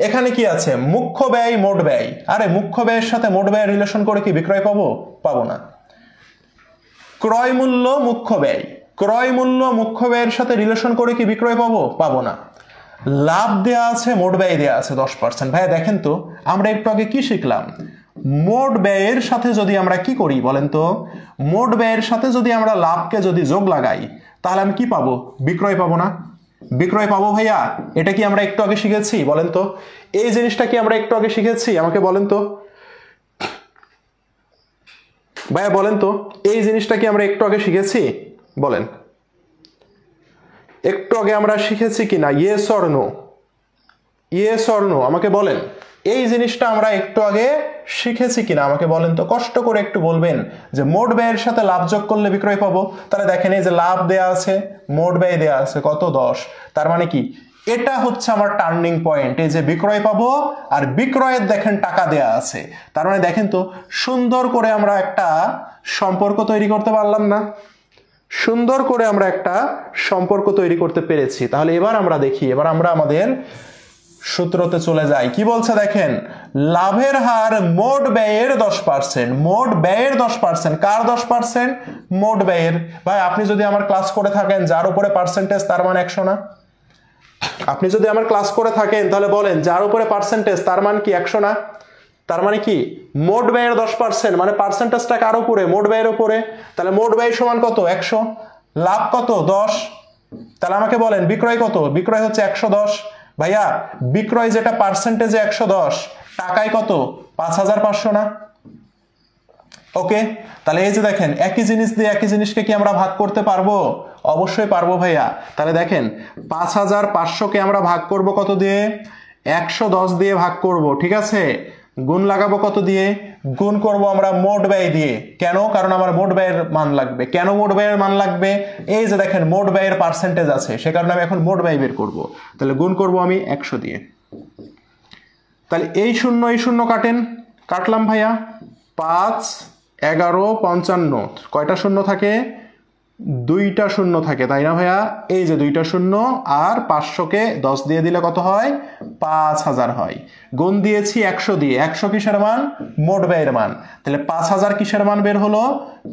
এখানে কি আছে? মুখ্য ব্যয় মোট ব্যয়। আরে মুখ্য ব্যয়ের সাথে মোট ব্যয় রিলেশন করে কি বিক্রয় পাবো? পাবো না। ক্রয় মূল্য মুখ্য ব্যয়, ক্রয় মূল্য মুখ্য ব্যয়ের সাথে রিলেশন করে কি বিক্রয় পাবো? পাবো না। লাভ দেয়া আছে, মোট ব্যয় দেয়া আছে 10%। ভাইয়া দেখেন তো, আমরা একটু আগে কি শিখলাম? মোট ব্যয়ের সাথে যদি আমরা কি করি বলেন তো? মোট ব্যয়ের সাথে যদি আমরা লাভকে যদি যোগ লাগাই, তাহলে আমি কি পাবো? বিক্রয় পাবো না? বিক্রয় পাবো ভাইয়া। এটা কি আমরা একটু আগে শিখেছি বলেন তো? এই জিনিসটা কি আমরা একটু আগে শিখেছি? আমাকে বলেন তো ভাইয়া, বলেন তো এই জিনিসটা কি আমরা একটু আগে শিখেছি? বলেন, একটু আগে আমরা শিখেছি কিনা? Yes or no? Yes or no আমাকে বলেন। এই জিনিসটা আমরা একটু আগে শিখেছি কিনা আমাকে বলেন তো, কষ্ট করে একটু বলবেন যে মোট ব্যয়ের সাথে লাভ যোগ করলে বিক্রয় পাবো। তাহলে দেখেন এই যে লাভ দেয়া আছে, মোট ব্যয় দেয়া আছে কত? 10। তার মানে কি এটা হচ্ছে আমার টার্নিং পয়েন্ট, এই যে বিক্রয় পাবো আর বিক্রয়ের দেখেন টাকা দেয়া আছে। তার মানে দেখেন তো সুন্দর করে আমরা একটা সম্পর্ক তৈরি করতে পারলাম না? সুন্দর করে আমরা একটা সম্পর্ক তৈরি করতে পেরেছি। তাহলে এবার আমরা দেখি, এবার আমরা আমাদের সূত্রতে চলে যাই। কি বলছে দেখেন, লাভের হার মোট ব্যয়ের 10%, মোট ব্যয়ের 10%, কার 10%? মোট ব্যয়ের। ভাই আপনি যদি আমার ক্লাস করে থাকেন যার উপরে পার্সেন্টেজ তার মান 100 না? আপনি যদি আমার ক্লাস করে থাকেন তাহলে বলেন যার উপরে পার্সেন্টেজ তার মান কি 100 না? তার মানে কি মোট ব্যয়ের 10%, মানে পার্সেন্টেজটা কার উপরে? মোট ব্যয়ের উপরে। তাহলে মোট ব্যয় সমান কত? 100। লাভ কত? 10। তাহলে আমাকে বলেন বিক্রয় কত? বিক্রয় হচ্ছে 110। ভাইয়া বিক্রয় যেটা পার্সেন্টেজে 110, টাকায় কত? 5500 না? ওকে, তাহলে এই যে দেখেন একই জিনিস দিয়ে একই জিনিসকে কি আমরা ভাগ করতে পারবো? অবশ্যই পারবো ভাইয়া। তাহলে দেখেন 5500কে আমরা ভাগ করব কত দিয়ে? 110 দিয়ে ভাগ করব, ঠিক আছে? গুণ লাগাবো কত দিয়ে? গুণ করব আমরা মোট ব্যয় দিয়ে। কেন? কারণ আমার মোট ব্যয়ের মান লাগবে। কেন মোট ব্যয়ের মান লাগবে? এই যে দেখেন মোট ব্যয়ের পার্সেন্টেজ আছে, সে কারণে আমি এখন মোট ব্যয় বের করব। তাহলে গুণ করব আমি 100 দিয়ে। তাহলে এই শূন্য কাটেন, কাটলাম ভাইয়া। 5, 11, 55, কয়টা শূন্য থাকে? 2টা শূন্য থাকে, তাই না ভাইয়া? এই যে 2টা শূন্য, আর 500কে 10 দিয়ে দিলে কত হয়? 5000 হয়। গুণ দিয়েছি 100 দিয়ে। 100 কিসের মান? মোট ব্যয়ের মান। তাহলে 5000 কিসের মান বের হলো?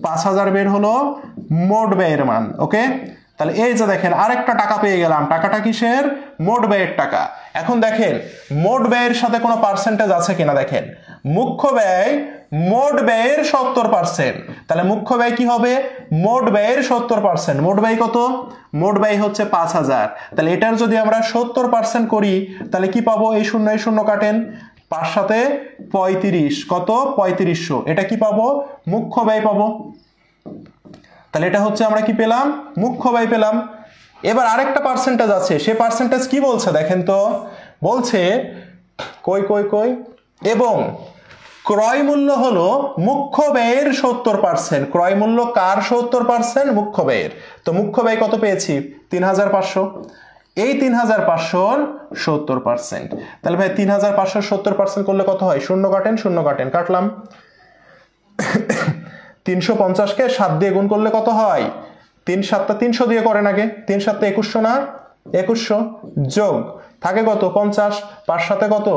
5000 বের হলো মোট ব্যয়ের মান। ওকে, তাহলে এই যে দেখেন আরেকটা টাকা পেয়ে গেলাম। টাকাটা কিসের? মোট ব্যয়ের টাকা। এখন দেখেন মোট ব্যয়ের সাথে কোনো পার্সেন্টেজ আছে কিনা দেখেন। মুখ্য ব্যয় মোট ব্যয়ের 70%, তাহলে মুখ্য ব্যয় কি হবে? মোট ব্যয়ের 70%। মোট ব্যয় কত? মোট ব্যয় হচ্ছে 5000। তাহলে এটার যদি আমরা 70% করি তাহলে কি পাবো? এই শূন্য কাটেন, 5 সাথে 35, কত? 3500। এটা কি পাবো? মুখ্য ব্যয় পাবো। তাহলে এটা হচ্ছে আমরা কি পেলাম? মুখ্য ব্যয় পেলাম। এবার আরেকটা পার্সেন্টেজ আছে, সে পার্সেন্টেজ কি বলছে দেখেন তো। বলছে কই এবং ক্রয় মূল্য হলো মুখ্য ব্যয়ের 70%। ক্রয় মূল্য কার 70%? মুখ্য ব্যয়ের। তো মুখ্য ব্যয় কত পেয়েছি? 3500। এই 3500 70%। তাহলে ভাই 3500 70% করলে কত হয়? শূন্য কাটেন, কাটলাম। 350কে 7 দিয়ে গুণ করলে কত হয়? 3 7 300 দিয়ে করেন আগে। 3 7 2100 না? 2100 যোগ থাকে কত? 50। 5 সাথে কত?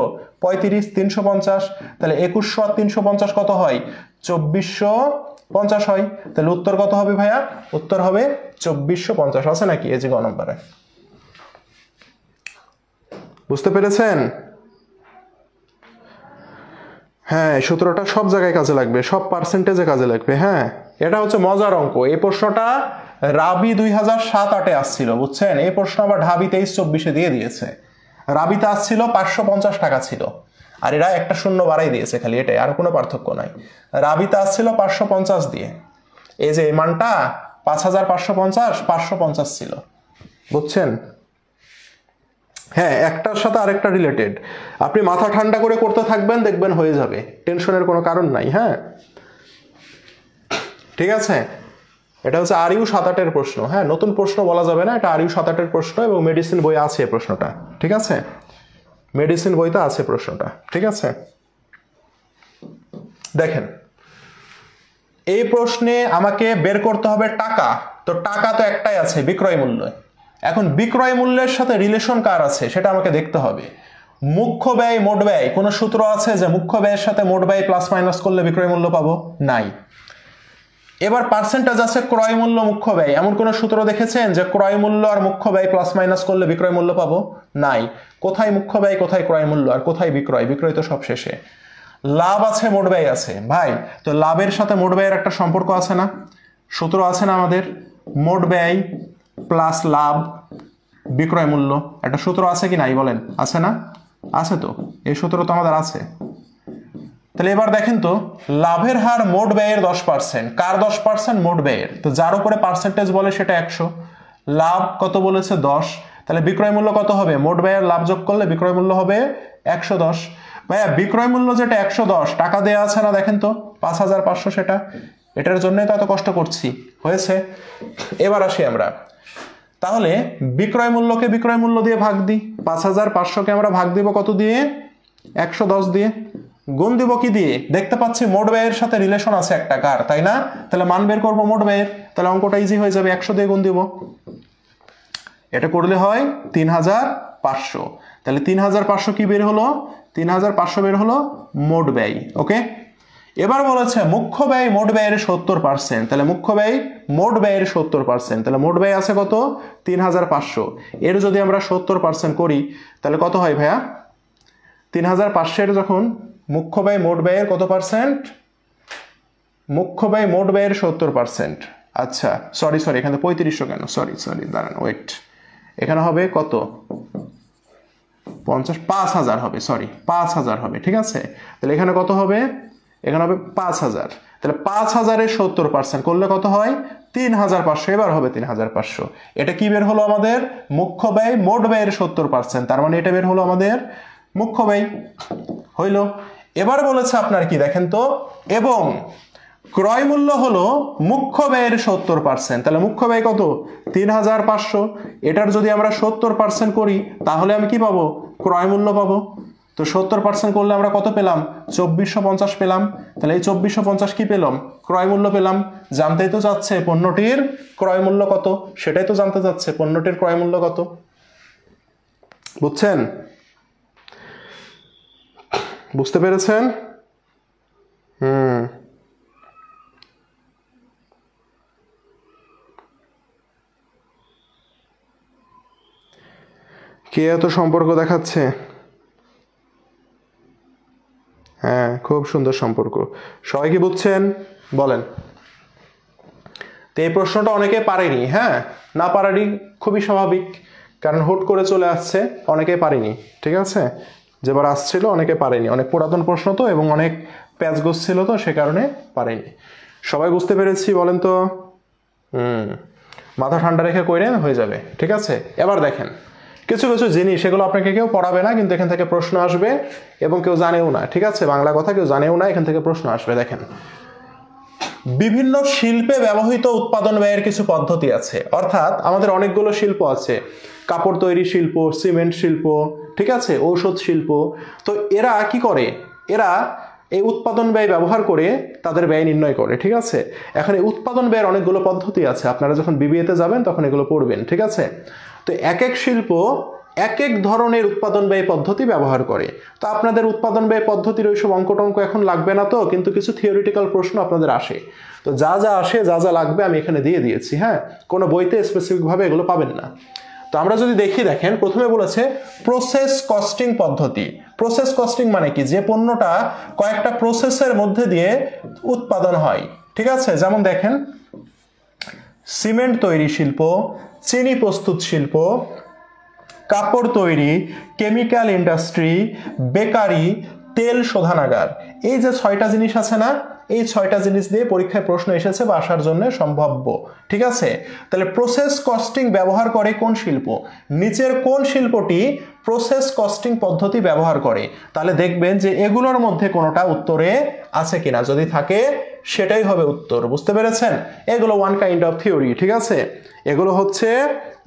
35, 350। তাহলে 2100 আর 350 কত হয়? 2450 হয়। তাহলে উত্তর কত হবে ভাইয়া? উত্তর হবে 2450। আছে নাকি? এই যে গ নম্বরে। বুঝতে পেরেছেন? হ্যাঁ, সূত্রটা সব জায়গায় কাজে লাগবে, সব পার্সেন্টেজে কাজে লাগবে। হ্যাঁ, এটা হচ্ছে মজার অঙ্ক। এই প্রশ্নটা রাবি 2007-08-এ আসছিল, বুঝছেন? এই প্রশ্ন আবার ঢাবি 23-24-এ দিয়ে দিয়েছে। রাবিতে আসছিল 550 টাকা ছিল, আর এরা একটা শূন্য বাড়াই দিয়েছে খালি, এটাই, আর কোনো পার্থক্য নাই। রাবিতে আসছিল 550 দিয়ে, এই যে এই মানটা 5550 550 ছিল, বুঝছেন? হ্যাঁ, একটার সাথে আরেকটা রিলেটেড। আপনি মাথা ঠান্ডা করে করতে থাকবেন, দেখবেন হয়ে যাবে, টেনশনের কোনো কারণ নাই। হ্যাঁ, ঠিক আছে। এটা হচ্ছে RU 7-8-এর প্রশ্ন। হ্যাঁ, নতুন প্রশ্ন বলা যাবে না, এটা RU 7-8-এর প্রশ্ন এবং মেডিসিন বই আছে প্রশ্নটা, ঠিক আছে? মেডিসিন বইতে আছে প্রশ্নটা, ঠিক আছে? দেখেন এই প্রশ্নে আমাকে বের করতে হবে টাকা। তো টাকা তো একটাই আছে, বিক্রয় মূল্য। এখন বিক্রয় মূল্যের সাথে রিলেশন কার আছে সেটা আমাকে দেখতে হবে। মুখ্য ব্যয় মোট ব্যয়, কোনো সূত্র আছে যে মুখ্য ব্যয়ের সাথে মোট ব্যয় প্লাস মাইনাস করলে বিক্রয় মূল্য পাবো? নাই। এবার পার্সেন্টেজ আছে ক্রয় মূল্য মুখ্য ব্যয়, এমন কোন সূত্র দেখেছেন যে ক্রয় মূল্য আর মুখ্য ব্যয় প্লাস মাইনাস করলে বিক্রয় মূল্য পাবো? নাই। কোথায় মুখ্য ব্যয়, কোথায় ক্রয় মূল্য, আর কোথায় বিক্রয়? বিক্রয় তো সব শেষে। লাভ আছে, মোট ব্যয় আছে। ভাই তো লাভের সাথে মোট ব্যয়ের একটা সম্পর্ক আছে না? সূত্র আছে না আমাদের? মোট ব্যয় প্লাস লাভ বিক্রয় মূল্য, একটা সূত্র আছে কি নাই বলেন? আছে না? আছে তো, এই সূত্র তো আমাদের আছে। তাহলে এবার দেখেন তো, লাভের হার মোট ব্যয়ের 10%। কার 10%? মোট ব্যয়ের। তো যার উপরে পার্সেন্টেজ বলে সেটা 100। লাভ কত বলেছে? 10। তাহলে বিক্রয় মূল্য কত হবে? মোট ব্যয়ের লাভ যোগ করলে বিক্রয় মূল্য হবে 110। ভাইয়া বিক্রয় মূল্য যেটা 110, টাকা দেয়া আছে না? দেখেন তো 5500, সেটা, এটার জন্যই তো এত কষ্ট করছি। হয়েছে? এবার আসি আমরা, তাহলে বিক্রয় মূল্যকে বিক্রয় মূল্য দিয়ে ভাগ দিই। 5500কে আমরা ভাগ দিব কত দিয়ে? 110 দিয়ে। গুণ দিব কি দিয়ে? দেখতে পাচ্ছি মোট ব্যয়ের সাথে রিলেশন আছে একটা, কার? তাই না? তাহলে মান বের করবো মোট ব্যয়ের। তাহলে অঙ্কটা ইজি হয়ে যাবে, 100 দিয়ে গুণ দিব। এটা করলে হয় 3500। তাহলে 3500 কি বের হলো? ৩৫০০ বের হলো মোট ব্যয়। ওকে, এবার বলেছে মুখ্য ব্যয় মোট ব্যয়ের ৭০%, তাহলে মুখ্য ব্যয় মোট ব্যয়ের ৭০%, তাহলে মোট ব্যয় আছে কত ৩৫০০, এর যদি আমরা ৭০% করি তাহলে কত হয় ভাইয়া? ৩৫০০ যখন মুখ্য ব্যয় মোট ব্যয়ের কত পার্সেন্ট? মুখ্য ব্যয় মোট ব্যয়ের ৭০%। আচ্ছা সরি এখানে ৩৫০০ কেন, সরি দাঁড়ান ওয়েট, এখানে হবে কত ৫০০০ হবে, ৫০০০ হবে, ঠিক আছে। তাহলে এখানে কত হবে? এখানে হবে ৫০০০, তাহলে ৫০০০-এর ৭০% করলে কত হয়? ৩৫০০। এবার হবে ৩৫০০। এটা কি বের হলো আমাদের? মুখ্য ব্যয় মোট ব্যয়ের ৭০%, তার মানে এটা বের হলো আমাদের মুখ্য ব্যয় হইল। এবার বলেছে আপনার কি দেখেন তো, এবং ক্রয় মূল্য হলো মুখ্য ব্যয়ের ৭০%, তাহলে মুখ্য ব্যয় কত ৩৫০০, এটার যদি আমরা ৭০% করি তাহলে আমি কি পাবো? ক্রয় মূল্য পাবো। তো ৭০% করলে আমরা কত পেলাম? ২৪৫০ পেলাম। তাহলে এই ২৪৫০ কি পেলাম? ক্রয় মূল্য পেলাম। জানতেই তো চাচ্ছে পণ্যটির ক্রয় মূল্য কত, সেটাই তো জানতে চাচ্ছে পণ্যটির ক্রয় মূল্য কত, বুঝছেন? বুঝতে পেরেছেন? কে এত সম্পর্ক দেখাচ্ছে? হ্যাঁ, খুব সুন্দর সম্পর্ক। সবাই কি বুঝছেন বলেন? তো এই প্রশ্নটা অনেকে পারেনি, হ্যাঁ, না পারারই খুবই স্বাভাবিক, কারণ হুট করে চলে আসছে, অনেকে পারেনি, ঠিক আছে। যেবার আসছিল অনেকে পারেনি, অনেক পুরাতন প্রশ্ন তো এবং অনেক প্যাচগোছ ছিল, তো সে কারণে পারেনি। সবাই বুঝতে পেরেছি বলেন তো? মাথা ঠান্ডা রেখে কইরেন, হয়ে যাবে, ঠিক আছে। এবার দেখেন কিছু কিছু জিনিস, সেগুলো আপনাকে কেউ পড়াবে না, কিন্তু এখান থেকে প্রশ্ন আসবে এবং কেউ জানেও না, ঠিক আছে। বাংলা কথা কেউ জানেও না, এখান থেকে প্রশ্ন আসবে। দেখেন, বিভিন্ন শিল্পে ব্যবহৃত উৎপাদন ব্যয়ের কিছু পদ্ধতি আছে, অর্থাৎ আমাদের অনেকগুলো শিল্প আছে, কাপড় তৈরি শিল্প, সিমেন্ট শিল্প, ঠিক আছে, ঔষধ শিল্প। তো এরা কি করে? এরা এই উৎপাদন ব্যয় ব্যবহার করে তাদের ব্যয় নির্ণয় করে, ঠিক আছে। এখন এই উৎপাদন ব্যয়ের অনেকগুলো পদ্ধতি আছে, আপনারা যখন বিবিএতে যাবেন তখন এগুলো পড়বেন, ঠিক আছে। তো এক এক শিল্প এক এক ধরনের উৎপাদন ব্যয় পদ্ধতি ব্যবহার করে। তো আপনাদের উৎপাদন ব্যয় পদ্ধতির ওইসব অঙ্ক এখন লাগবে না, তো কিন্তু কিছু থিওরিটিক্যাল প্রশ্ন আপনাদের আসে, তো যা যা আসে, যা যা লাগবে আমি এখানে দিয়ে দিয়েছি, হ্যাঁ, কোনো বইতে স্পেসিফিকভাবে এগুলো পাবেন না। তো আমরা যদি দেখি, দেখেন প্রথমে বলেছে প্রসেস কস্টিং পদ্ধতি। প্রসেস কস্টিং মানে কি? যে পণ্যটা কয়েকটা প্রসেসের মধ্যে দিয়ে উৎপাদন হয়, ঠিক আছে। যেমন দেখেন, সিমেন্ট তৈরি শিল্প, চিনি প্রস্তুত শিল্প, কাপড় তৈরি, কেমিক্যাল ইন্ডাস্ট্রি, বেকারি, তেল শোধনাগার, এই যে 6টা জিনিস আছে না, এই 6টা জিনিস দিয়ে পরীক্ষায় প্রশ্ন এসেছে বা আসার জন্য সম্ভাব্য, ঠিক আছে। তাহলে প্রসেস কস্টিং ব্যবহার করে কোন শিল্প? নিচের কোন শিল্পটি প্রসেস কস্টিং পদ্ধতি ব্যবহার করে? তাহলে দেখবেন যে এগুলোর মধ্যে কোনোটা উত্তরে আছে কিনা, যদি থাকে সেটাই হবে উত্তর। বুঝতে পেরেছেন? এগুলো ওয়ান কাইন্ড অফ থিওরি, ঠিক আছে, এগুলো হচ্ছে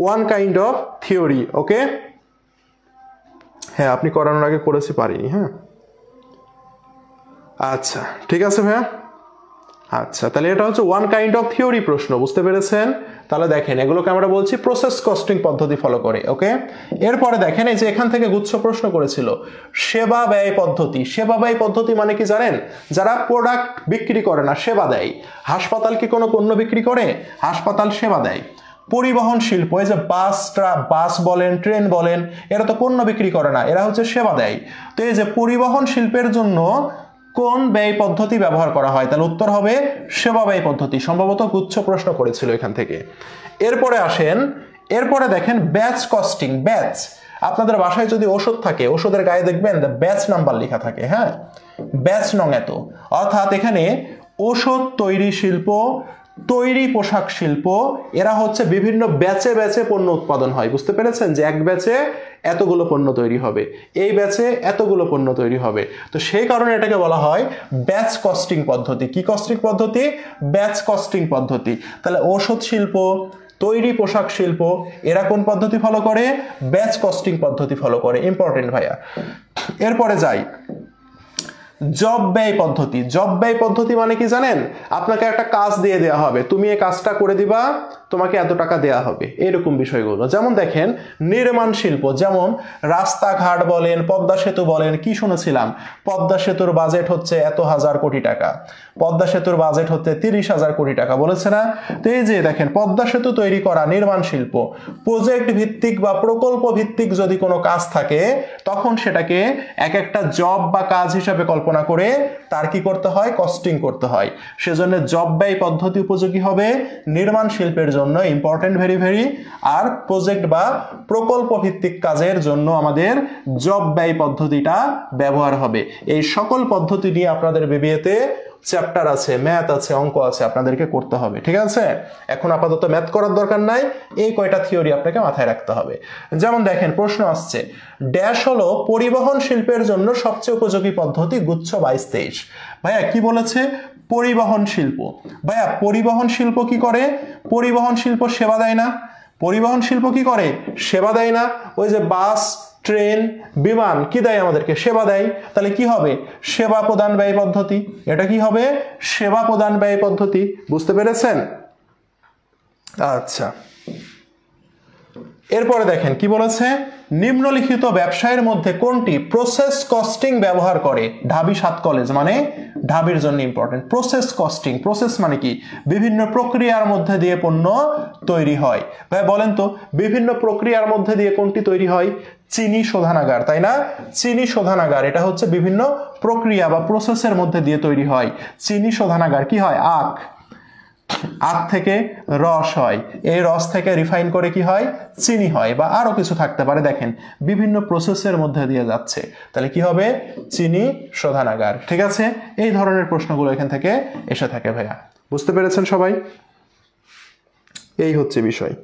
ওয়ান কাইন্ড অফ থিওরি। ওকে, হ্যাঁ, আপনি করানোর আগে করেছি, পারিনি, হ্যাঁ, আচ্ছা ঠিক আছে ভাইয়া। আচ্ছা, তাহলে এটা হচ্ছে ওয়ান কাইন্ড অফ থিওরি প্রশ্ন, বুঝতে পেরেছেন? তাহলে দেখেন, এগুলোকে আমরা বলছি প্রসেস কস্টিং পদ্ধতি ফলো করে। ওকে, এরপরে দেখেন, এই যে এখান থেকে গুচ্ছ প্রশ্ন করেছিল সেবা ব্যয় পদ্ধতি। সেবা ব্যয় পদ্ধতি মানে কি জানেন? যারা প্রোডাক্ট বিক্রি করে না, সেবা দেয়। হাসপাতাল কি কোনো পণ্য বিক্রি করে? হাসপাতাল সেবা দেয়। পরিবহন শিল্প, এই যে বাস বলেন, ট্রেন বলেন, এরা তো পণ্য বিক্রি করে না, এরা হচ্ছে সেবা দেয়। তো এই যে পরিবহন শিল্পের জন্য কোন ব্যয় পদ্ধতি ব্যবহার করা হয়? তাহলে উত্তর হবে সেবা ব্যয় পদ্ধতি। সম্ভবত গুচ্ছ প্রশ্ন করেছিল এখান থেকে। এরপরে আসেন, এরপরে দেখেন ব্যাচ কস্টিং। ব্যাচ, আপনাদের বাসায় যদি ওষুধ থাকে, ওষুধের গায়ে দেখবেন ব্যাচ নাম্বার লেখা থাকে, হ্যাঁ, ব্যাচ নং এত। অর্থাৎ এখানে ওষুধ তৈরি শিল্প, তৈরি পোশাক শিল্প, এরা হচ্ছে বিভিন্ন ব্যাচে ব্যাচে পণ্য উৎপাদন হয়। বুঝতে পেরেছেন যে এক ব্যাচে এতগুলো পণ্য তৈরি হবে, এই ব্যাচে এতগুলো পণ্য তৈরি হবে। তো সেই কারণে এটাকে বলা হয় ব্যাচ কস্টিং পদ্ধতি। কি কস্টিং পদ্ধতি? ব্যাচ কস্টিং পদ্ধতি। তাহলে ওষুধ শিল্প, তৈরি পোশাক শিল্প, এরা কোন পদ্ধতি ফলো করে? ব্যাচ কস্টিং পদ্ধতি ফলো করে। ইম্পর্টেন্ট ভাইয়া। এরপরে যাই, জব ব্যয় পদ্ধতি। জব ব্যয় পদ্ধতি মানে কি জানেন? আপনাকে একটা কাজ দিয়ে দেওয়া হবে, তুমি এই কাজটা করে দিবা, তোমাকে এত টাকা দেওয়া হবে, এরকম বিষয়গুলো। যেমন দেখেন নির্মাণ শিল্প, যেমন রাস্তাঘাট বলেন, পদ্মা সেতু বলেন, কি শুনেছিলাম পদ্মা সেতুর বাজেট হচ্ছে এত হাজার কোটি টাকা, পদ্মা সেতুর বাজেট হচ্ছে 30,000 কোটি টাকা, বলেছে না? তো এই যে দেখেন পদ্মা সেতু তৈরি করা নির্মাণ শিল্প। প্রজেক্ট ভিত্তিক বা প্রকল্প ভিত্তিক যদি কোনো কাজ থাকে তখন সেটাকে এক একটা জব বা কাজ হিসাবে কল্পনা করে তার কি করতে হয়? কস্টিং করতে হয়। সেজন্য জব ব্যয় পদ্ধতি উপযোগী হবে নির্মাণ শিল্পের জন্য, ইম্পর্টেন্ট ভেরি ভেরি। আর প্রজেক্ট বা প্রকল্প ভিত্তিক কাজের জন্য আমাদের জব ব্যয় পদ্ধতিটা ব্যবহার হবে। এই সকল পদ্ধতি নিয়ে আপনাদের বিবিএতে চ্যাপ্টার আছে, ম্যাথ আছে, অঙ্ক আছে, আপনাদেরকে করতে হবে। ঠিক আছে, এখন আপাতত ম্যাথ করার দরকার নাই, এই কয়টা থিওরি আপনাকে মাথায় রাখতে হবে। যেমন দেখেন প্রশ্ন আসছে, ড্যাশ হলো পরিবহন শিল্পের জন্য সবচেয়ে উপযোগী পদ্ধতি, গুচ্ছ 22-23। ভাইয়া কি বলেছে? পরিবহন শিল্প। ভাইয়া পরিবহন শিল্প কি করে? পরিবহন শিল্প সেবা দেয় না? পরিবহন শিল্প কি করে? সেবা দেয় না? ওই যে বাস, ট্রেন, বিমান কি দেয় আমাদেরকে? সেবা দেয়। তাহলে কি হবে? সেবা প্রদান ব্যয় পদ্ধতি। এটা কি হবে? সেবা প্রদান ব্যয় পদ্ধতি। বুঝতে পেরেছেন? আচ্ছা, এরপরে দেখেন কি বলেছে, নিম্নলিখিত ব্যবসায়ের মধ্যে কোনটি প্রসেস কস্টিং ব্যবহার করে? ঢাবি 7 কলেজ, মানে ঢাবির জন্য ইম্পর্টেন্ট। প্রসেস কস্টিং, প্রসেস মানে কি? বিভিন্ন প্রক্রিয়ার মধ্যে দিয়ে পণ্য তৈরি হয়। ভাই বলেন তো বিভিন্ন প্রক্রিয়ার মধ্যে দিয়ে কোনটি তৈরি হয়? চিনি শোধনাগার, তাই না? চিনি শোধনাগার এটা হচ্ছে বিভিন্ন প্রক্রিয়া বা প্রসেসের মধ্যে দিয়ে তৈরি হয়। চিনি শোধনাগার কি হয়? আখ, আখ থেকে রস হয়, এই রস থেকে রিফাইন করে কি হয়? চিনি হয়, বা আরো কিছু থাকতে পারে। দেখেন বিভিন্ন প্রসেসের মধ্যে দিয়ে যাচ্ছে, তাহলে কি হবে? চিনি শোধনাগার। ঠিক আছে, এই ধরনের প্রশ্নগুলো এখান থেকে এসে থাকে ভাইয়া। বুঝতে পেরেছেন সবাই? এই হচ্ছে বিষয়।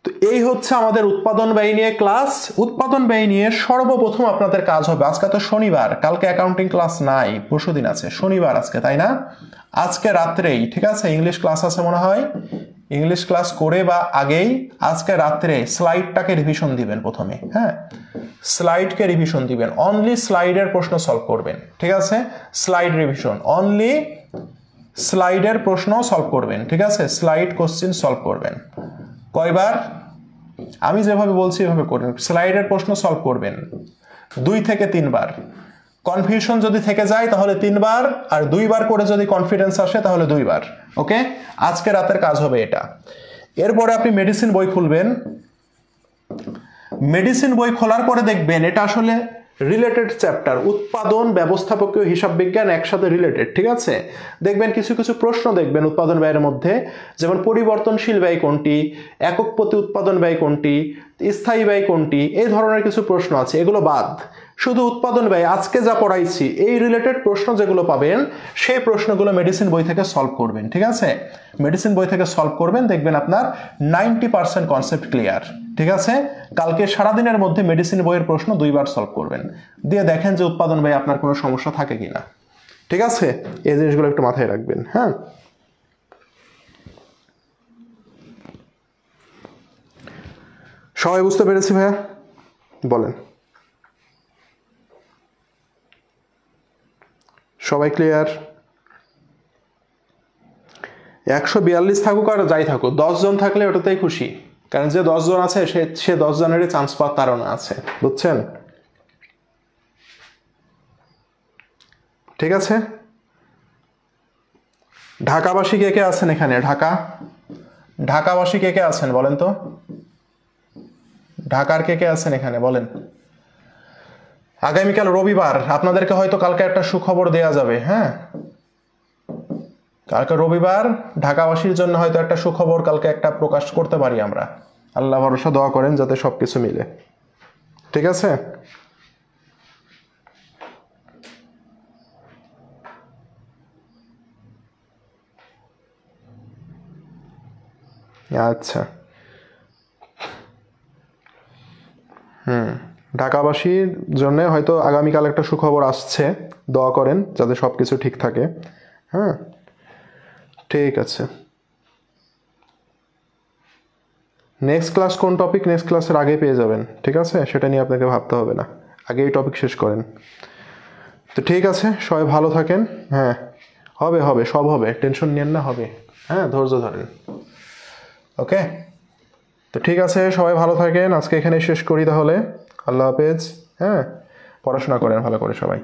তো এই হচ্ছে আমাদের উৎপাদন ব্যয় নিয়ে ক্লাস। উৎপাদন ব্যয় নিয়ে সর্বপ্রথম আপনাদের কাজ হবে, আজকে তো শনিবার, কালকে অ্যাকাউন্টিং ক্লাস নাই, পরশুদিন আছে, শনিবার আজকে, তাই না? আজকে রাত্রেই, ঠিক আছে, ইংলিশ ক্লাস আছে মনে হয়, ইংলিশ ক্লাস করে বা আগেই আজকে রাত্রে স্লাইডটাকে রিভিশন দিবেন প্রথমে। হ্যাঁ, স্লাইডকে রিভিশন দিবেন, অনলি স্লাইডের প্রশ্ন সলভ করবেন। ঠিক আছে, স্লাইড রিভিশন, অনলি স্লাইডের প্রশ্ন সলভ করবেন। ঠিক আছে, স্লাইড কোশ্চেন সলভ করবেন। কয়বার? আমি যেভাবে বলছি এভাবে করবেন, স্লাইডের প্রশ্ন সলভ করবেন 2 থেকে 3 বার। কনফিউশন যদি থেকে যায় তাহলে 3 বার, আর 2 বার করে যদি কনফিডেন্স আসে তাহলে 2 বার। ওকে, আজকে রাতের কাজ হবে এটা। এরপরে আপনি মেডিসিন বই খুলবেন, মেডিসিন বই খোলার পরে দেখবেন এটা আসলে রিলেটেড চ্যাপ্টার, উৎপাদন, ব্যবস্থাপকীয় হিসাব বিজ্ঞান একসাথে রিলেটেড। ঠিক আছে, দেখবেন কিছু কিছু প্রশ্ন দেখবেন উৎপাদন ব্যয়ের মধ্যে, যেমন পরিবর্তনশীল ব্যয় কোনটি, একক প্রতি উৎপাদন ব্যয় কোনটি, স্থায়ী ব্যয় কোনটি, এই ধরনের কিছু প্রশ্ন আছে, এগুলো বাদ। শুধু উৎপাদন ব্যয় আজকে যা পড়াইছি এই রিলেটেড প্রশ্ন যেগুলো পাবেন সেই প্রশ্নগুলো মেডিসিন বই থেকে সলভ করবেন। ঠিক আছে, মেডিসিন বই থেকে সলভ করবেন, দেখবেন আপনার 90% কনসেপ্ট ক্লিয়ার। ঠিক আছে, কালকে সারাদিনের মধ্যে মেডিসিন বইয়ের প্রশ্ন 2 বার সলভ করবেন, দিয়ে দেখেন যে উৎপাদন ব্যয় আপনার কোনো সমস্যা থাকে কিনা। ঠিক আছে, এই জিনিসগুলো একটু মাথায় রাখবেন। হ্যাঁ, সবাই বুঝতে পেরেছি ভাইয়া? বলেন, সবাই ক্লিয়ার? 142 থাকুক আর যাই থাকুক, 10 জন থাকলে ওটাতেই খুশি, কারণ যে 10 জন আছে সে 10 জনেরই চান্স পাওয়ার তাড়না আছে। বুঝছেন? ঠিক আছে, ঢাকাবাসী কে কে আছেন এখানে? ঢাকাবাসী কে কে আছেন বলেন তো? ঢাকার কে কে আছেন এখানে বলেন? আগামীকাল রবিবার, আপনাদেরকে হয়তো কালকে একটা সুখবর দেয়া যাবে। হ্যাঁ, কালকে রবিবার, ঢাকাবাসীর জন্য হয়তো একটা সুখবর কালকে একটা প্রকাশ করতে পারি আমরা। আল্লাহ ভরসা, দোয়া করেন যাতে সবকিছু মিলে। ঠিক আছে, আচ্ছা। ঢাকাবাসীর জন্য হয়তো আগামীকাল একটা সুখবর আসছে, দোয়া করেন যাতে সবকিছু ঠিক থাকে। হ্যাঁ, ঠিক আছে। নেক্সট ক্লাস কোন টপিক, নেক্সট ক্লাসের আগে পেয়ে যাবেন। ঠিক আছে, সেটা নিয়ে আপনাকে ভাবতে হবে না, আগে এই টপিক শেষ করেন। তো ঠিক আছে, সবাই ভালো থাকেন। হ্যাঁ, হবে হবে, সব হবে, টেনশন নিয়েন না, হবে। হ্যাঁ, ধৈর্য ধরেন। ওকে, তো ঠিক আছে, সবাই ভালো থাকেন, আজকে এখানে শেষ করি তাহলে। আল্লাহ হাফেজ। হ্যাঁ, পড়াশোনা করেন ভালো করে সবাই।